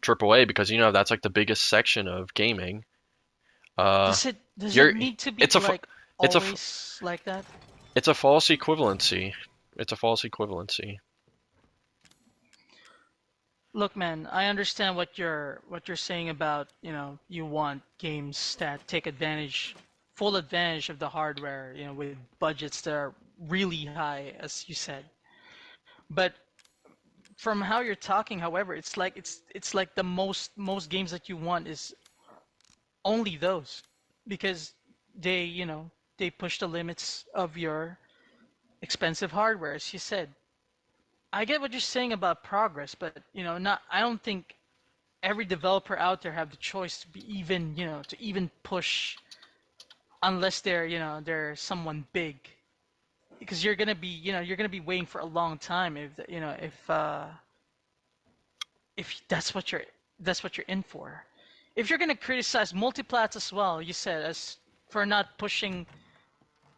AAA because that's like the biggest section of gaming. Uh, Does it you're need to be it's a fa- like it's a always like that? it's a false equivalency. It's a false equivalency. Look, man, I understand what you're saying about, you want games that take full advantage of the hardware, with budgets that are really high, as you said. But from how you're talking, however, it's like the most games that you want is only those because they push the limits of your expensive hardware, as you said. I get what you're saying about progress, but not. I don't think every developer out there have the choice to be even, to even push unless they're someone big. Because you're gonna be waiting for a long time if that's what you're in for. If you're gonna criticize multiplats as well, you said as for not pushing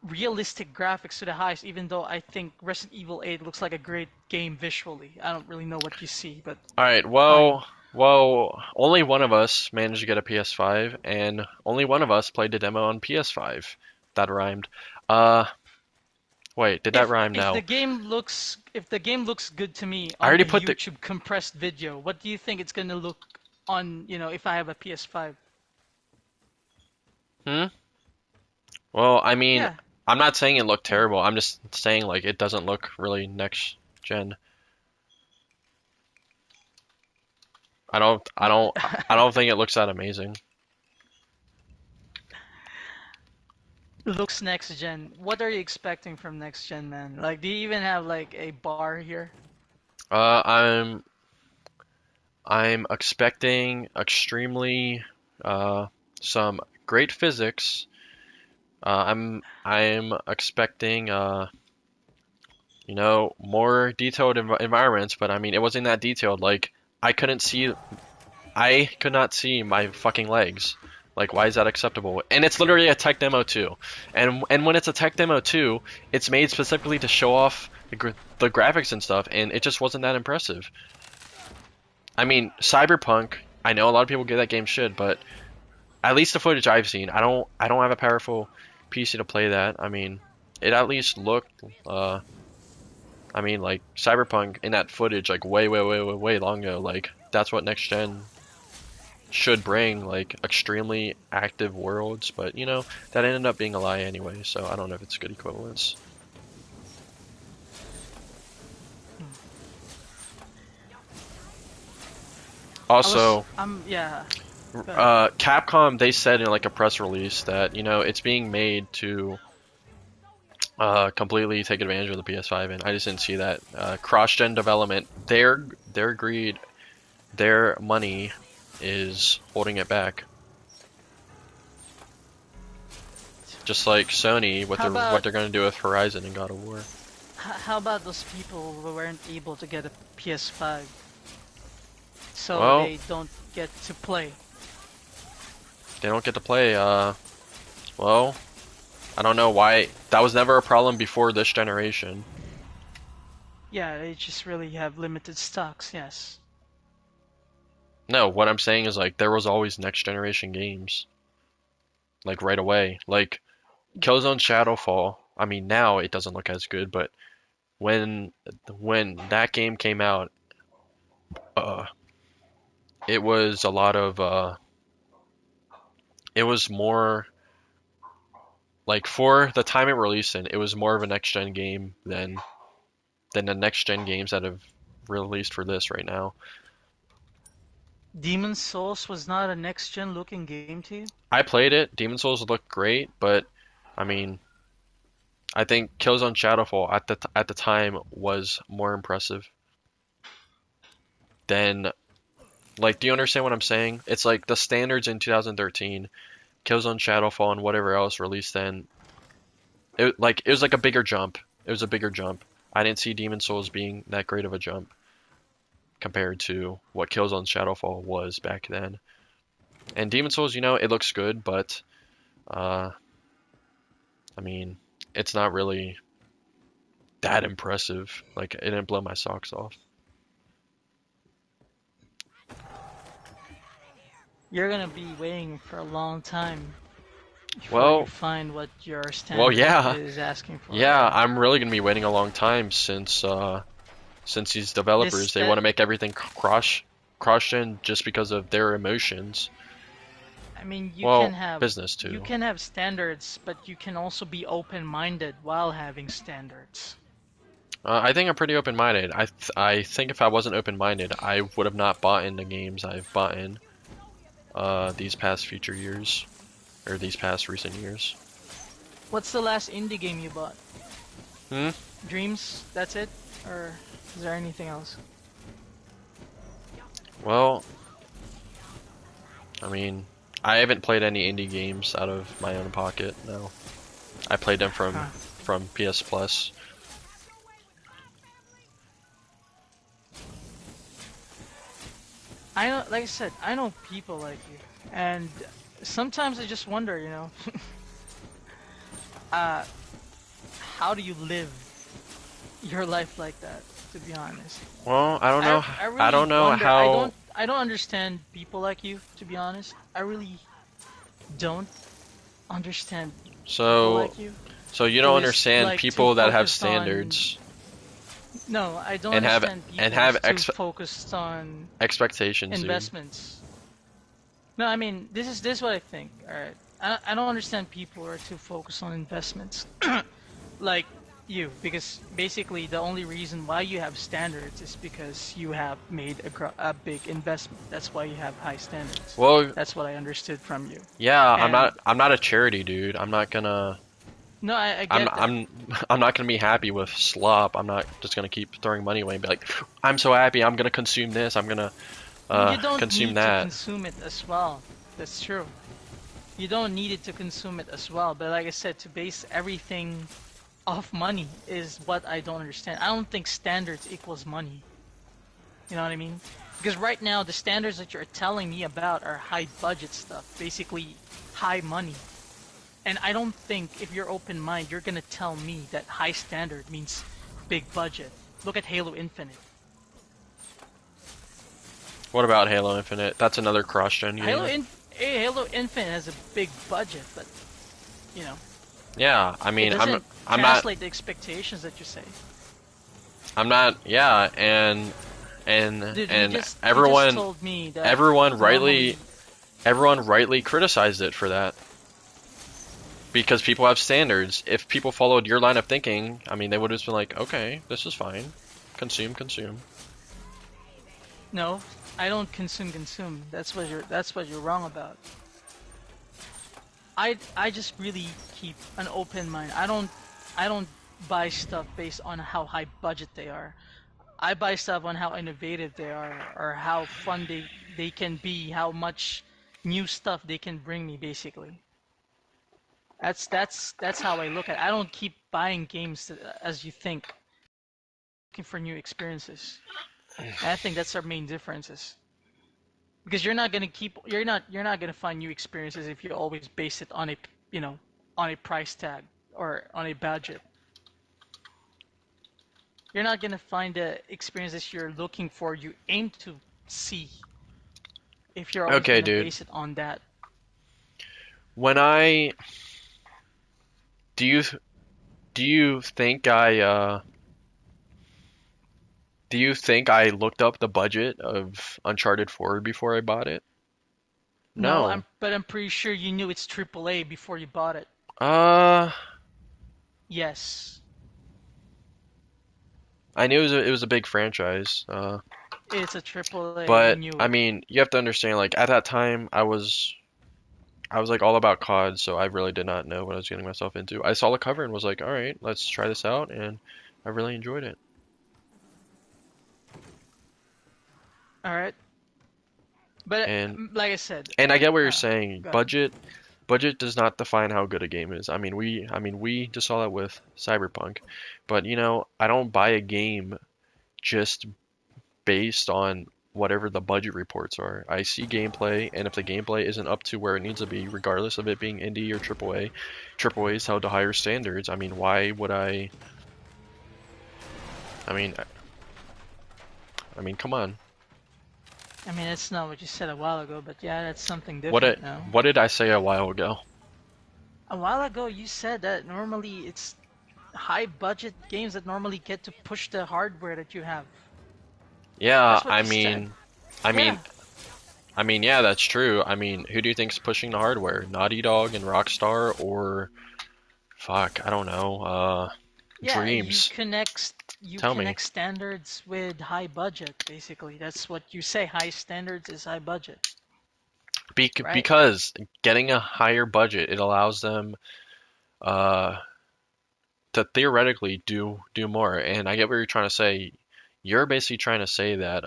realistic graphics to the highest, even though I think Resident Evil 8 looks like a great game visually. I don't really know what you see, but All right. fine. Well, only one of us managed to get a PS5, and only one of us played the demo on PS5. That rhymed. Uh, Wait, did that If rhyme? if the No. game looks if the game looks good to me I on already a put the. YouTube compressed video, what do you think it's gonna look on, if I have a PS5? Hmm? Well, I mean, Yeah, I'm not saying it looked yeah. terrible. I'm just saying like it doesn't look really next gen. I don't I But don't I don't think it looks that amazing. looks next gen. What are you expecting from next gen, man? Like, do you even have like a bar here? Uh, I'm I'm expecting extremely uh some great physics. I'm expecting more detailed environments, but I mean it wasn't that detailed. Like I could not see my fucking legs. Like, why is that acceptable? And it's literally a tech demo too. And when it's a tech demo too, it's made specifically to show off the graphics and stuff, and it just wasn't that impressive. I mean, Cyberpunk. I know a lot of people give that game shit, but at least the footage I've seen, I don't have a powerful PC to play that. I mean, it at least looked I mean, like Cyberpunk in that footage, like way long ago. Like that's what next gen should bring, like extremely active worlds. But you know, that ended up being a lie anyway. So I don't know if it's good equivalence. Also, yeah. Go ahead. Capcom, they said in like a press release that you know it's being made to completely take advantage of the PS5, and I just didn't see that. Cross-gen development, their greed, their money is holding it back. Just like Sony, How what about they're gonna do with Horizon and God of War. how about those people who weren't able to get a PS5, so Well, they don't get to play? they don't get to play. Well, I don't know why. That was never a problem before this generation. Yeah, they just really have limited stocks. Yes. No, what I'm saying is like there was always next generation games, like right away. Like Killzone Shadowfall. I mean, now it doesn't look as good, but when that game came out, uh, it was a lot of it was more like for the time it released in, it was more of a next gen game than the next gen games that have released for this right now. Demon's Souls was not a next gen looking game to you? I played it. Demon Souls looked great, but I mean, I think Killzone Shadowfall at the time was more impressive than like. Do you understand what I'm saying? It's like the standards in 2013, Killzone Shadowfall and whatever else released then. It was like a bigger jump. It was a bigger jump. I didn't see Demon Souls being that great of a jump compared to what Killzone Shadowfall was back then. And Demon Souls, you know, it looks good, but uh, I mean, it's not really that impressive. Like, it didn't blow my socks off. You're gonna be waiting for a long time before you Well, find what your well, standard yeah, is asking for, yeah. right? I'm really gonna be waiting a long time since these developers This they want that to make everything cross-gen just because of their emotions. I mean, Well, business you too. can have standards, but you can also be open-minded while having standards. I think I'm pretty open-minded. I think if I wasn't open-minded, I would have not bought in the games I've bought in these past future years or these past recent years. What's the last indie game you bought? Hmm? Dreams? That's it? Or is there anything else? Well, I mean, I haven't played any indie games out of my own pocket. No, I played them Huh. from PS Plus. I know, like I said, I know people like you, and sometimes I just wonder, uh, how do you live your life like that? To be honest, Well, I don't know. I I really don't know wonder. how. I don't understand people like you. To be honest, I really don't understand people So, like you so you who don't is understand like too people that have focused on. standards No, I don't and understand people have who's too focused on expectations, dude. investments. No, I mean this is what I think. All right, I don't understand people who are too focused on investments, like you, because basically the only reason why you have standards is because you have made a big investment. That's why you have high standards. Well, That's what I understood from you. yeah, And I'm not a charity, dude. I'm not gonna. no, I get that. I'm not gonna be happy with slop. I'm not just gonna keep throwing money away and be like, I'm so happy. I'm gonna consume this. I'm gonna You don't consume need to that. consume it as well. That's true. You don't need it to consume it as well. But like I said, to base everything off money is what I don't understand. I don't think standards equals money. You know what I mean? Because right now, the standards that you're telling me about are high budget stuff, basically high money. And I don't think if you're open mind, you're gonna tell me that high standard means big budget. Look at Halo Infinite. What about Halo Infinite? That's another cross-gen Halo game. in Halo Infinite has a big budget, but you know, Yeah, I it mean, doesn't I'm not, translate the expectations that you say. yeah, and Dude, you just everyone, told me that everyone rightly, normally. everyone rightly criticized it for that because people have standards. If people followed your line of thinking, I mean, they would have just been like, okay, this is fine, consume, consume. No, I don't consume. That's what you're wrong about. I just really keep an open mind. I don't buy stuff based on how high budget they are. I buy stuff on how innovative they are or how fun they can be, how much new stuff they can bring me basically. That's how I look at it. I don't keep buying games as you think, looking for new experiences. And I think that's our main differences. Because you're not gonna find new experiences if you always base it on a you know on a price tag or on a budget. You're not gonna find the experiences you're looking for, you aim to see, if you're always Okay, gonna dude. base it on that. When I do you do you think I looked up the budget of Uncharted 4 before I bought it? No, No. but I'm pretty sure you knew it's AAA before you bought it. Uh, Yes, I knew it was a big franchise. it's a AAA. You But knew I it. mean, you have to understand, like at that time, I was like all about COD, so I really did not know what I was getting myself into. I saw the cover and was like, all right, let's try this out, and I really enjoyed it. All right, but And like I said, and I get what you're uh, saying. go ahead. Budget does not define how good a game is. I mean we just saw that with Cyberpunk. But I don't buy a game just based on whatever the budget reports are. I see gameplay, and if the gameplay isn't up to where it needs to be, regardless of it being indie or AAA, AAA is held to higher standards. I mean, why would I? I mean, come on. I mean, that's not what you said a while ago, but yeah, that's something What different did now. what did I say a while ago? A while ago, you said that normally it's high budget games that normally get to push the hardware that you have. Yeah, That's what you said. I mean, Yeah. yeah, that's true. I mean, who do you think's pushing the hardware? Naughty Dog and Rockstar, or fuck, I don't know. Yeah, Dreams. you Tell me. connect standards with high budget, basically. That's what you say. High standards is high budget, right? Because getting a higher budget, it allows them uh, to theoretically do more. And I get what you're trying to say. You're basically trying to say that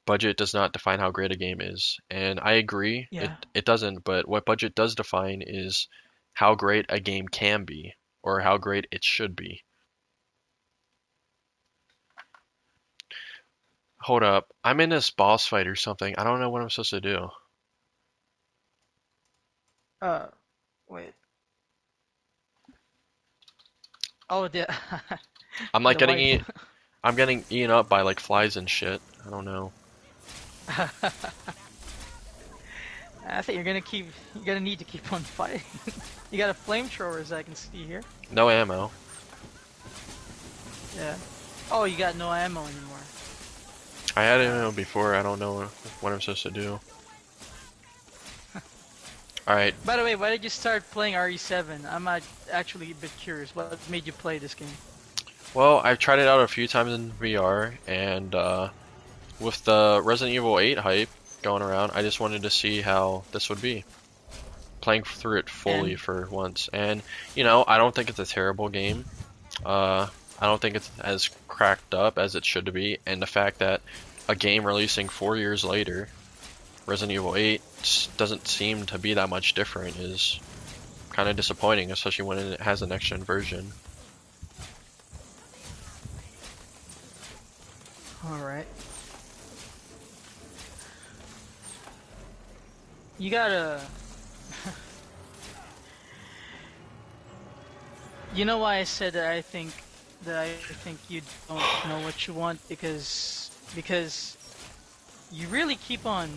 budget does not define how great a game is, and I agree. It Yeah. it doesn't. But what budget does define is how great a game can be, or how great it should be. Hold up, I'm in this boss fight or something. I don't know what I'm supposed to do. Uh, wait. Oh, the I'm like the wife. I'm getting eaten up by like flies and shit. I don't know. I think you're gonna need to keep on fighting. You got a flamethrower, as I can see here. No ammo. Yeah. Oh, you got no ammo anymore. I had Uh, ammo before. I don't know what I'm supposed to do. All right. by the way, why did you start playing RE7? I'm actually a bit curious. What made you play this game? Well, I've tried it out a few times in VR, and with the Resident Evil 8 hype going around, I just wanted to see how this would be. Playing through it fully And for once. And, I don't think it's a terrible game. I don't think it's as cracked up as it should be. And the fact that a game releasing 4 years later, Resident Evil 8, doesn't seem to be that much different is kind of disappointing, especially when it has a next-gen version. all right, you gotta. You know why I said that I think you don't know what you want because you really keep on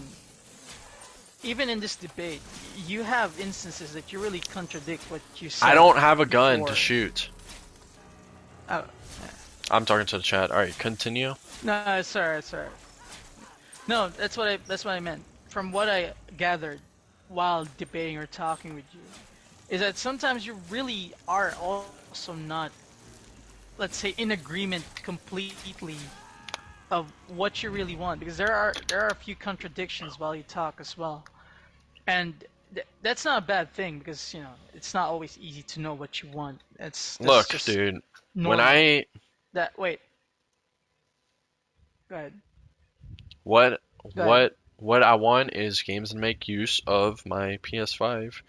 even in this debate, you have instances that you really contradict what you I said don't have a gun to before. shoot. Oh, I'm talking to the chat. All right, continue. no, it's alright, it's alright. No, that's what I meant. From what I gathered while debating or talking with you, is that sometimes you really are also not, let's say, in agreement completely of what you really want, because there are a few contradictions while you talk as well, and that's not a bad thing because it's not always easy to know what you want. That's Look, just dude. When normal. I That wait, go ahead, what go ahead. what I want is games that make use of my PS5.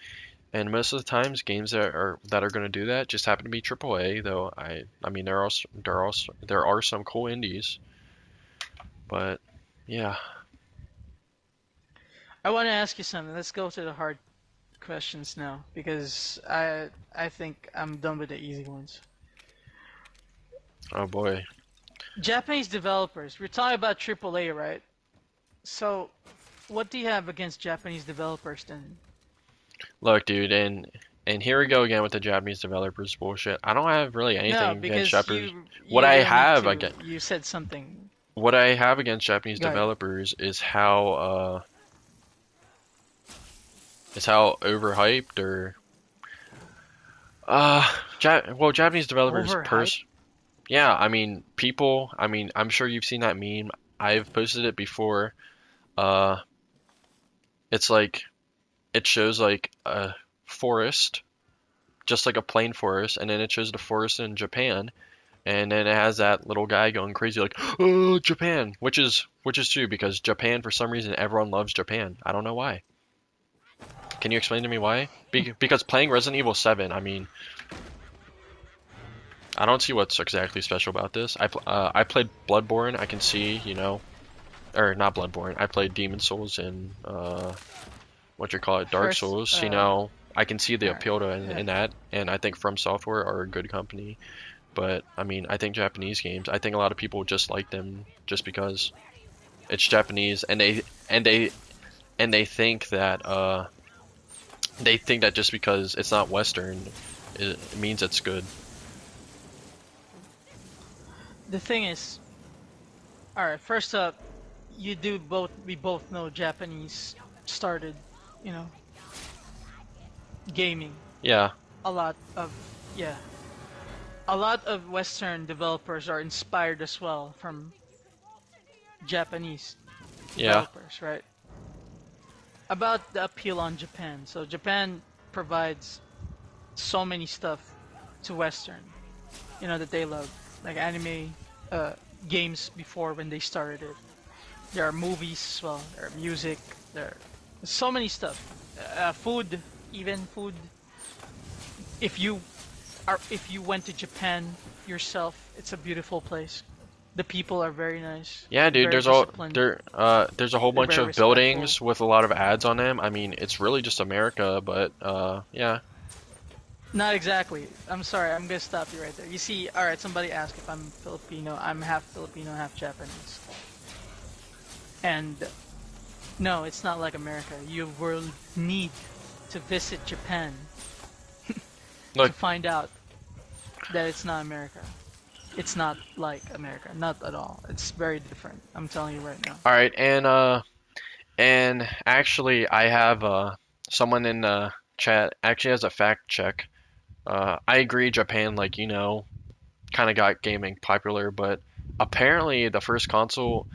And most of the times, games that are going to do that just happen to be AAA. Though I mean there are some cool indies, but yeah. I want to ask you something. Let's go to the hard questions now because I think I'm done with the easy ones. Oh boy. Japanese developers. We're talking about AAA, right? So, what do you have against Japanese developers then? Look, dude, and here we go again with the Japanese developers bullshit. I don't have really anything No, against because Japanese. you What you I really need have to. again, You said something. what I have against Japanese Go ahead. developers is how overhyped or well, Japanese developers Overhyped. yeah, I mean people, I mean I'm sure you've seen that meme. I've posted it before. Uh, it's like it shows like a forest, just like a plain forest, and then it shows the forest in Japan. And then it has that little guy going crazy like, "Oh, Japan," which is true because Japan for some reason everyone loves Japan. I don't know why. Can you explain to me why? Because playing Resident Evil 7, I mean, I don't see what's exactly special about this. I played Bloodborne. I can see, or not Bloodborne. I played Demon Souls and what you call it, Dark First, Souls. I can see the all right. appeal to Yeah. in that, and I think From Software are a good company. But I mean, I think Japanese games. I think a lot of people just like them just because it's Japanese, and they and they think that just because it's not Western, it means it's good. The thing is, all right. First up, you do both. We both know Japanese started, you know, gaming. Yeah, A lot of yeah. A lot of Western developers are inspired as well from Japanese yeah, developers, right? About the appeal on Japan. So Japan provides so many stuff to Western, that they love, like anime, uh, games before when they started it. There are movies as well. There are music. There are so many stuff. Food, even food. If you went to Japan yourself, it's a beautiful place. The people are very nice, yeah, dude. very disciplined, There's a whole they're bunch very of respectful. buildings with a lot of ads on them. I mean, it's really just America, but yeah. Not exactly. I'm sorry, I'm gonna stop you right there. You see, alright, somebody asked if I'm Filipino. I'm half Filipino, half Japanese. And no, it's not like America. You will need to visit Japan to Look, find out that it's not America. It's not like America. Not at all. It's very different. I'm telling you right now. all right, and actually, I have someone in the chat actually has a fact check. I agree, Japan, like kind of got gaming popular, but apparently the first console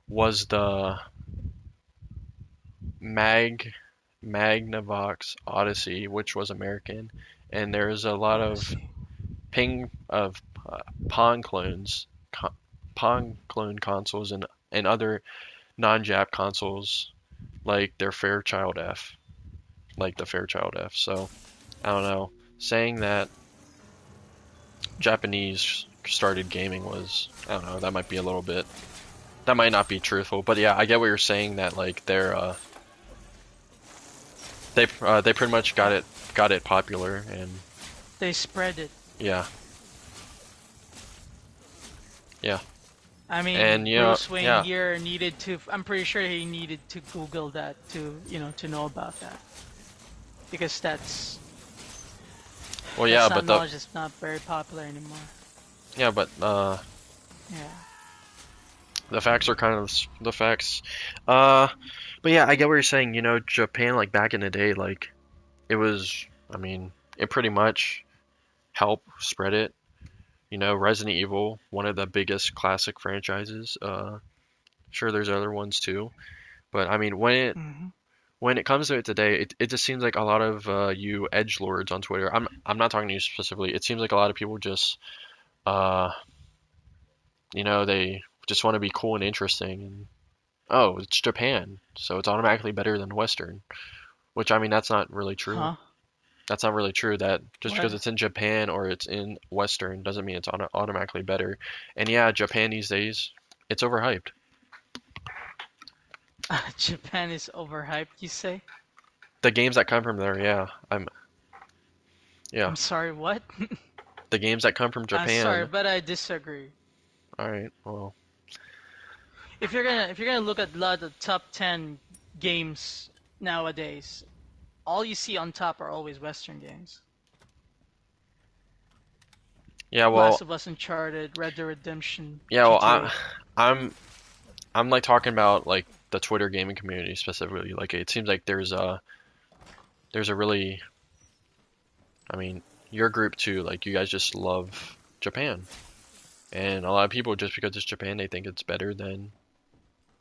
was the Mag Magnavox Odyssey, which was American, and there's a lot of Odyssey. ping of Pong clones, Pong clone consoles, and other non-Jap consoles like their Fairchild F, like the Fairchild F. So I don't know, saying that Japanese started gaming was, I don't know, that might be a little bit, that might not be truthful, but yeah, I get what you're saying that like they pretty much got it popular and They spread it. yeah, yeah. I And mean, you know, Bruce Wayne yeah. here needed to. I'm pretty sure he needed to Google that to, to know about that because Well, that's yeah, not but the knowledge that's not very popular anymore. yeah, but Yeah. the facts are kind of the facts. Uh, but yeah, I get what you're saying. You know, Japan, like back in the day, like it was. I mean, it pretty much helped spread it. You know, Resident Evil, one of the biggest classic franchises. Sure, there's other ones too, but I mean, Hmm. when it comes to it today, it just seems like a lot of you edge lords on Twitter. I'm not talking to you specifically. It seems like a lot of people just uh, you know, they just want to be cool and interesting. And oh, it's Japan, so it's automatically better than Western. Which I mean, that's not really true. Huh? That's not really true. That just What? because it's in Japan or it's in Western doesn't mean it's automatically better. And yeah, Japan these days, it's overhyped. Japan is overhyped, you say? The games that come from there, yeah, yeah, I'm sorry, what? the games that come from I'm sorry, Japan. but I disagree. All right, well, If you're gonna look at the top 10 games nowadays, all you see on top are always Western games. yeah, Last well, of Us, Uncharted, Red Dead Redemption, yeah, well, GTA. I'm, I'm like talking about like the Twitter gaming community specifically. Like, it seems like there's a really, I mean, your group too. Like, you guys just love Japan, and a lot of people just because it's Japan, they think it's better than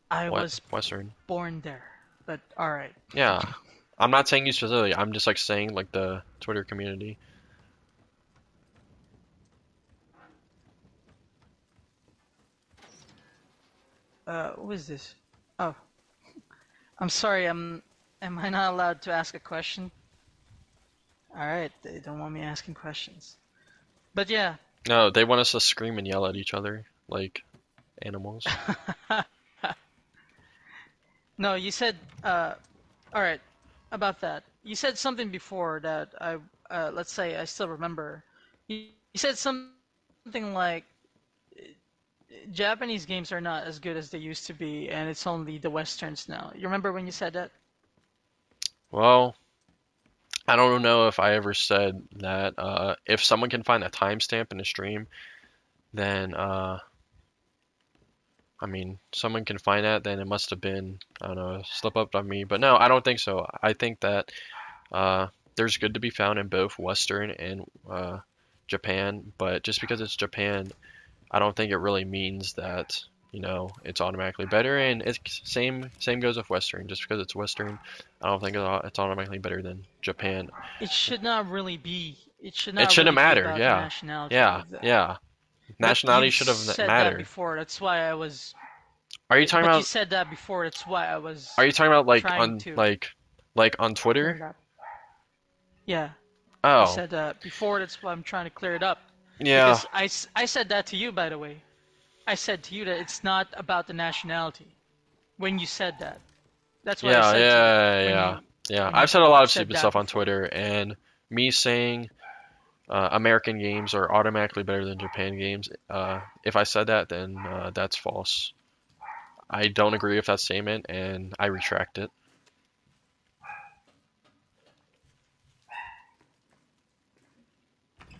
I what was Western. born there, but all right. Yeah, I'm not saying you specifically. I'm just like saying like the Twitter community. Who is this? Oh, I'm sorry. Am I not allowed to ask a question? All right, they don't want me asking questions. But yeah. No, they want us to scream and yell at each other like animals. No, you said all right, about that. You said something before that let's say I still remember. You said something like Japanese games are not as good as they used to be, and it's only the Westerns now. You remember when you said that? Well, I don't know if I ever said that. If someone can find a timestamp in the stream, then I mean, someone can find that, then it must have been, I don't know, a slip up on me. But no, I don't think so. I think that there's good to be found in both Western and Japan, but just because it's Japan, I don't think it really means that, you know, it's automatically better. And it's same goes with Western. Just because it's Western, I don't think it's automatically better than Japan. It should not really be. It should It not shouldn't really be matter. about the Yeah, nationality yeah, of the. yeah. But Nationality you should have said that matter. before. That's why I was. Are you talking But you about? said that before. That's why I Are was you talking about trying to like on clear Twitter? it up. Yeah, you Oh, said that before. That's why I'm trying to clear it up. yeah, Because I said that to you, by the way. I said to you that it's not about the nationality when you said that. That's what I yeah, said to you yeah, when yeah, you yeah. when you I've said a lot of said stupid that stuff on before. Twitter, and me saying American games are automatically better than Japan games. If I said that, then that's false. I don't agree with that statement, and I retract it.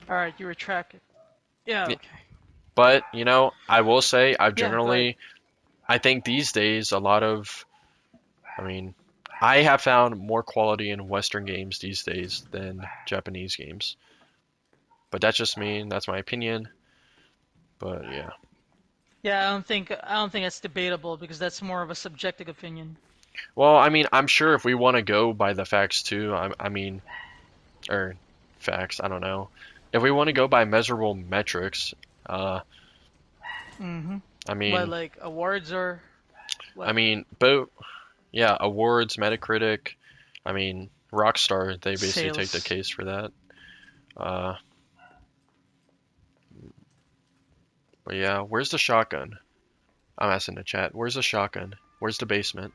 All right, you retract it. Yeah, Yeah, okay. but you know, I will say Yeah, go ahead. I think these days a lot of, I mean, I have found more quality in Western games these days than Japanese games. But that's just me, and that's my opinion. But yeah. Yeah, I don't think that's debatable because that's more of a subjective opinion. Well, I mean, I'm sure if we want to go by the facts too, I mean, or facts, I don't know. If we want to go by measurable metrics, uh, Mm-hmm. I What, mean, like awards or I what? mean, both, yeah, awards, Metacritic, I mean, Rockstar, they basically take the Sales. case for that. Uh, but yeah, where's the shotgun? I'm asking the chat. Where's the shotgun? Where's the basement?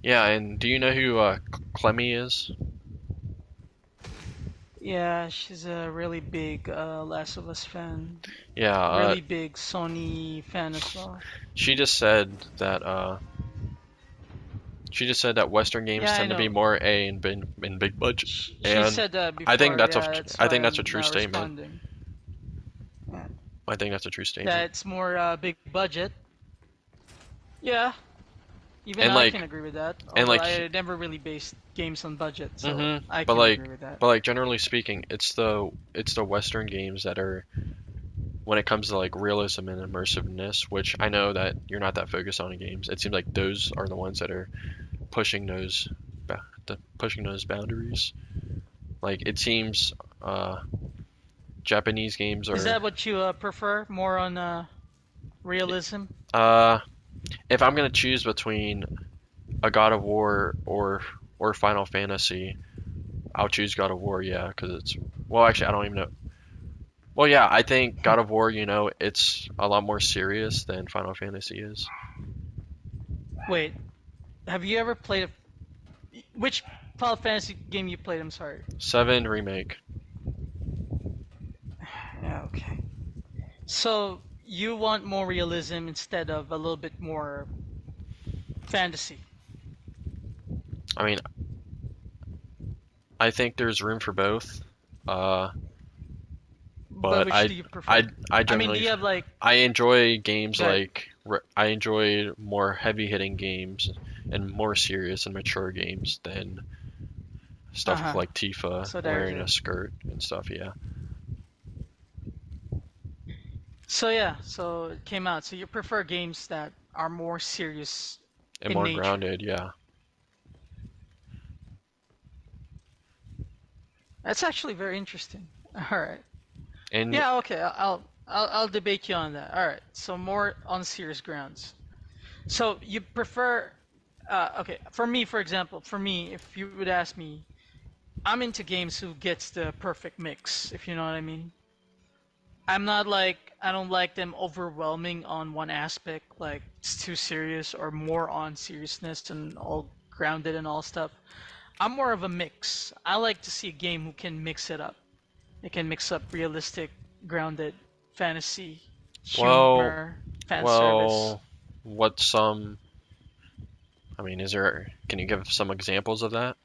Yeah, and do you know who Clemmy is? Yeah, she's a really big Last of Us fan. Yeah, Really big Sony fan as well. she just said that Western games Yeah, I tend to be know. more in big budget, She and said that I think before. that's a Yeah, that's I why think that's a I'm true not statement. responding. Yeah. I think that's a true That statement. it's more big budget. Yeah, even And I can like agree with that. and Although like I never really based games on budget, so mm-hmm, I but can agree with that. generally speaking, it's the Western games that are when it comes to like realism and immersiveness, which I know that you're not that focused on in games. It seems like those are the ones that are pushing pushing those boundaries. Like it seems Japanese games Is are that what you prefer? More on realism? uh if I'm gonna choose between a God of War or Final Fantasy, I'll choose God of War. Yeah, because it's well, actually, I don't even know. Well, yeah, I think God of War, it's a lot more serious than Final Fantasy is. Wait, have you ever played which Final Fantasy game you played? I'm sorry. 7 remake. Yeah, okay. So you want more realism instead of a little bit more fantasy. I mean, I think there's room for both. Uh, But but which do you prefer? I I mean, do generally you have like I enjoy games good? I enjoy more heavy hitting games and more serious and mature games than stuff Uh-huh. like Tifa So there's wearing it. a skirt and stuff. Yeah, So yeah, so it came out. So you prefer games that are more serious and in more nature. grounded. Yeah, That's actually very interesting. All right. and Yeah, okay. I'll debate you on that. All right. So more on serious grounds. So you prefer okay, for me for example, for me if you would ask me, I'm into games who gets the perfect mix, if you know what I mean. I'm not like I don't like them overwhelming on one aspect, like it's too serious or more on seriousness and all grounded and all stuff. I'm more of a mix. I like to see a game who can mix it up. It can mix up realistic, grounded fantasy, well, humor, fan service. well, what's some? I mean, is there? Can you give some examples of that?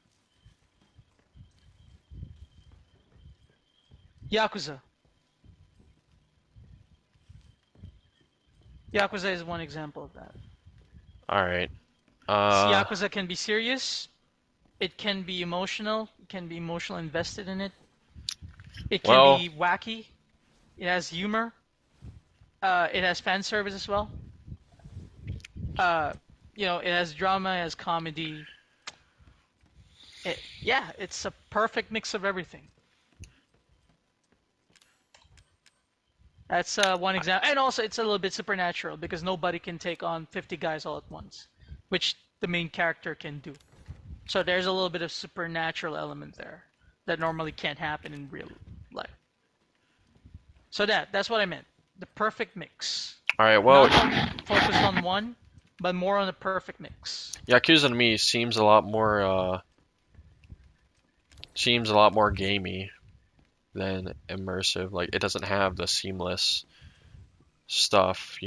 Yakuza. Yakuza is one example of that. All right. Uh, Yakuza can be serious. It can be emotional. You can be emotionally invested in it. It can well, be wacky. It has humor. It has fan service as well. Uh, it has drama, it has comedy. Yeah, it's a perfect mix of everything. That's one example. And also, it's a little bit supernatural because nobody can take on 50 guys all at once, which the main character can do. So there's a little bit of supernatural element there that normally can't happen in real life. So that's what I meant. The perfect mix. all right. Well, Not focused on one, but more on the perfect mix. Yakuza to me seems a lot more gamey than immersive. Like it doesn't have the seamless stuff,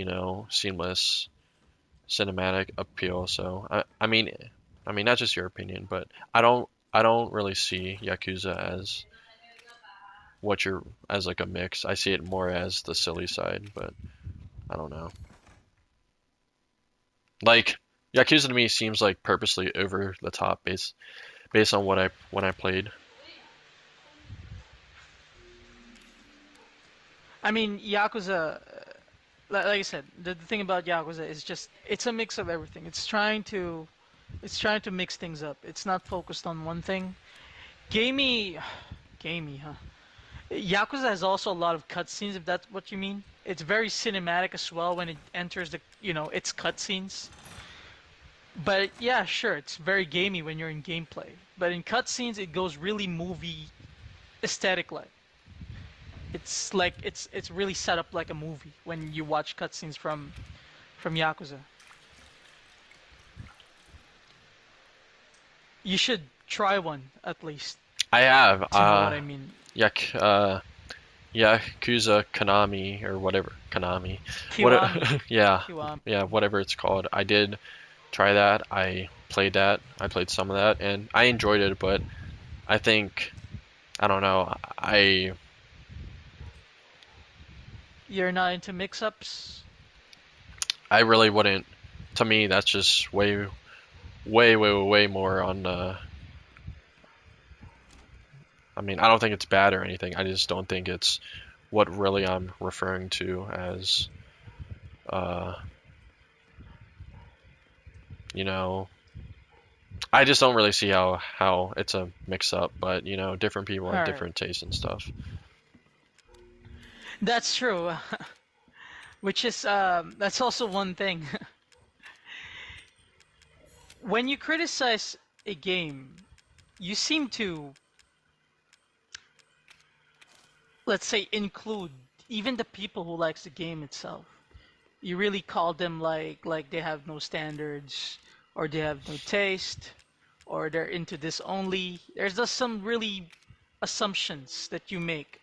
seamless cinematic appeal. So I mean that's just your opinion, but I don't really see Yakuza as what you're as like a mix. I see it more as the silly side, but I don't know. Like Yakuza to me seems like purposely over the top based on what I when I played. I mean, Yakuza, like I said, the thing about Yakuza is just it's a mix of everything. It's trying to mix things up. It's not focused on one thing. Gamey, gamey, huh? Yakuza has also a lot of cutscenes, if that's what you mean. It's very cinematic as well when it enters its cutscenes. But yeah, sure, it's very gamey when you're in gameplay. But in cutscenes, it goes really movie aesthetic like. It's like it's really set up like a movie when you watch cutscenes from Yakuza. You should try one at least I have. to know what I mean. Yak, Yakuza Konami or whatever. Konami. What? Kiwami. Yeah, Kiwami. yeah, whatever it's called. I did try that. I played that. I played some of that, and I enjoyed it. But I think I don't know. You're not into mix-ups? I really wouldn't. To me, that's just way more on the. I mean, I don't think it's bad or anything. I just don't think it's what really I'm referring to as, uh, you know, I just don't really see how it's a mix up, but different people have Alright. different tastes and stuff. That's true. Which is, that's also one thing. When you criticize a game, you seem to, let's say, include even the people who likes the game itself. You really call them like they have no standards, or they have no taste, or they're into this only. There's just some really assumptions that you make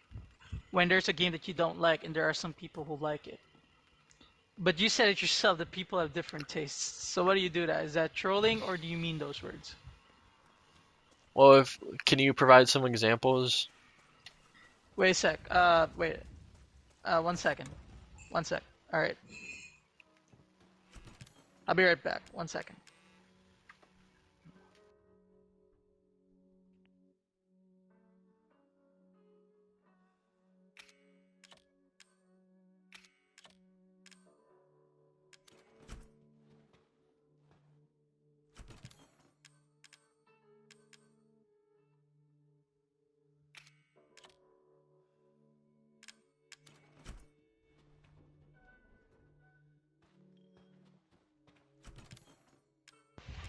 when there's a game that you don't like and there are some people who like it. But you said it yourself that people have different tastes. So what do you do that? Is that trolling or do you mean those words? Well, if can you provide some examples? Wait a sec. Wait. 1 second. 1 sec. All right. I'll be right back. 1 second.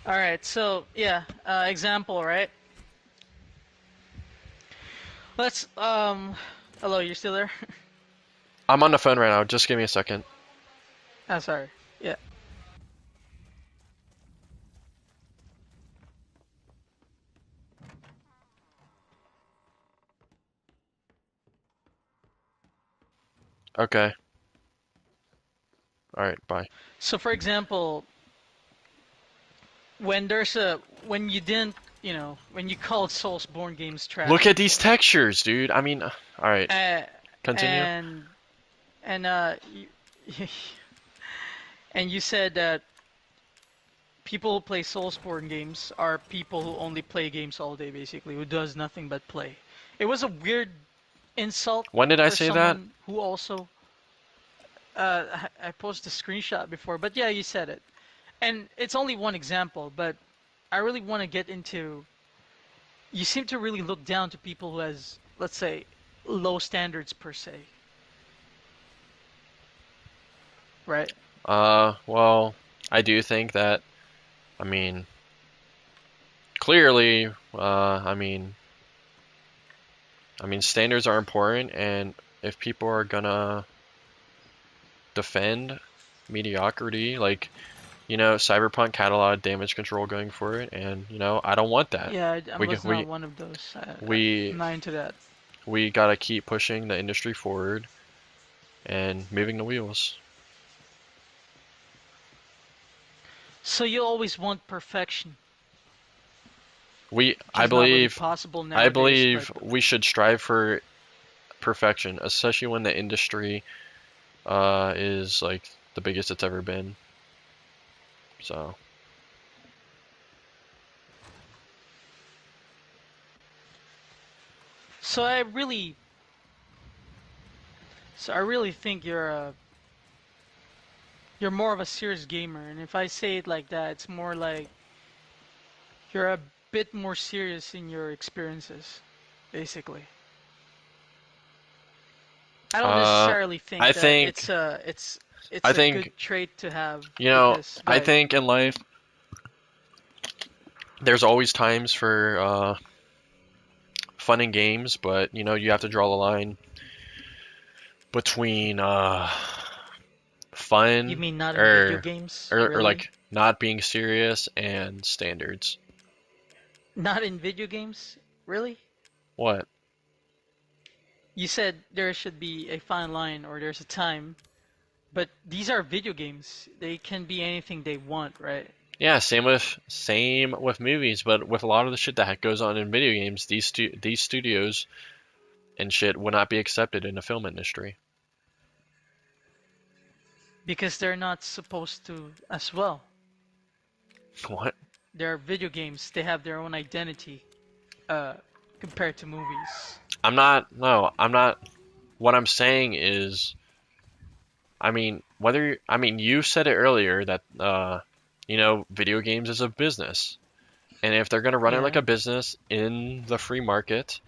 All right. So yeah, example, right? Let's Hello, you're still there? I'm on the phone right now. Just give me a second. Ah, sorry. Yeah. Okay. All right. Bye. So for example, when you didn't, when you called Soulsborne games Look trash at these before, textures, dude. I mean, all right. uh, Continue. and and and you said that people who play Soulsborne games are people who only play games all day, basically, who does nothing but play. It was a weird insult When did I for say that? someone who also. I posted a screenshot before, but yeah, you said it. And it's only one example, but I really want to get into. You seem to really look down to people who has, let's say, low standards per se, right? Well, I do think that. I mean, clearly, standards are important, and if people are gonna defend mediocrity, like, Cyberpunk had a lot of damage control going for it, and I don't want that. Yeah, I We was not we one of those. we I'm not into that. we gotta keep pushing the industry forward and moving the wheels. So you always want perfection, We, which is not really possible I nowadays, but believe we should strive for perfection, especially when the industry is like the biggest it's ever been. So, so I really, so I really think you're more of a serious gamer, and if I say it like that, it's more like you're a bit more serious in your experiences, basically. I don't uh, necessarily I think that think, it's I a good think, trait to have you because go I ahead. think in life there's always times for fun and games, but you have to draw the line between You fun mean not in video or games, or really? like not being serious and standards. Not in video games? Really? What? You said there should be a fine line or there's a time, but these are video games. They can be anything they want, right? Yeah, same with movies, but with a lot of the shit that goes on in video games, these studios and shit would not be accepted in the film industry. Because they're not supposed to as well. What? They're video games. They have their own identity uh, compared to movies. I'm not. No, I'm not. What I'm saying is, you said it earlier that video games is a business, and if they're gonna run it like Yeah. a business in the free market,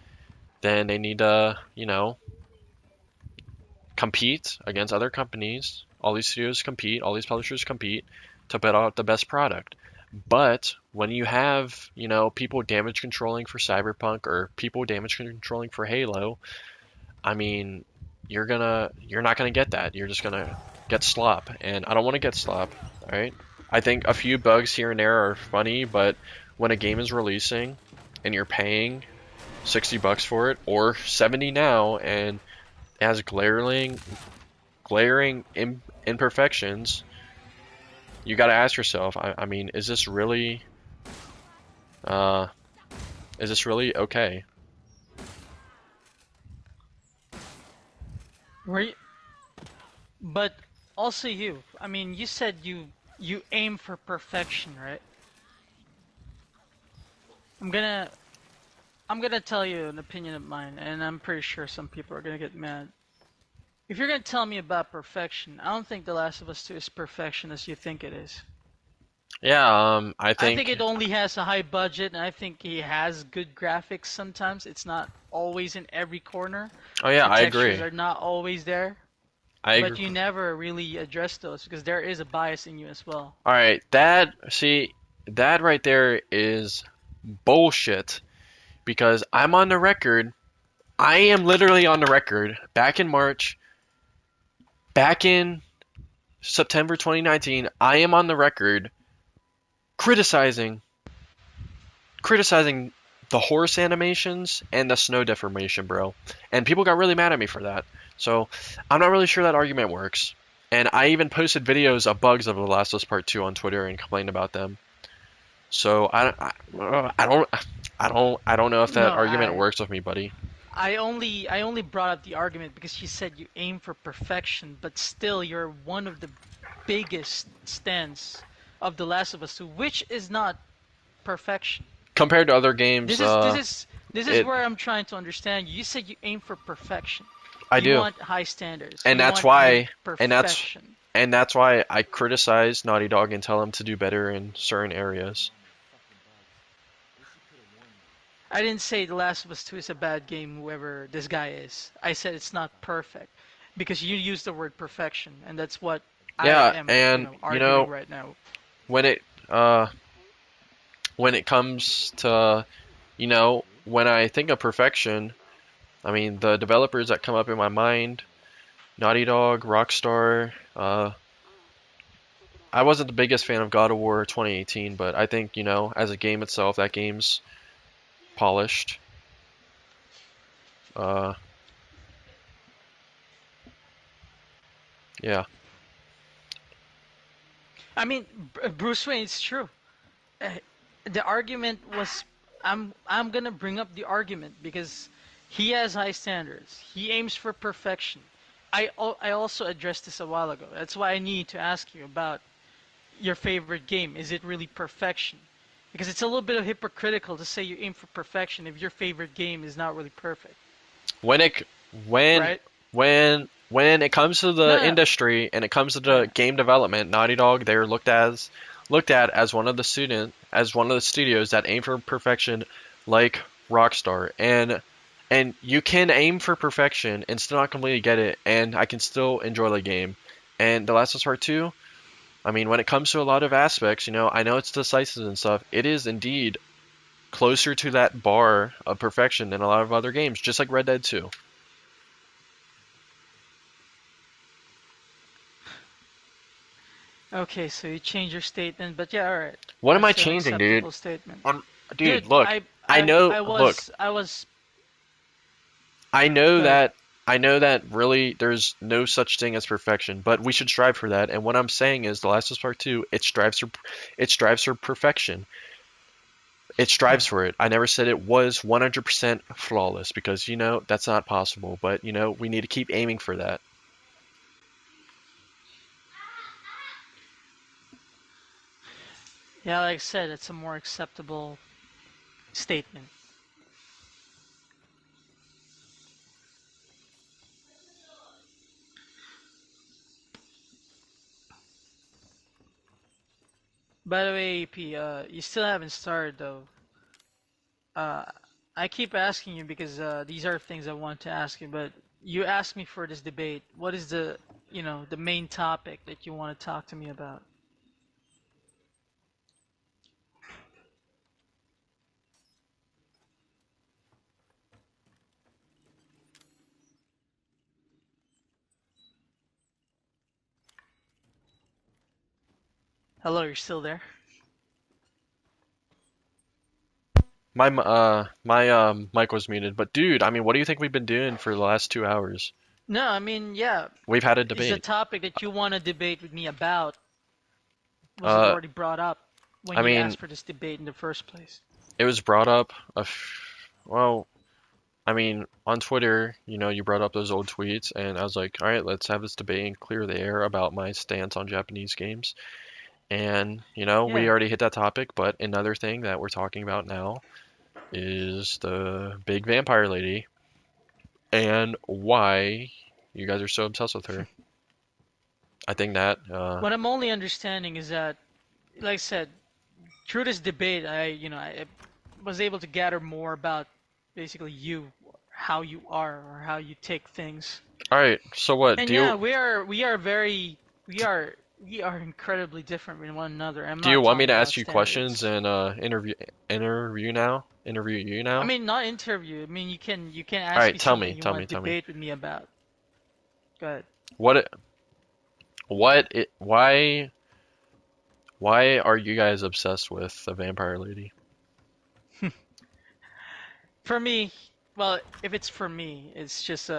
then they need to, compete against other companies. All these studios compete, all these publishers compete to put out the best product. But when you have, people damage controlling for Cyberpunk or people damage controlling for Halo, I mean, you're not gonna get that. You're just gonna get slop, and I don't want to get slop. All right. I think a few bugs here and there are funny, but when a game is releasing and you're paying $60 for it or 70 now, and it has glaring imperfections, you got to ask yourself. I mean, uh, is this really okay? Were you, but also you. I mean, you said you aim for perfection, right? I'm gonna I'm gonna tell you an opinion of mine, and I'm pretty sure some people are gonna get mad. If you're gonna tell me about perfection, I don't think The Last of Us 2 is perfection as you think it is. Yeah, I I think think. it only has a high budget, and I think he has good graphics sometimes. It's not always in every corner. Oh yeah, The I textures agree. are not always there, I agree. but you never really address those because there is a bias in you as well. All right, that right there is bullshit because I'm on the record. I am literally on the record back in March, back in September 2019. I am on the record criticizing criticizing the horse animations and the snow deformation, bro. And people got really mad at me for that. So I'm not really sure that argument works. And I even posted videos of bugs of The Last of Us Part 2 on Twitter and complained about them. So I don't know if that No, argument works with me, buddy. I only brought up the argument because you said you aim for perfection, but still you're one of the biggest stands of The Last of Us 2, which is not perfection. Compared to other games, This is this is this is it where I'm trying to understand you. You said you aim for perfection. I You do, want high standards. and You that's want near why, and that's perfection. and that's why I criticize Naughty Dog and tell them to do better in certain areas. I didn't say The Last of Us 2 is a bad game, whoever this guy is. I said it's not perfect because you used the word perfection, and that's what I Yeah, am, and arguing right now. when it uh when it comes to when I think of perfection, I mean the developers that come up in my mind, Naughty Dog, Rockstar. I wasn't the biggest fan of God of War 2018, but I think as a game itself, that game's polished. Uh, yeah, I mean, Bruce Wayne, it's true. Uh, the argument was, I'm gonna bring up the argument because he has high standards. He aims for perfection. I also addressed this a while ago. That's why I need to ask you about your favorite game. Is it really perfection? Because it's a little bit of hypocritical to say you aim for perfection if your favorite game is not really perfect, when it when right? when it comes to No, the no, no. industry and it comes to the Yeah. game development, Naughty Dog they're looked at as one of the studios that aim for perfection, like Rockstar, and you can aim for perfection and still not completely get it, and I can still enjoy the game. And The Last of Us Part 2, I mean, when it comes to a lot of aspects, I know it's decisive and stuff. It is indeed closer to that bar of perfection than a lot of other games, just like Red Dead 2. Okay, so you change your statement, but yeah, all right. What am I That's an changing, dude? acceptable statement. dude, Dude, look, I know, look, I was I know good. that really there's no such thing as perfection, but we should strive for that. And what I'm saying is The Last of Us Part 2, it strives for perfection. It strives for it. I never said it was 100% flawless because, that's not possible, but, we need to keep aiming for that. Yeah, like I said, it's a more acceptable statement. By the way, AP, you still haven't started though. Uh, I keep asking you because these are things I want to ask you, but you asked me for this debate. What is the main topic that you want to talk to me about? Hello, you're still there? My mic was muted, but dude, I mean, what do you think we've been doing for the last 2 hours? No, I mean, yeah. We've had a Is the debate. topic that you want to debate with me about, was it Uh, already brought up when I you mean, asked for this debate in the first place? it was brought up well, I mean, on Twitter, you brought up those old tweets, and I was like, all right, let's have this debate and clear the air about my stance on Japanese games. And, we Yeah. already hit that topic, but another thing that we're talking about now is the big vampire lady and why you guys are so obsessed with her. I think that, What I'm only understanding is that, like I said, through this debate, I was able to gather more about basically you, how you are, or how you take things. all right, so what? And yeah, we are very we are incredibly different from one another. I'm Do you not want me talking to about ask you questions standards. and interview you I now? mean, not interview. I mean, you can All ask right, me tell something me, you tell want me, to tell me. debate with me about. Go ahead. What why are you guys obsessed with the vampire lady? For me, well, if it's for me, it's just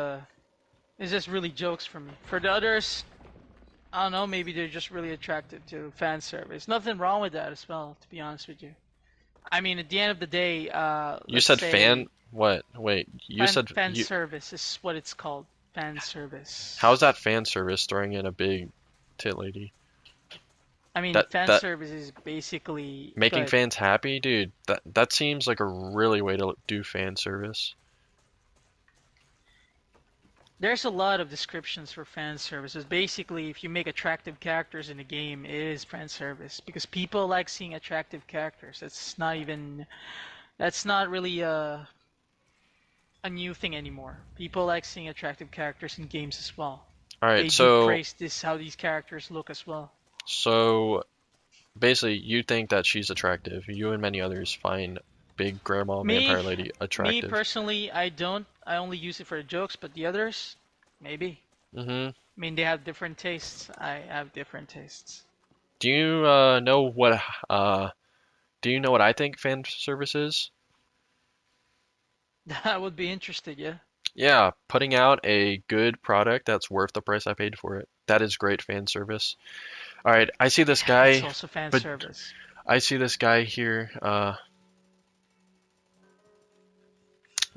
really jokes for me. For the others, I don't know, maybe they're just really attracted to fan service. Nothing wrong with that as well, to be honest with you. I mean, at the end of the day, You let's said fan say what? Wait, you fan said fan you service is what it's called. Fan how's service. that fan service throwing in a big tit lady? I mean, That fan that service is basically making good. fans happy, dude. That seems like a really way to do fan service. There's a lot of descriptions for fan services. Basically, if you make attractive characters in a game, it is fan service because people like seeing attractive characters. That's not really a new thing anymore. People like seeing attractive characters in games as well. All right, They do so praise this how these characters look as well. so basically, you think that she's attractive. You and many others find big grandma Me, vampire lady me attractive. personally, I don't. I only use it for the jokes, but the others, maybe. Mm-hmm. I mean, they have different tastes. I have different tastes. Do you know what I think fan service is? I would be interested, yeah. Yeah, putting out a good product that's worth the price I paid for it. That is great fan service. All right, I see this Yeah, that's guy, also fan but service. I see this guy here.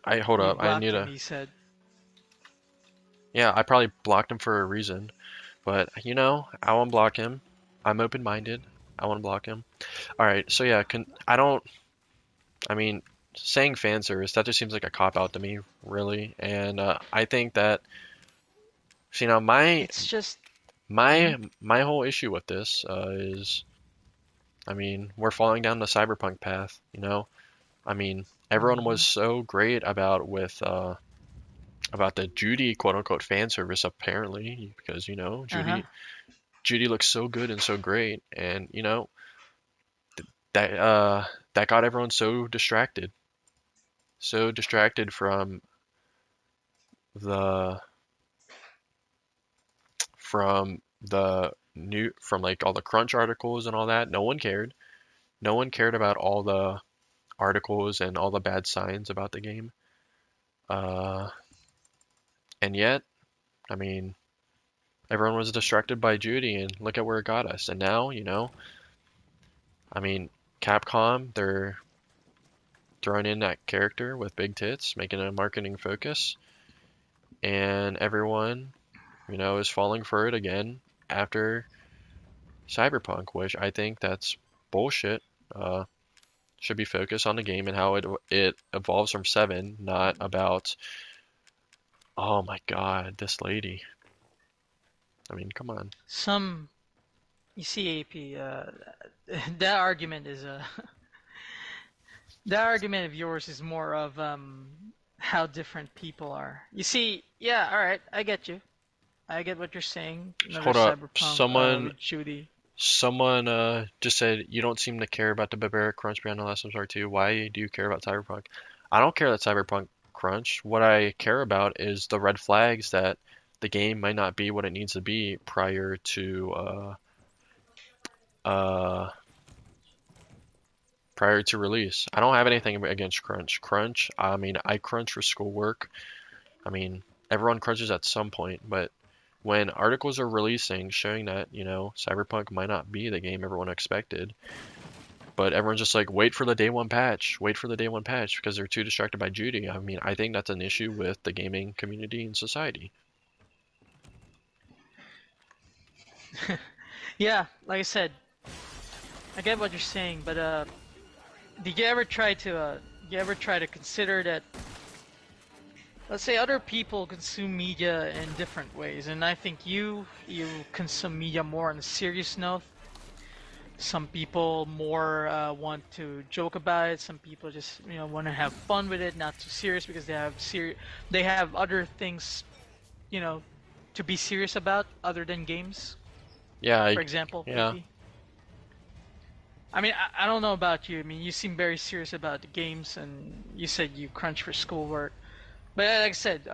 I hold You up. I blocked need him, a. he said. Yeah, I probably blocked him for a reason, but I won't block him. I'm open-minded. I want to block him. All right, so yeah, I don't. I mean, saying fan service that just seems like a cop out to me, really. And I think that, so, my It's just. Mhm. my my whole issue with this is, I mean, we're falling down the cyberpunk path. I mean, everyone was Mhm. so great about the Judy quote unquote fan service apparently because Uh huh. Judy looks so good and so great, and that uh that got everyone so distracted the from like all the crunch articles and all that. No one cared about all the articles and all the bad signs about the game. Uh, and yet, I mean, everyone was distracted by Judy, and look at where it got us. And now, I mean, Capcom, they're throwing in that character with big tits, making it a marketing focus, and everyone, is falling for it again after Cyberpunk, which I think that's bullshit. Uh, should be focused on the game and how it evolves from 7, not about, oh my God, this lady. I mean, come on. Some you see, AP, that argument is that argument of yours is more of how different people are. You see, yeah, all right, I get you. I get what you're saying. Another Hold up. cyberpunk Someone with Judy. someone just said you don't seem to care about the barbaric crunch beyond the last part 2. Why do you care about Cyberpunk? I don't care that Cyberpunk crunch. What I care about is the red flags that the game might not be what it needs to be uh prior to release. I don't have anything against crunch. Crunch, I mean, I crunch for schoolwork. I mean, everyone crunches at some point, but when articles are releasing showing that, Cyberpunk might not be the game everyone expected, but everyone's just like, wait for the day one patch, wait for the day one patch because they're too distracted by Judy. I mean, I think that's an issue with the gaming community and society. Yeah, like I said, I get what you're saying, but did you ever try to consider that, let's say, other people consume media in different ways, and I think you consume media more on a serious note. Some people more want to joke about it. Some people just want to have fun with it, not too serious because they have other things you know to be serious about other than games. Yeah, For example, yeah. AP. I mean, I don't know about you. I mean, you seem very serious about the games, and you said you crunch for schoolwork. But like I said,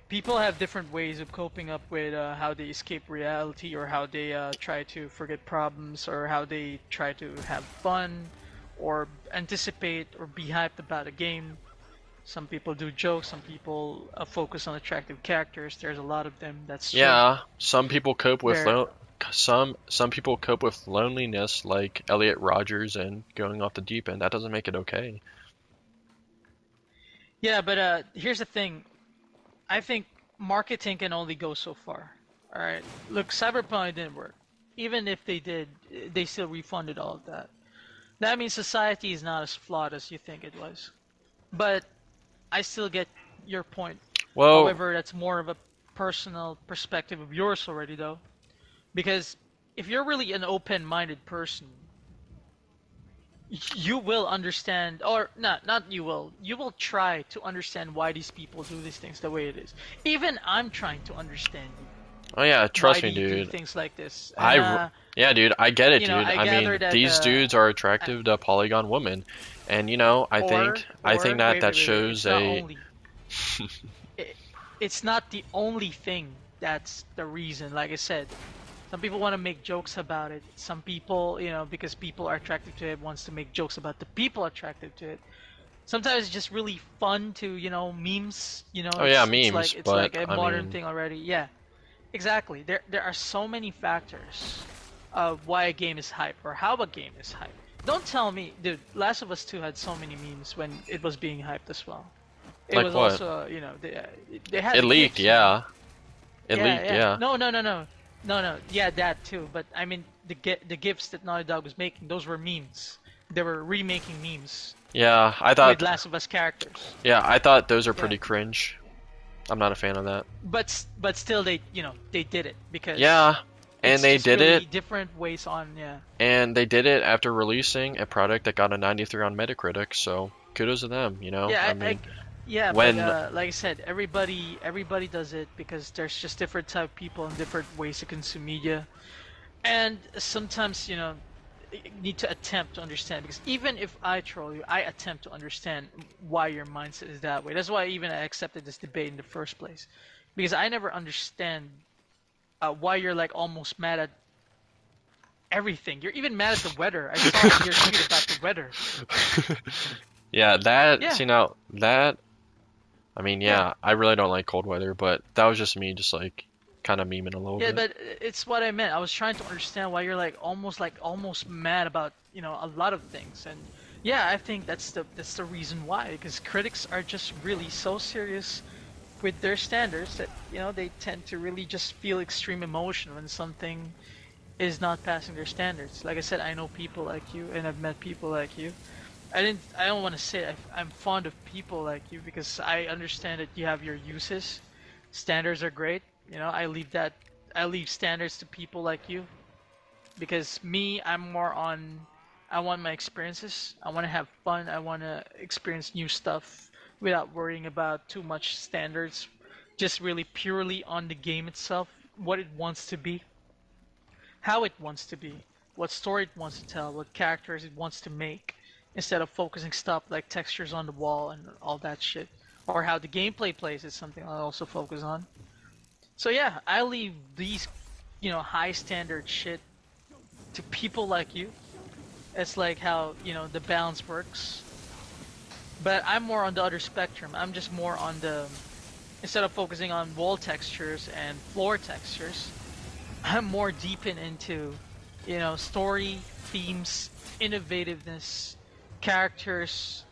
people have different ways of coping up with how they escape reality, or how they try to forget problems, or how they try to have fun, or anticipate or be hyped about a game. Some people do jokes. Some people focus on attractive characters. There's a lot of them. That's true. Yeah, some people cope with There, some people cope with loneliness like Elliot Rogers and going off the deep end. That doesn't make it okay. yeah, but here's the thing. I think marketing can only go so far. All right. Look, Cyberpunk didn't work. Even if they did, they still refunded all of that. That means society is not as flawed as you think it was. But I still get your point. Well, However, that's more of a personal perspective of yours already, though. Because if you're really an open-minded person, you will understand, or not you will. You will try to understand why these people do these things the way it is. Even I'm trying to understand you. oh yeah, Why trust do me, you do dude. things like this? And Yeah, dude, I get it, dude. I I gather mean, that these dudes are uh, attractive to polygon women, and I think that wait, that wait, wait, wait. shows It's not a only it, it's not the only thing that's the reason. Like I said, some people want to make jokes about it. Some people, because people are attracted to it, wants to make jokes about the people attracted to it. Sometimes it's just really fun to, memes. oh yeah, It's memes, like but a I modern mean, thing already. Yeah, exactly. There are so many factors of why a game is hype or how a game is hype. Don't tell me, dude. Last of Us 2 had so many memes when it was being hyped as well. It like was what? also, they had It the leaked, gifs. yeah. It Yeah, leaked, yeah. yeah. No, no, no, no, no, no. Yeah, that too. But I mean, the gifs that Naughty Dog was making, those were memes. They were remaking memes Yeah, with Last of Us characters. I thought those are Yeah, pretty cringe. I'm not a fan of that. but still, they did it because Yeah, and it's they just did really it, different ways on. Yeah. and they did it after releasing a product that got a 93 on Metacritic, so kudos to them, Yeah, I mean, yeah, but when like I said, everybody does it because there's just different type of people and different ways to consume media, and sometimes you need to attempt to understand because even if I troll you, I attempt to understand why your mindset is that way. That's why even I accepted this debate in the first place, because I never understand why you're like almost mad at everything. You're even mad at the weather. I saw your tweet about the weather. Yeah, that, Yeah, see now, that, I mean, yeah, yeah, I really don't like cold weather, but that was just me just like kind of memeing a little yeah. bit. But it's what I meant. I was trying to understand why you're like almost mad about a lot of things. And yeah, I think that's the reason why. Because critics are just really so serious with their standards that they tend to really just feel extreme emotion when something is not passing their standards. Like I said, I know people like you, and I've met people like you. I don't want to say I'm fond of people like you because I understand that you have your uses. Standards are great. I leave standards to people like you because me, I'm more on. I want my experiences. I want to have fun. I want to experience new stuff without worrying about too much standards. Just really purely on the game itself, what it wants to be, how it wants to be, what story it wants to tell, what characters it wants to make, instead of focusing stuff like textures on the wall and all that shit. Or how the gameplay plays is something I also focus on. So yeah, I leave these, high standard shit to people like you. It's like how, the balance works. But I'm more on the other spectrum. I'm just more on the, instead of focusing on wall textures and floor textures, I'm more deepen into, story, themes, innovativeness, characters,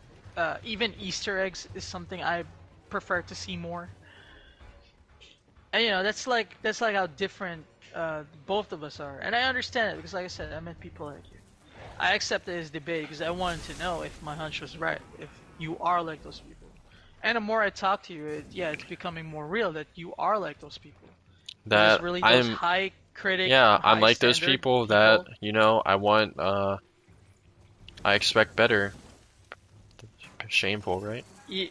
even Easter eggs is something I prefer to see more. And that's like how different both of us are, and I understand it because, like I said, I met people like you. I accepted this debate because I wanted to know if my hunch was right, if you are like those people. And the more I talk to you, it's becoming more real that you are like those people. You're just That really those I'm, high critic, yeah, I'm high like those standard people that, people. I want, I expect better. Shameful, right? Y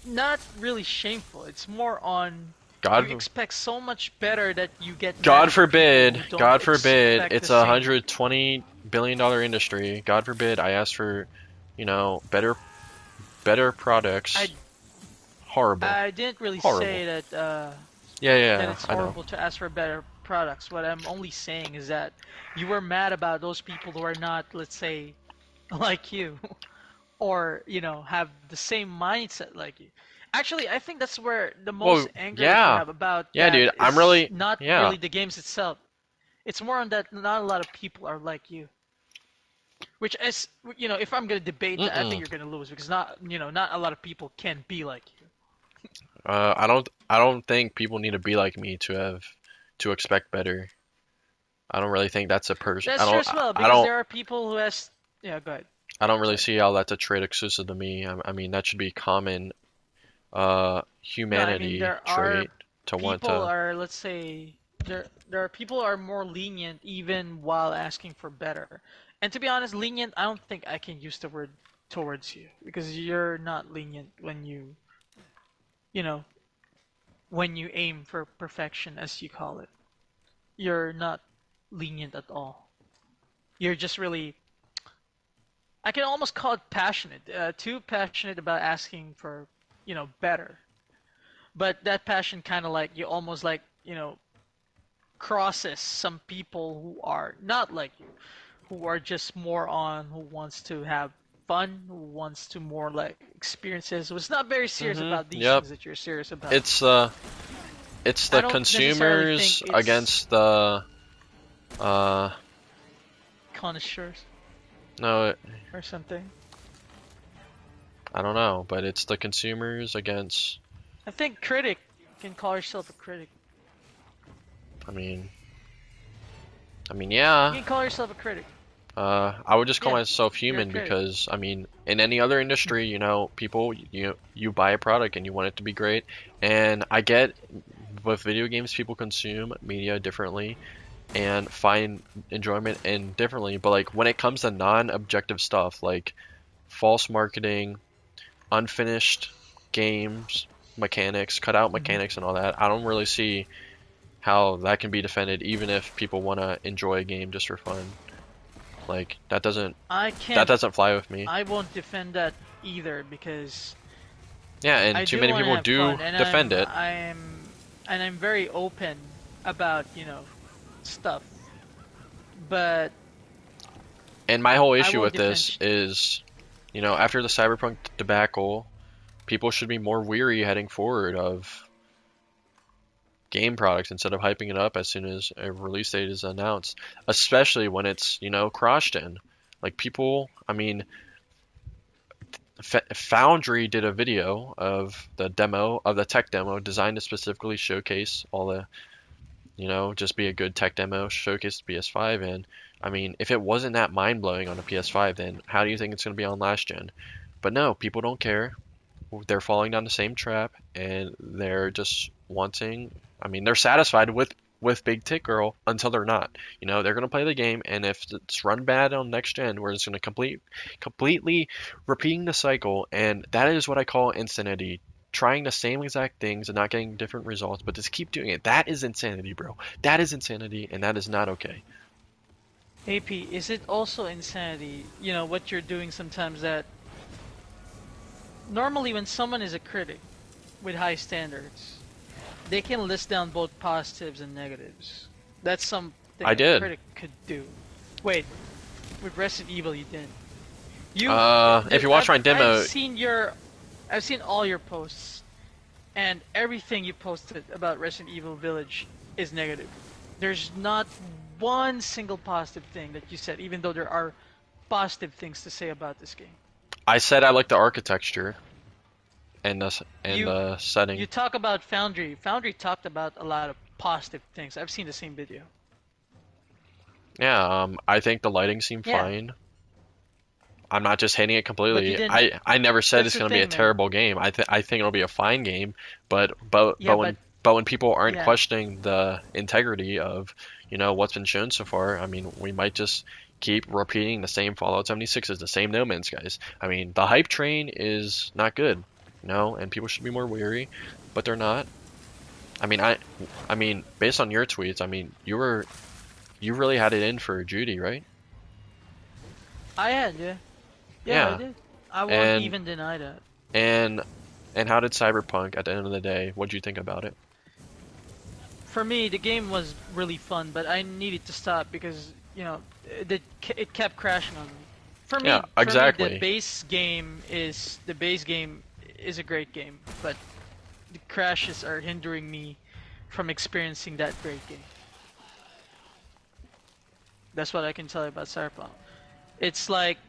Not really shameful. It's more on you God, expect so much better that you get mad at the people who don't God forbid, expect the it's a same. $120 billion industry. God forbid I ask for, better I products. Horrible. I didn't really Horrible. say Yeah, yeah, that yeah, it's I know. horrible to ask for better products. What I'm only saying is that you were mad about those people who are not, let's say, like you, or have the same mindset like you. Actually, I think that's where the most Well, anger that you yeah. have about Yeah, that dude, I'm is really, not yeah. really the games itself. It's more on that not a lot of people are like you. Which is, if I'm gonna debate that, I think Mm-mm. you're gonna lose because not a lot of people can be like you. I don't think people need to be like me to expect better. I don't really think that's a person. That's true as well because there are people who has. Yeah, go ahead. I don't really Sorry. see how that's a trait exclusive to me. I mean, that should be common No, I mean humanity there are trait to want people to. are let's say there are people are more lenient even while asking for better. And to be honest, lenient, I don't think I can use the word towards you because you're not lenient you know, when you aim for perfection as you call it. You're not lenient at all. You're just really I can almost call it passionate. Too passionate about asking for, better. But that passion kind of like you almost like, crosses some people who are not like you, who are just more on who wants to have fun, who wants to more like experiences, who's not very serious about these Yep. things that you're serious about. It's uh it's I the don't necessarily think consumers it's against the uh connoisseurs no, or something. I don't know, but it's the consumers against. I think critic you can call yourself a critic. I mean, You yeah. can call yourself a critic. I would just call Yeah, myself you're a human critic. because I mean, in any other industry, people you buy a product and you want it to be great, and I get with video games people consume media differently and find enjoyment in differently, but like when it comes to non-objective stuff like false marketing, unfinished games, mechanics, cut out Hmm. mechanics and all that, I don't really see how that can be defended even if people want to enjoy a game just for fun. Like I that can't. doesn't fly with me. I won't defend that either because Yeah, and I too do many want to people have do fun, and defend it. I'm very open about stuff but And my whole I issue won't with this defend. is, after the Cyberpunk debacle, people should be more weary heading forward of game products instead of hyping it up as soon as a release date is announced, especially when it's, cross-gen. Like people, I mean, Foundry did a video of the tech demo designed to specifically showcase all the, just be a good tech demo, showcase the PS5. And I mean, if it wasn't that mind-blowing on a PS5, then how do you think it's going to be on last gen? But no, people don't care. They're falling down the same trap, and they're just wanting. I mean, they're satisfied with Big Tit Girl until they're not. They're gonna play the game, and if it's run bad on next gen, we're just gonna completely repeating the cycle, and that is what I call insanity. Trying the same exact things and not getting different results, but just keep doing it. That is insanity, bro. That is insanity, and that is not okay. AP, is it also insanity, what you're doing sometimes that normally when someone is a critic with high standards, they can list down both positives and negatives. That's I something a did. critic could do. Wait, with Resident Evil you didn't. If you watch I've my I've demo, seen I've seen all your posts, and everything you posted about Resident Evil Village is negative. There's not one single positive thing that you said, even though there are positive things to say about this game. I said I like the architecture and You the you setting. talk about Foundry. Foundry talked about a lot of positive things. I've seen the same video. Yeah, I think the lighting seemed Yeah, fine. I'm not just hating it but you completely. didn't. I never said That's it's the going to be a thing, man. terrible game. I think it'll be a fine game, but but Yeah, but but when but when people aren't yeah. questioning the integrity of, what's been shown so far, I mean, we might just keep repeating the same Fallout 76s, the same No Man's Skies. I mean, the hype train is not good, and people should be more weary, but they're not. I mean, I mean, based on your tweets, I mean, you really had it in for Judy, right? I had, yeah. Yeah, I Yeah, did. I won't and even deny that. And and how did Cyberpunk at the end of the day? What'd you think about it? For me, the game was really fun, but I needed to stop because, it kept crashing on me. Yeah, For me, exactly. the base game is a great game, but the crashes are hindering me from experiencing that great game. That's what I can tell you about Cyberpunk. It's like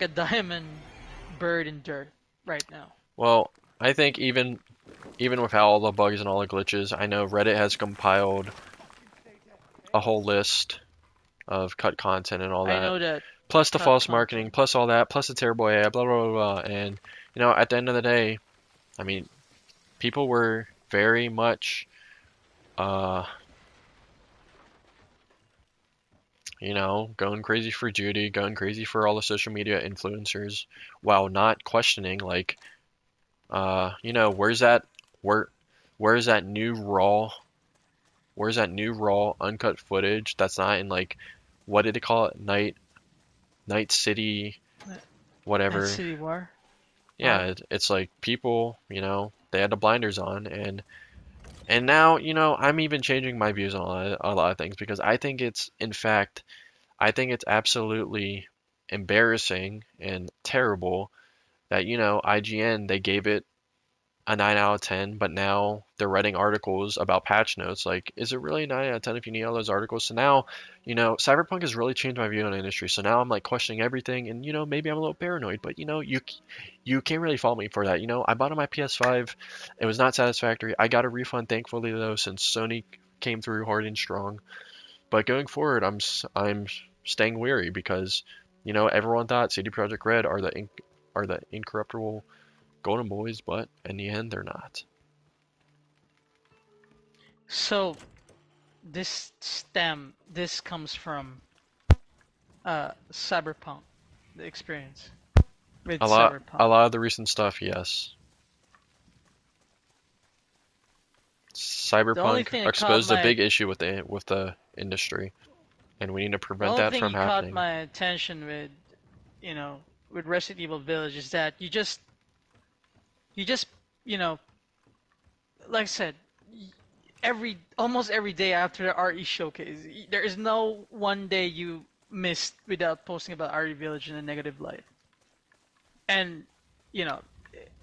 a diamond bird in dirt right now. Well, I think even with all the bugs and all the glitches, I know Reddit has compiled a whole list of cut content and all I that, know that plus the cut false marketing, content. plus all that, plus the terrible AI, blah blah blah blah. And at the end of the day, I mean, people were very much, uh, going crazy for Judy, going crazy for all the social media influencers, while not questioning like, where's that where where's that new raw uncut footage that's not in like, what did they call it, Night City Night whatever. City War. Yeah, War. it's like people, they had the blinders on, and now, I'm even changing my views on a lot of things, because I think it's absolutely embarrassing and terrible that, IGN, they gave it a 9 out of 10, but now they're writing articles about patch notes. Like, is it really a 9 out of 10 if you need all those articles? So now, Cyberpunk has really changed my view on the industry. So now I'm like questioning everything, and maybe I'm a little paranoid, but you can't really fault me for that. I bought on my PS5, it was not satisfactory. I got a refund, thankfully though, since Sony came through hard and strong. But going forward, I'm staying weary because, everyone thought CD Projekt Red are the incorruptible Golden Boys, but in the end, they're not. So this comes from Cyberpunk, the experience with A Cyberpunk. lot of the recent stuff, yes. The only Cyberpunk thing that caught exposed a my big issue with the industry, and we need to the prevent only that thing from that caught happening. my attention you know, with Resident Evil Village is that you just, you know, like I said, almost every day after the RE showcase. There is no one day you missed without posting about RE Village in a negative light. And you know,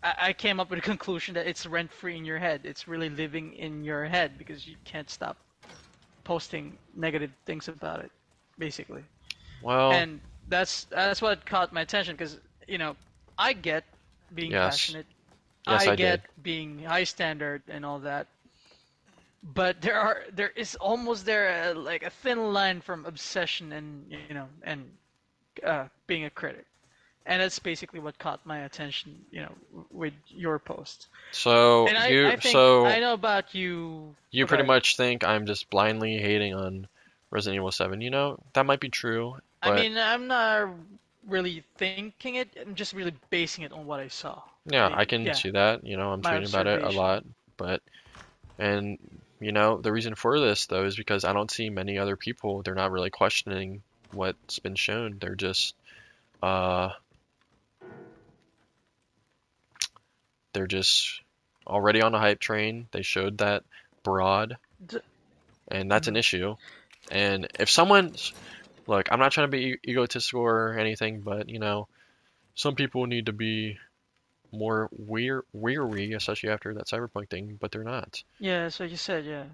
I came up with a conclusion that it's rent free in your head. It's really living in your head because you can't stop posting negative things about it, basically. Well, And that's what caught my attention because I get being yes. passionate, Yes, I I get did. being high standard and all that, but there is almost there like a thin line from obsession and being a critic. And that's basically what caught my attention, with your post. So And I you think I so know about you. you pretty Okay, much think I'm just blindly hating on Resident Evil 7. That might be true, I but mean, I'm not really thinking it. I'm just really basing it on what I saw. yeah, I can Yeah, see that. I'm my tweeting about it a observation. lot, but and the reason for this though is because I don't see many other people. They're not really questioning what's been shown. Uh they're just already on a hype train. They showed that broad, D- and that's an mhm. issue. And if someone look, I'm not trying to be egotistical or anything, but some people need to be more weary, especially after that cyberpunk thing, but they're not. Yeah, so you said, yeah,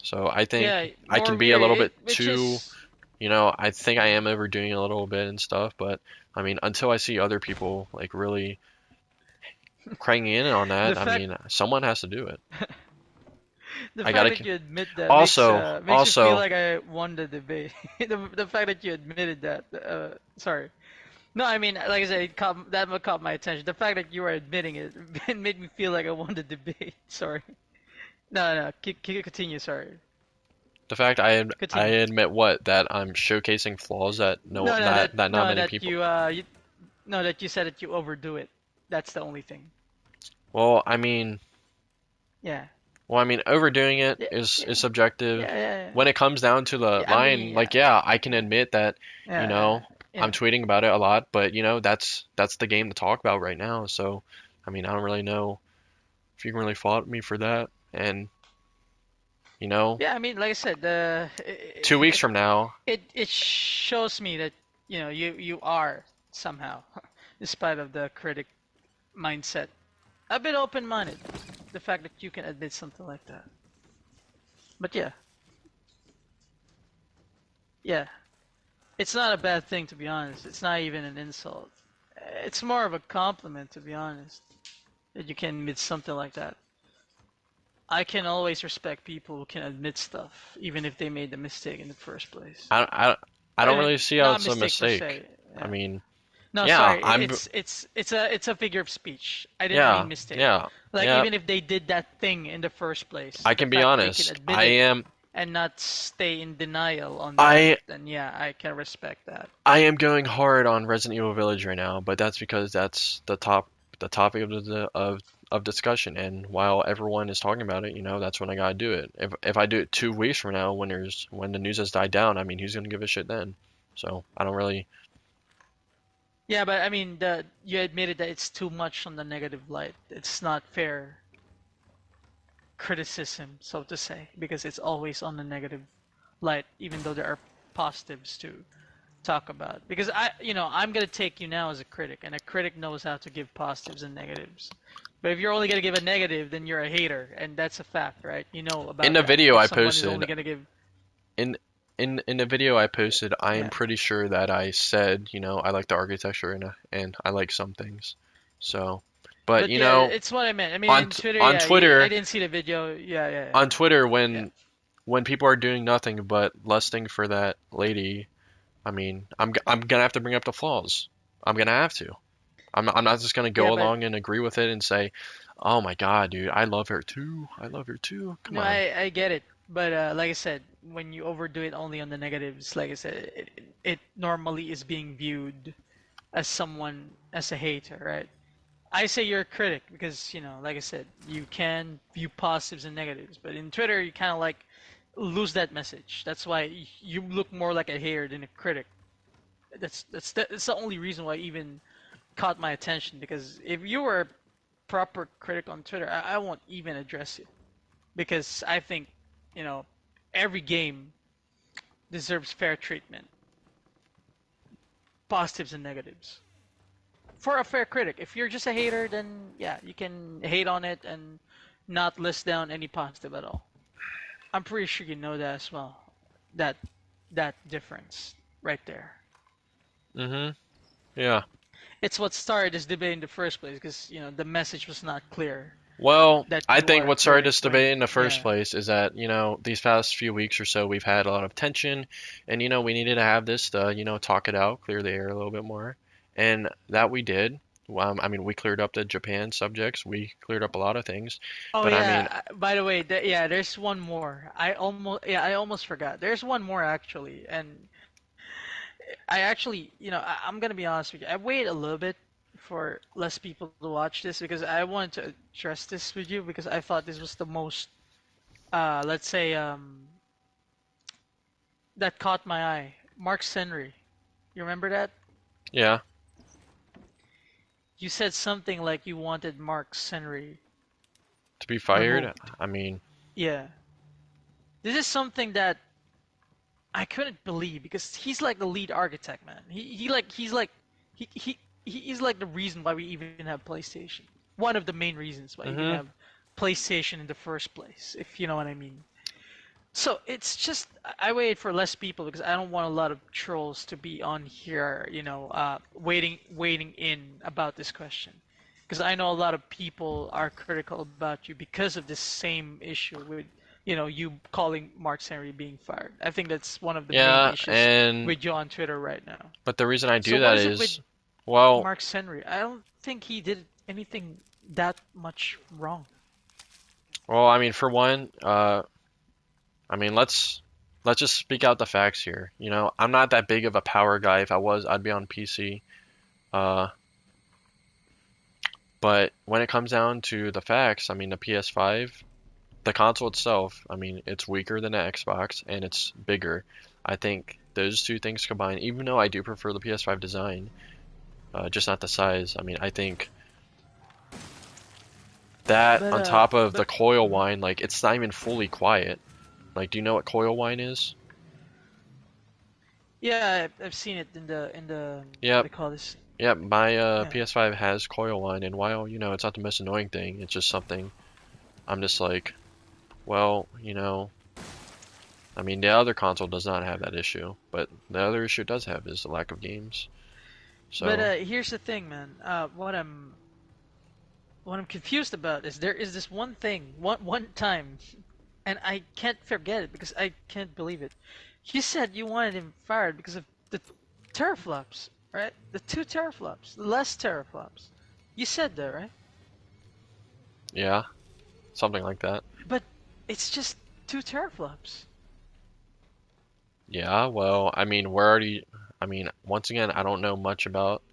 So I think yeah, I more can be a weary. little bit Which too, is I think I am overdoing it a little bit and stuff, but I mean, until I see other people like really cranking in on the that, I fact mean, someone has to do it. the I fact gotta. that you admit that makes Also, makes me feel also, like I won the debate. The fact that you admitted that. Sorry. No, I mean, like I said, that what caught my attention. The fact that you were admitting it made me feel like I won the debate. Sorry. No, no, continue. Sorry. the fact I Continue. admit what that I'm showcasing flaws that no No, no, that that not no, many that people. you no, that you said that you overdo it. That's the only thing. Well, I mean, Yeah. overdoing it Yeah, is yeah, subjective. yeah, yeah. When it comes down to the Yeah, I mean, line, like, yeah, yeah, I can admit that, you yeah, know, I'm yeah. tweeting about it a lot, but that's the game to talk about right now. So, I mean, I don't really know if you can really fault me for that. And, you know, Yeah, I mean, like I said, 2 weeks from now, it shows me that you are somehow, despite of the critic mindset, a bit open-minded. The fact that you can admit something like that. But yeah, yeah, it's not a bad thing to be honest. It's not even an insult. It's more of a compliment to be honest that you can admit something like that. I can always respect people who can admit stuff, even if they made the mistake in the first place. I I I don't really see how Not a it's a mistake per mistake. se. I Yeah. mean, No, yeah, sorry. I'm It's a figure of speech. I didn't yeah, mean mistake. yeah, Like yeah. even if they did that thing in the first place, I the can be fact that they can honest. admit it and not stay in denial on that, I then yeah, I can respect that. I am going hard on Resident Evil Village right now, but that's because that's the topic of discussion. And while everyone is talking about it, that's when I gotta do it. If I do it 2 weeks from now, when the news has died down, I mean, who's gonna give a shit then? So I don't really. Yeah, but I mean, the you admitted that it's too much on the negative light. It's not fair criticism, so to say, because it's always on the negative light, even though there are positives to talk about. Because I'm gonna take you now as a critic, and a critic knows how to give positives and negatives. But if you're only gonna give a negative, then you're a hater, and that's a fact, right? You know In about the that. video If I someone is posted, only gonna give, in in the video I posted, I am yeah. pretty sure that I said, I like the architecture and I like some things. So, but But yeah, it's what I meant. I mean, on in Twitter, on yeah, I Twitter didn't see the video. Yeah, yeah, yeah, on Twitter yeah. when people are doing nothing but lusting for that lady, I mean, I'm gonna have to bring up the flaws. I'm gonna have to. I'm not just gonna Yeah, go but along and agree with it and say, "Oh my God, dude, I love her too. I love her too." Come no, on. I get it. But like I said, when you overdo it only on the negatives, like I said, it normally is being viewed as someone as a hater, right? I say you're a critic because, like I said, you can view positives and negatives, but in Twitter you kind of like lose that message. That's why you look more like a hater than a critic. That's the only reason why I even caught my attention because if you were a proper critic on Twitter, I won't even address you because I think, you know, every game deserves fair treatment, positives and negatives. For a fair critic, if you're just a hater, then yeah, you can hate on it and not list down any positive at all. I'm pretty sure you know that as well. That that difference right there. Mm-hmm. Yeah. It's what started this debate in the first place because the message was not clear Well, that I you think are a what started critic this when debate in the first yeah. place is that, these past few weeks or so, we've had a lot of tension, and, we needed to have this to, talk it out, clear the air a little bit more. And that we did. I mean, we cleared up the Japan subjects, we cleared up a lot of things. Oh But I mean, yeah, by the way, yeah, there's one more. I almost forgot. There's one more actually, and I actually, I'm gonna be honest with you. I waited a little bit for less people to watch this because I wanted to address this with you because I thought this was the most, let's say, that caught my eye. Mark Henry. You remember that? yeah, You said something like you wanted Mark Henry to be fired, removed. I mean, Yeah. This is something that I couldn't believe because he's like the lead architect, man. He's like the reason why we even have PlayStation. One of the main reasons why we even hmm have PlayStation in the first place, if you know what I mean. So it's just I waited for less people because I don't want a lot of trolls to be on here, waiting in about this question. Because I know a lot of people are critical about you because of this same issue with, you calling Mark Henry being fired. I think that's one of the main yeah, issues and with you on Twitter right now. but the reason I So do what that is it with is, well, Mark Henry? I don't think he did anything that much wrong. I mean, for one, I mean, let's just speak out the facts here. I'm not that big of a power guy. If I was, I'd be on PC. Uh, but when it comes down to the facts, I mean, the PS5, the console itself, I mean, it's weaker than the Xbox and it's bigger. I think those two things combined, even though I do prefer the PS5 design, just not the size. I mean, I think that But on top of the but coil mhm. whine, like it's not even fully quiet. Like, do you know what coil whine is? Yeah, I've seen it in the what do Yep. you call this? Yeah, my Yeah. PS5 has coil line, and while it's not the most annoying thing, it's just something I'm just like, well, I mean, the other console does not have that issue, but the other issue it does have is the lack of games. But So, here's the thing, man. What I'm confused about is there is this one thing, one time, and I can't forget it because I can't believe it. You said you wanted him fired because of the teraflops, right? The two teraflops, less teraflops. You said that, right? yeah, something like that. But it's just two teraflops. Yeah, well, I mean, I mean, once again, I don't know much about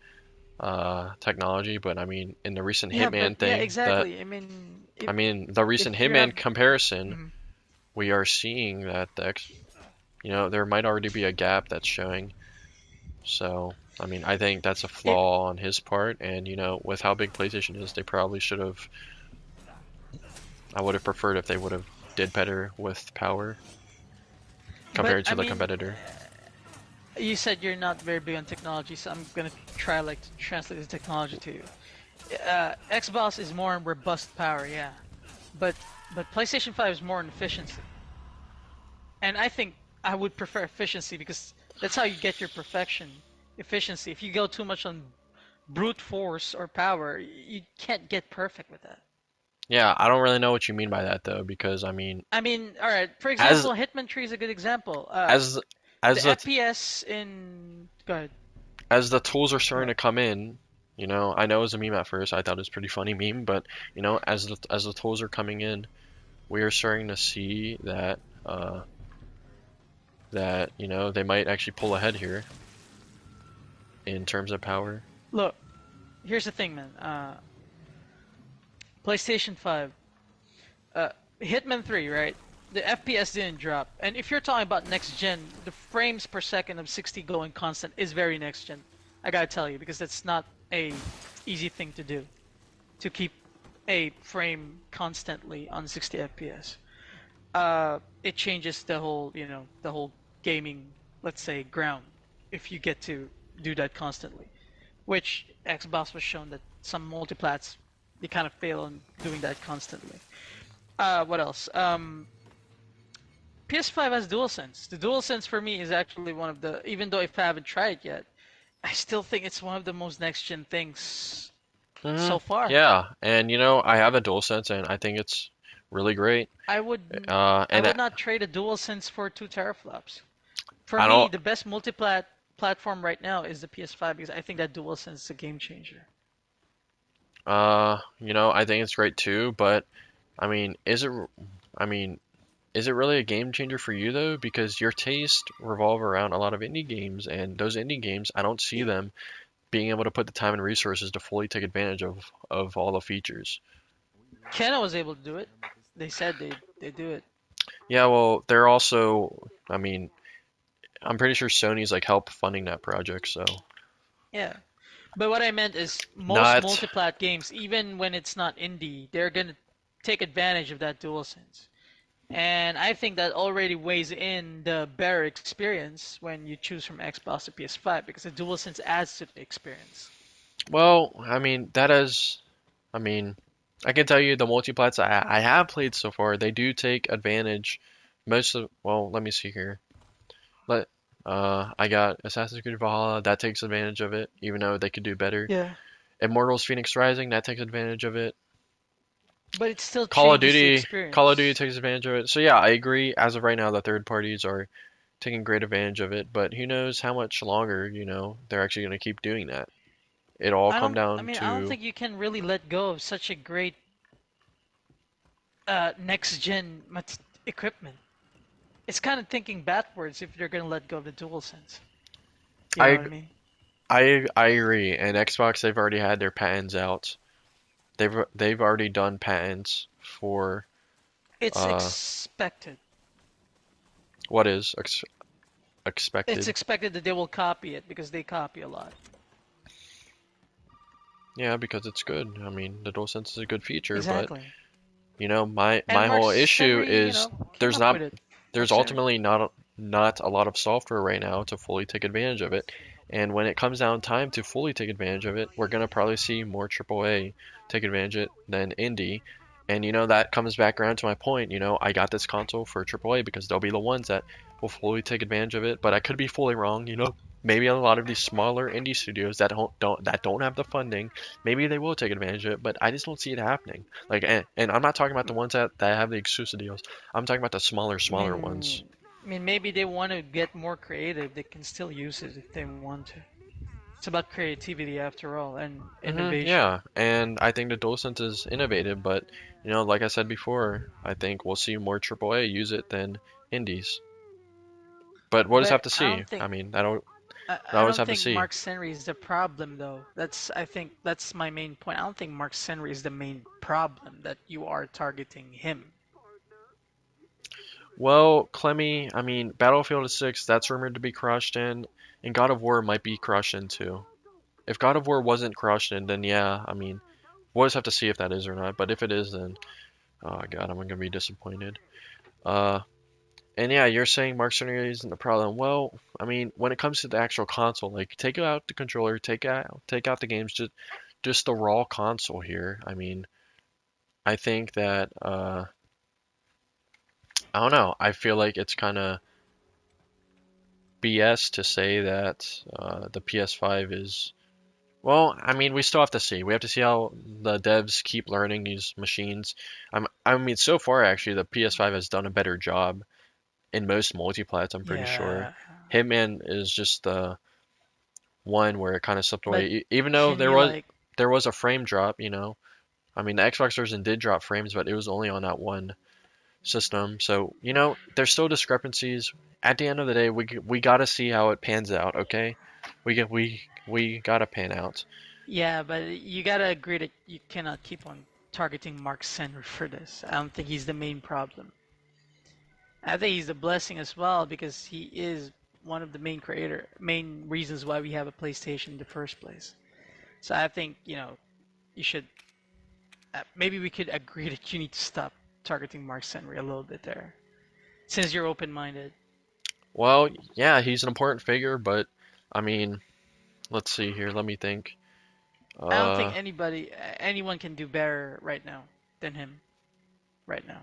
technology, but I mean, in the recent Yeah, but Hitman yeah, thing, exactly. I mean, I mean, the recent if you have, Hitman comparison, mhm. we are seeing that there might already be a gap that's showing. So, I mean, I think that's a It, flaw on his part, and with how big PlayStation is, they probably should have. I would have preferred if they would have did better with power but compared to I the mean, competitor. you said you're not very big on technology, so I'm gonna try like to translate the technology to you. Xbox is more on robust power, yeah, but PlayStation 5 is more on efficiency, and I think I would prefer efficiency because that's how you get your perfection. Efficiency. If you go too much on brute force or power, you can't get perfect with that. Yeah, I don't really know what you mean by that though, because I mean, I mean, all right. For as example, Hitman 3 is a good example. as The as the FPS in go ahead. as the tools are starting What? to come in, I know it was a meme at first. I thought it was a pretty funny meme, but as the tools are coming in, we are starting to see that they might actually pull ahead here in terms of power. Look, here's the thing, man. PlayStation 5, uh, Hitman 3, right? The FPS didn't drop. And if you're talking about next gen, the frames per second of 60 going constant is very next gen. I gotta tell you, because that's not a easy thing to do, to keep a frame constantly on 60 FPS. it changes the whole, the whole gaming, let's say, ground if you get to do that constantly. Which Xbox was shown that some multiplats they kind of fail on doing that constantly. What else? PS5 has DualSense. The DualSense for me is actually one of the, even though if I haven't tried it yet, I still think it's one of the most next gen things Hmm. so far. Yeah, and I have a DualSense and I think it's really great. I would I And would not trade a DualSense for two teraflops. For I me, don't, the best multiplat platform right now is the PS5 because I think that DualSense is a game changer. I think it's great too, but I mean, I mean, is it really a game changer for you though? Because your taste revolve around a lot of indie games, and those indie games, I don't see It, them being able to put the time and resources to fully take advantage of all the features. Kena was able to do it. They said they do it. Yeah, well, they're also, I mean, I'm pretty sure Sony's like help funding that project, so Yeah. But what I meant is most not. multiplat games, even when it's not indie, they're gonna take advantage of that DualSense. And I think that already weighs in the better experience when you choose from Xbox to PS5 because the DualSense adds to the experience. Well, I mean, that is, I mean, I can tell you the multiplats I have played so far, they do take advantage. Well, let me see here. Let I got Assassin's Creed Valhalla, that takes advantage of it, even though they could do better. Yeah. Immortals Phoenix Rising, that takes advantage of it. But it still Call of changes the Duty, Call of Duty experience. takes advantage of it. So yeah, I agree. As of right now, the third parties are taking great advantage of it, but who knows how much longer, they're actually going to keep doing that. It all come I down mean, I don't to, think you can really let go of such a great next gen equipment. It's kind of thinking backwards if you're gonna let go of the DualSense. You know I what I mean? I agree. And Xbox, they've already had their patents out. They've already done patents for It's uh expected. what is It's expected. expected that they will copy it because they copy a lot. Yeah, because it's good. I mean, the DualSense is a good feature, but Exactly. my And Mark whole issue Henry, is came there's up not with it. there's Mark Henry. ultimately not a lot of software right now to fully take advantage of it. And when it comes down time to fully take advantage of it, we're gonna probably see more AAA take advantage of it than indie. And that comes back around to my point. I got this console for AAA because they'll be the ones that will fully take advantage of it. But I could be fully wrong. Maybe a lot of these smaller indie studios that don't have the funding, maybe they will take advantage of it. But I just don't see it happening. Like, and I'm not talking about the ones that have the exclusive deals. I'm talking about the I smaller ones. mean, maybe they want to get more creative. They can still use it if they want to. It's about creativity after all and innovation. Yeah, and I think the DualSense is innovative, but like I said before, I think we'll see more AAA use it than indies. But we'll just have But to I see. don't think I mean, I I always don't have to think see. Mark Henry is the problem though. I think that's my main point. I don't think Mark Henry is the main problem that you are targeting him. Well, Clemmy, I mean, Battlefield 6, that's rumored to be crushed in, and God of War might be crushed in too. If God of War wasn't crushed in, then yeah, I mean, we'll just have to see if that is or not. But if it is, then oh god, I'm gonna be disappointed. Uh, and yeah, you're saying Mark Cerny isn't the problem. Well, I mean, when it comes to the actual console, like take out the controller, take out the games, just the raw console here. I mean, I think that I don't know. I feel like it's kind of BS to say that the PS5 is. Well, I mean, we still have to see. We have to see how the devs keep learning these machines. I mean, so far actually, the PS5 has done a better job in most multiplats. I'm pretty sure. Yeah, Hitman is just the one where it kind of slipped away. but Even though can there you was like there was a frame drop. I mean, the Xbox version did drop frames, but it was only on that one system. So there's still discrepancies. At the end of the day, we gotta see how it pans out. Okay, we gotta pan out. yeah, but you gotta agree that you cannot keep on targeting Mark Henry for this. I don't think he's the main problem. I think he's a blessing as well because he is one of the main reasons why we have a PlayStation in the first place. So I think you should maybe we could agree that you need to stop targeting Mark Henry a little bit there, since you're open-minded. Well, yeah, he's an important figure, but I mean, let's see here. Let me think. I don't think Uh, anyone can do better right now than him right now.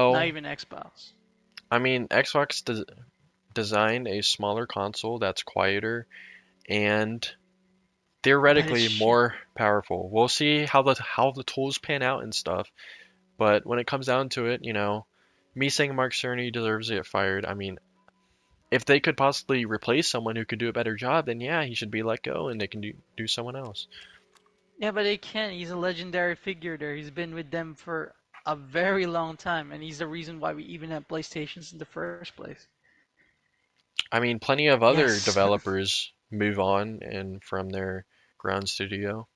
Not well, even Xbox. I mean, Xbox designed a smaller console that's quieter and But it's theoretically shit. more powerful. We'll see how the tools pan out and stuff. But when it comes down to it, me saying Mark Cerny deserves to get fired. I mean, if they could possibly replace someone who could do a better job, then yeah, he should be let go and they can do someone else. Yeah, but they can't. He's a legendary figure there. He's been with them for a very long time, and he's the reason why we even have PlayStations in the first place. I mean, plenty of other Yes. developers move on and from their ground studio.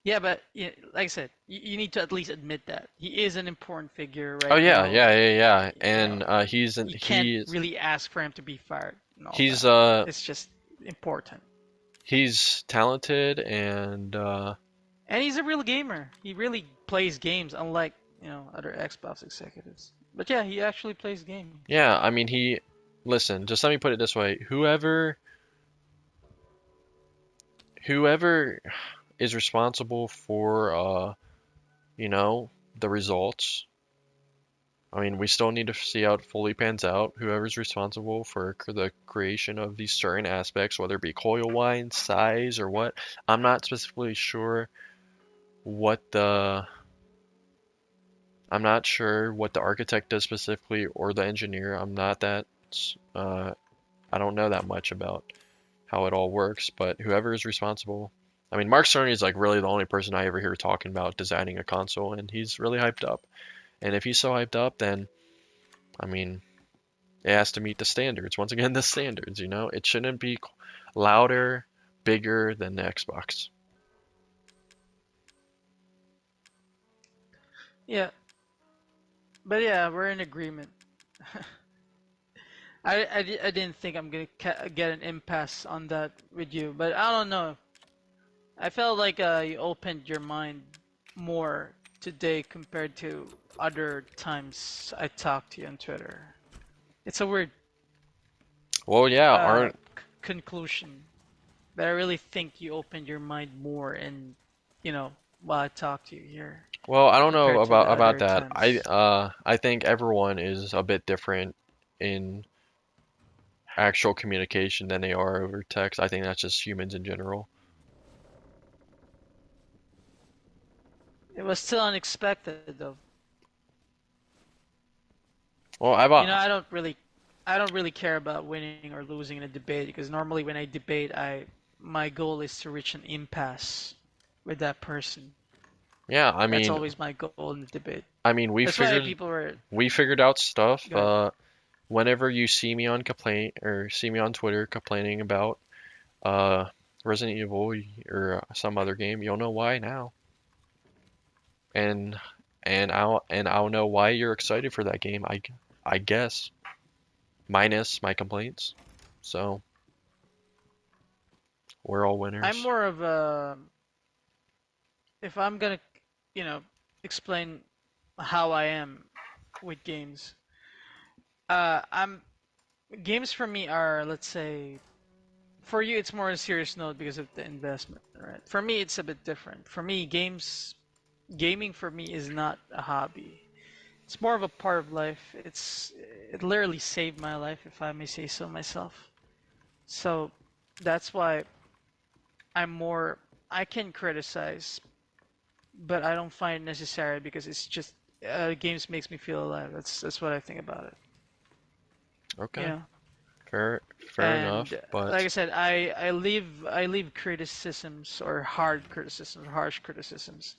Yeah, but like I said, you need to at least admit that he is an important figure Oh right yeah, now. yeah, yeah, yeah. You know, And you can't really ask for him to be fired and all he's that. uh It's just important. he's talented and And he's a real gamer. He really plays games, unlike other Xbox executives. But yeah, he actually plays games. yeah, I mean listen, just let me put it this way. Whoever is responsible for you know, the results. I mean, we still need to see how it fully pans out. Whoever's responsible for the creation of these certain aspects, whether it be coil wine, size, or what, I'm not specifically sure what the I'm not sure what the architect does specifically or the engineer. I'm not that uh, I don't know that much about how it all works, but whoever is responsible. I mean, Mark Cerny is like really the only person I ever hear talking about designing a console, and he's really hyped up. And if he's so hyped up, then I mean, it has to meet the standards. Once again, the standards, it shouldn't be louder, bigger than the Xbox. Yeah, but yeah, we're in agreement. I didn't think I'm gonna get an impasse on that with you, but I don't know. I felt like you opened your mind more today compared to other times I talked to you on Twitter. It's a weird Well, yeah, uh, aren't conclusion, but I really think you opened your mind more and while I talked to you here well, I don't know compared to the about other that. I times. uh I think everyone is a bit different in actual communication than they are over text. I think that's just humans in general. It was still unexpected though. Well, I've I don't really care about winning or losing in a debate because normally when I debate, I my goal is to reach an impasse with that person. yeah, That's always my goal in the debate. I mean That's why people were we figured out stuff. good. Whenever you see me on complaint or see me on Twitter complaining about uh Resident Evil or some other game, you'll know why now. And I'll know why you're excited for that game. I guess minus my complaints. So we're all I'm winners. more of a if I'm gonna you know explain how I am with games. I'm games for me are let's say for you it's more a serious note because of the investment, right? For me it's a bit different. For me gaming for me is not a hobby. It's more of a part of life. It literally saved my life if I may say so myself. So that's why I'm more I can criticize, but I don't find it necessary because it's just games makes me feel alive. That's what I think about it. You Okay, know. fair enough. And like But I said, I leave criticisms or hard criticisms, harsh criticisms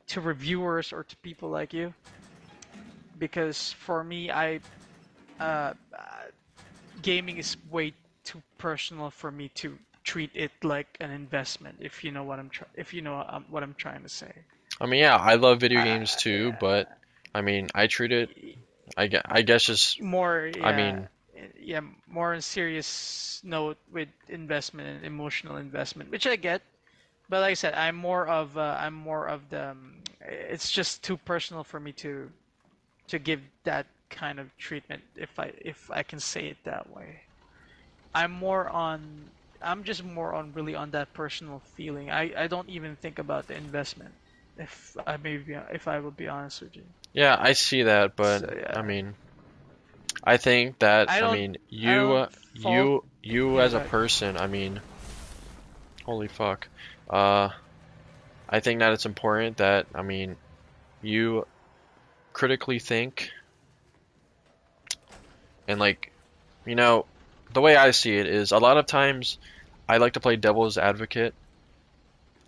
to reviewers or to people like you because for me, uh, gaming is way too personal for me to treat it like an investment. If you know what if you know what I'm trying to say. I mean, yeah, I love video Uh, games too. But I mean, I treat it. I guess just. more I yeah mean, yeah more on serious note with investment and emotional investment, which I get. But like I said, I'm more of the it's just too personal for me to give that kind of treatment if I can say it that way. I'm more on I'm just more on really on that personal feeling. I don't even think about the investment if I will be honest with you. Yeah, I see that, but So I yeah. mean, I think that I I don't mean I don't fault you yeah, as go a ahead. person, I mean, holy fuck. Uh, I think that it's important that I mean you critically think and like you know the way I see it is a lot of times I like to play devil's advocate.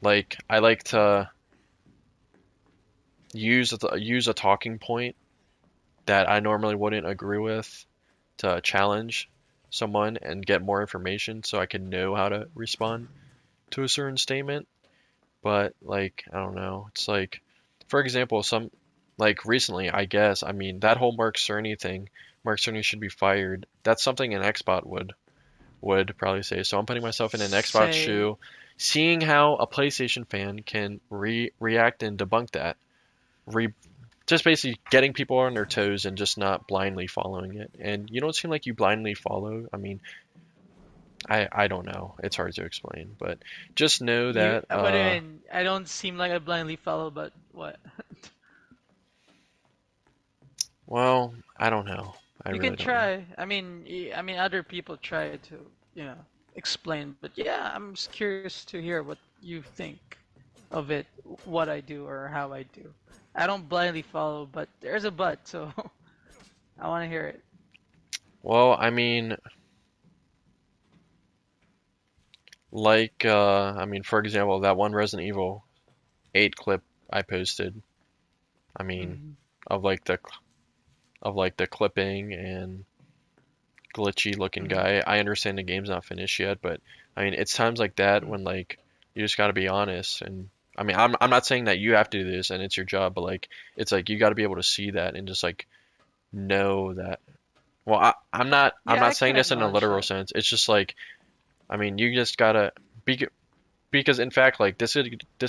Like I like to use a talking point that I normally wouldn't agree with to challenge someone and get more information so I can know how to respond to a certain statement. But like, I don't know. It's like, for example, some like recently, I guess, I mean, that whole Mark Cerny thing, Mark Cerny should be fired. That's something an Xbot would probably say. So I'm putting myself in an Xbox Say shoe, seeing how a PlayStation fan can react and debunk that. Re just basically getting people on their toes and just not blindly following it. And you don't seem like you blindly follow. I mean, I don't know. It's hard to explain, but just know you that what do you mean? I don't seem like I blindly follow, but what? well, I don't know. I You really can don't know. try. I mean, other people try to, you know, explain. But yeah, I'm just curious to hear what you think of it, what I do or how I do. I don't blindly follow, but there's a but, so I want to hear it. Well, I mean, I mean, for example, that one Resident Evil 8 clip I posted. I mean, Hmm. of like the of like the clipping and glitchy looking Hmm. guy. I understand the game's not finished yet, but I mean, it's times like that Hmm. when like you just got to be honest. And I mean, I'm not saying that you have to do this and it's your job, but like it's like you got to be able to see that and just like know that. Well, I'm Yeah, not I saying can this in a acknowledge literal that. sense. It's just like I mean, you just gotta be because in fact, like this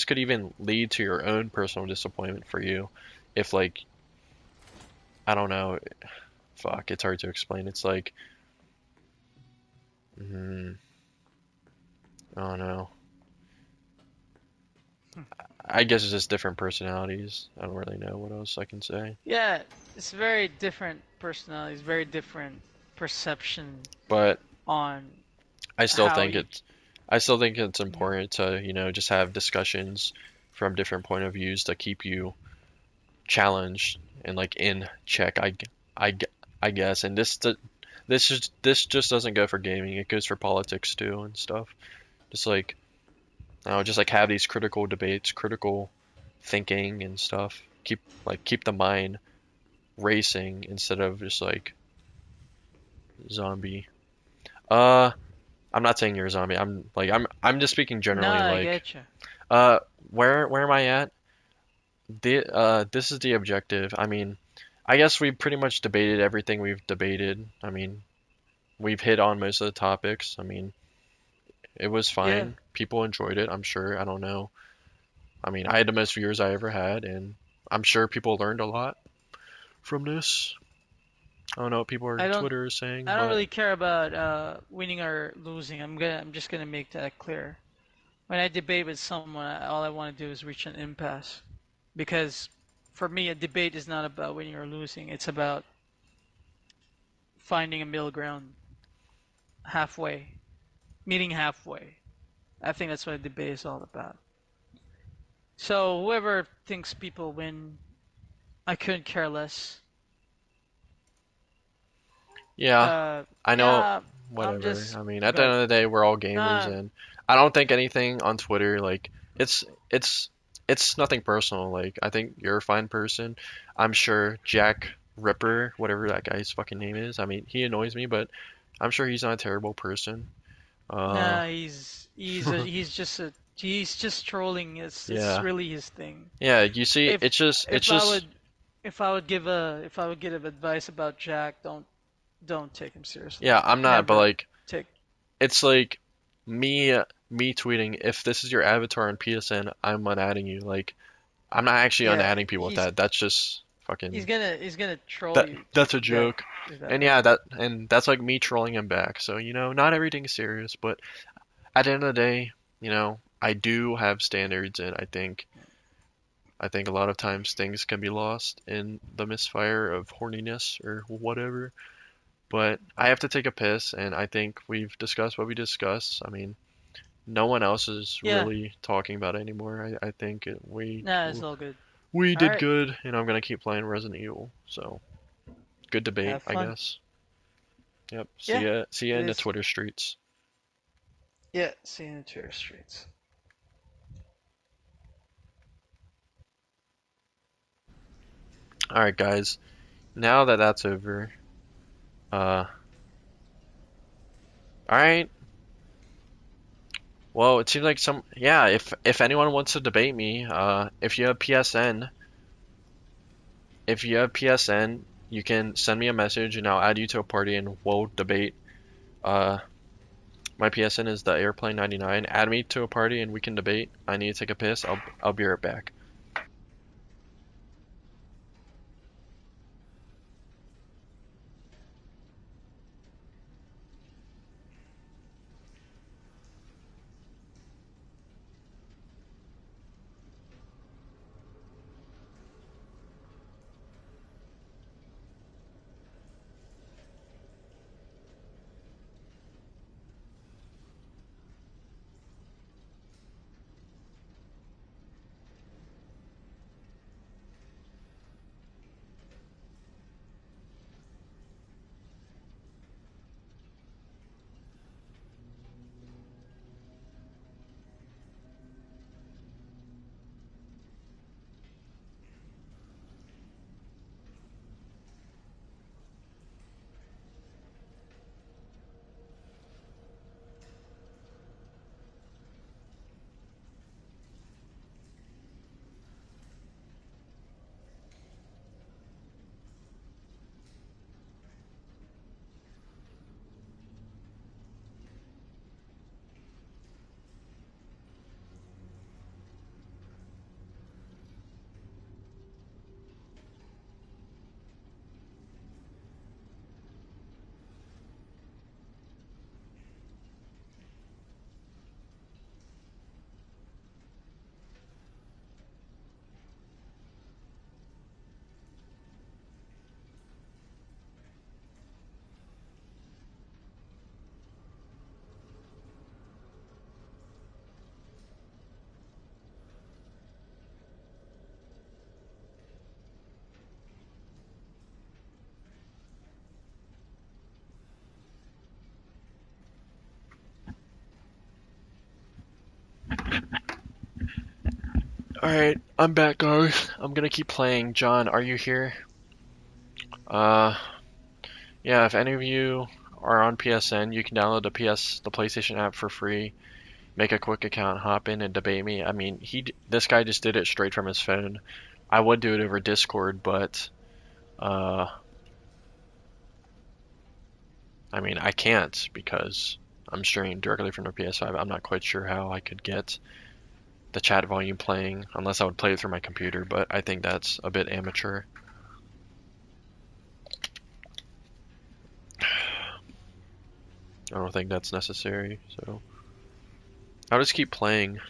could even lead to your own personal disappointment for you if like I don't know, fuck, it's hard to explain. It's like mm, I don't know. I guess it's just different personalities. I don't really know what else I can say. Yeah, it's very different personalities, very different perception But on I still how think you. it's Mhm. important to, just have discussions from different point of views to keep you challenged and like in check. I, I guess. And this just doesn't go for gaming. It goes for politics too and stuff. Just like just like have these critical debates, critical thinking and stuff. Keep the mind racing instead of just like zombie. Uh, I'm not saying you're a zombie. I'm just speaking No, generally. I Like, get you. uh, where am I at? This is the objective. I mean, I guess we pretty much debated everything we've debated. I mean, we've hit on most of the topics. I mean, it was Yeah, fine. People enjoyed it, I'm sure. I don't know. I mean, I had the most viewers I ever had, and I'm sure people learned a lot from this. I don't know what people I on don't Twitter are saying, I don't but really care about winning or losing. I'm just gonna make that clear. When I debate with someone, all I want to do is reach an impasse. Because for me, a debate is not about winning or losing. It's about finding a middle ground, halfway, meeting halfway. I think that's what a debate is all about. So whoever thinks people win, I couldn't care less. yeah, I know. Yeah, I'm Whatever. just I mean, at go the end ahead. of the day, we're all gamers, Nah, and I don't think anything on Twitter like it's it's it's nothing personal. Like I think you're a fine person. I'm sure Jack Ripper, whatever that guy's fucking name is. I mean, he annoys me, but I'm sure he's not a terrible person. Uh, nah, he's just trolling. It's yeah, really his thing. yeah. You see, If it's if I just would if I would give advice about Jack, don't take him seriously. yeah. I'm not, but Never like take. it's like me. me tweeting, if this is your avatar on PSN, I'm unadding you. Like, I'm not actually Yeah, unadding people with that. That's just fucking he's gonna troll that you that's a if that joke. if that And yeah, happens. that's like me trolling him back. So, not everything's serious, but at the end of the day, I do have standards, and I think a lot of times things can be lost in the misfire of horniness or whatever. But I have to take a piss, and I think we've discussed what we discussed. I mean, no one else is Yeah, really talking about it anymore. I think nah, it's all good. we All did right, good, and I'm gonna keep playing Resident Evil. So good debate, have I fun. guess. Yep. See Yeah, ya. See ya it in the is. Twitter streets. Yeah, see you in the Twitter streets. All right, guys. Now that that's over, all right. Well, it seems like yeah. If anyone wants to debate me, if you have PSN, you can send me a message and I'll add you to a party and we'll debate. Uh, my PSN is the Airplane 99. Add me to a party and we can debate. I need to take a piss. I'll be right back. All right, I'm back, guys. I'm gonna keep playing. John, are you here? Uh, yeah. If any of you are on PSN, you can download the PlayStation app for free. Make a quick account, hop in, and debate me. I mean, this guy just did it straight from his phone. I would do it over Discord, but uh, I mean, I can't because I'm streaming directly from the PS5. I'm not quite sure how I could get the chat volume playing unless I would play it through my computer, but I think that's a bit amateur. I don't think that's necessary, so I'll just keep playing.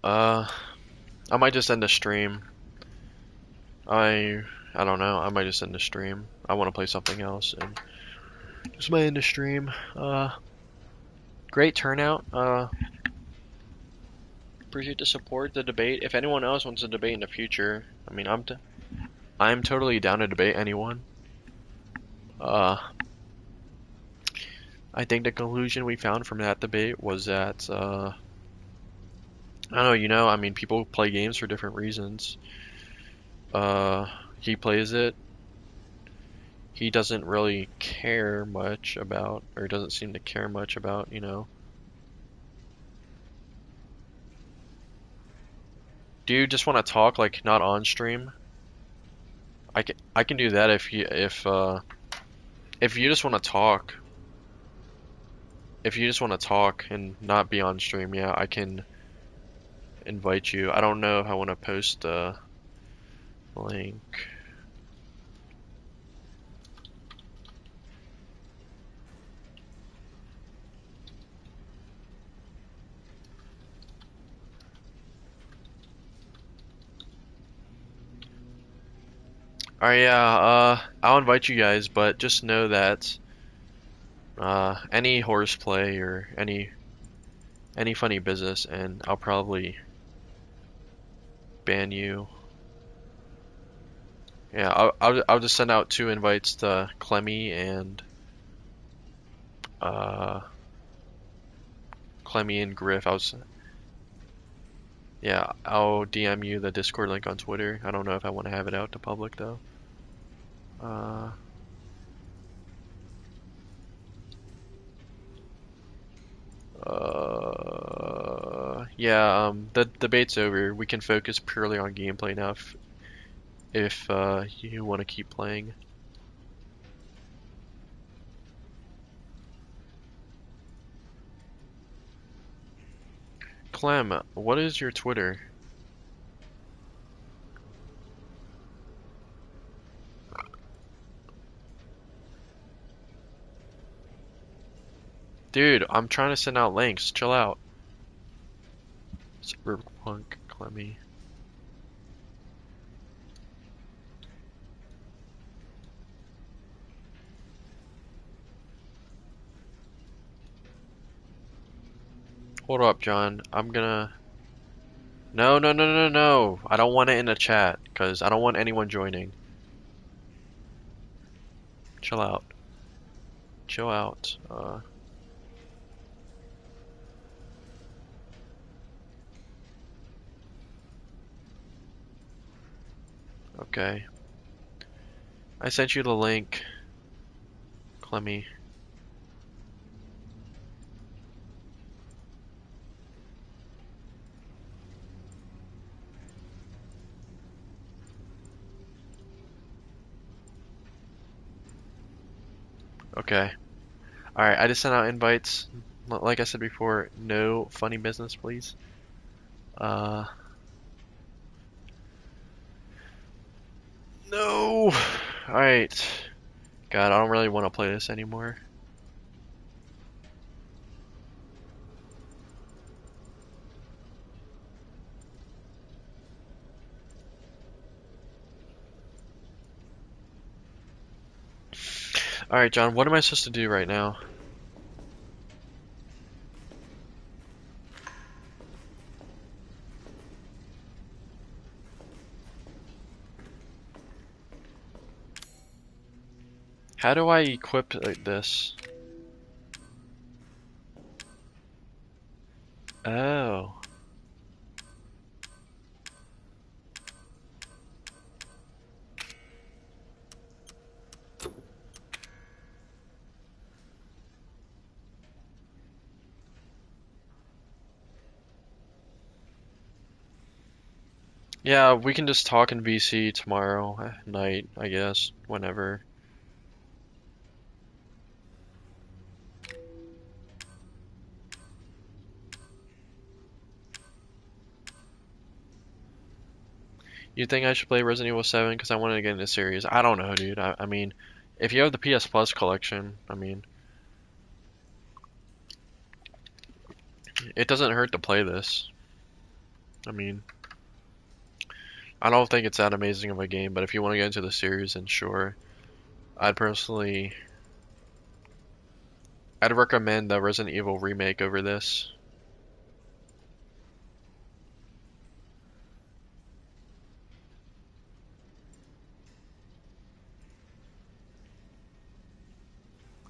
Uh, I might just end the stream. I I don't know. I might just end the stream. I want to play something else, and just might end the stream. Great turnout. Appreciate the support, the debate. If anyone else wants to debate in the future, I mean, I'm totally down to debate anyone. Uh, I think the conclusion we found from that debate was that I don't know. I mean, people play games for different reasons. He plays it. He doesn't really care much about, or doesn't seem to care much about. Do you just want to talk like not on stream? I can do that if you just want to talk. If you just want to talk and not be on stream, yeah, I can invite you. I don't know if I want to post the link. Alright, yeah, I'll invite you guys, but just know that any horseplay or any funny business, and I'll probably ban you. Yeah, I'll just send out 2 invites to Clemmy and uh Griff. Yeah, I'll DM you the Discord link on Twitter. I don't know if I want to have it out to public though. Uh, yeah, the debate's over. We can focus purely on gameplay now if you want to keep playing. Clem, what is your Twitter? Dude, I'm trying to send out links. Chill out. Cyberpunk Clemmy. Hold up, John. I'm gonna. No, no, no, no, no. I don't want it in the chat because I don't want anyone joining. Chill out. Chill out. Okay. I sent you the link, Clemmy. Okay. Alright, I just sent out invites. Like I said before, no funny business, please. Uh, no! Alright. God, I don't really want to play this anymore. Alright, John, what am I supposed to do right now? How do I equip like this? Oh. Yeah, we can just talk in VC tomorrow night, I guess, whenever. You think I should play Resident Evil 7 because I wanted to get into the series? I don't know, dude. I mean, if you have the PS Plus collection, I mean, it doesn't hurt to play this. I mean, I don't think it's that amazing of a game, but if you want to get into the series, then sure. I'd personally, I'd recommend the Resident Evil remake over this.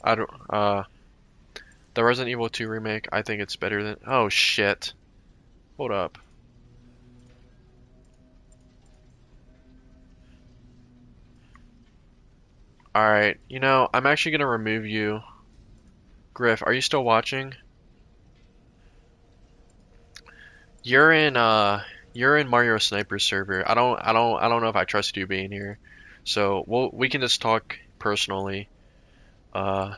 I don't, the Resident Evil 2 remake, I think it's better than, oh shit. Hold up. Alright, I'm actually gonna remove you. Griff, are you still watching? You're in you're in Mario Sniper server. I don't know if I trust you being here. So we can just talk personally. Uh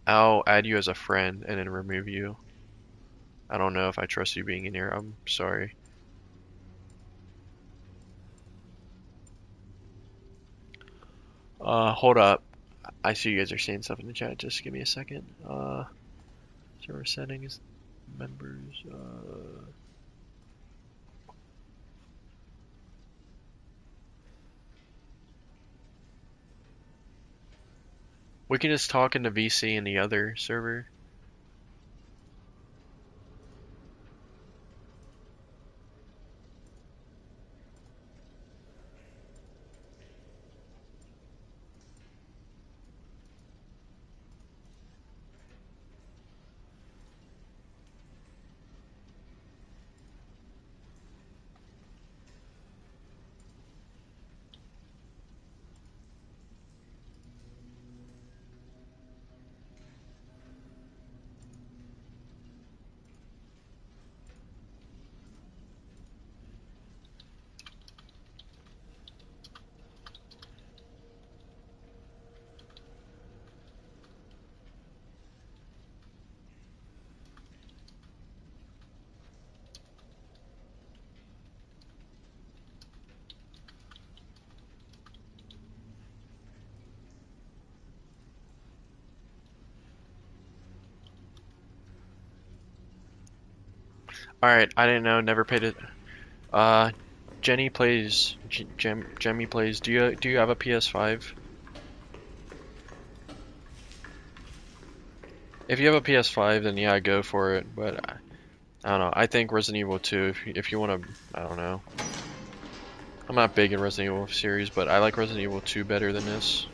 I'll add you as a friend and then remove you. I don't know if I trust you being in here. I'm sorry. Hold up. I see you guys are saying stuff in the chat. Just give me a second. Server settings, members, we can just talk in the VC in the other server. Alright, I didn't know, never paid it. Uh, Jenny plays, Jemmy plays, do you have a PS5? If you have a PS5, then yeah, go for it, but I don't know, I think Resident Evil 2, if you want to, I don't know. I'm not big in Resident Evil series, but I like Resident Evil 2 better than this.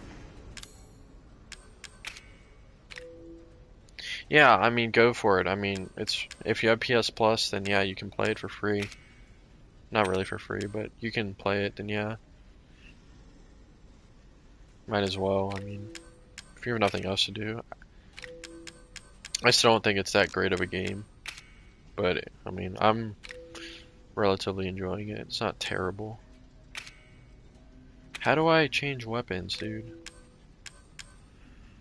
Yeah, I mean, go for it. I mean, it's if you have PS Plus, then yeah, you can play it for free. Not really for free, but you can play it, then yeah, might as well. I mean, if you have nothing else to do. I still don't think it's that great of a game, but I mean, I'm relatively enjoying it. It's not terrible. How do I change weapons, dude?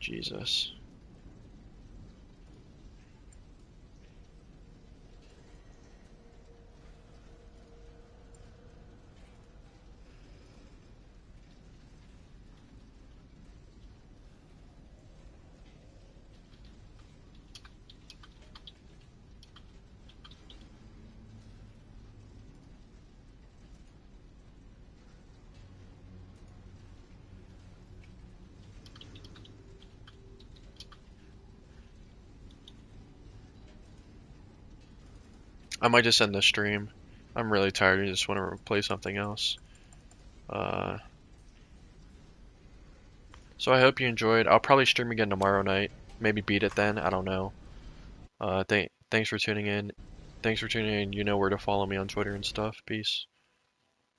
Jesus. I might just end the stream. I'm really tired. I just want to play something else. Uh, so I hope you enjoyed. I'll probably stream again tomorrow night. Maybe beat it then. I don't know. Thanks for tuning in. Thanks for tuning in. You know where to follow me on Twitter and stuff. Peace.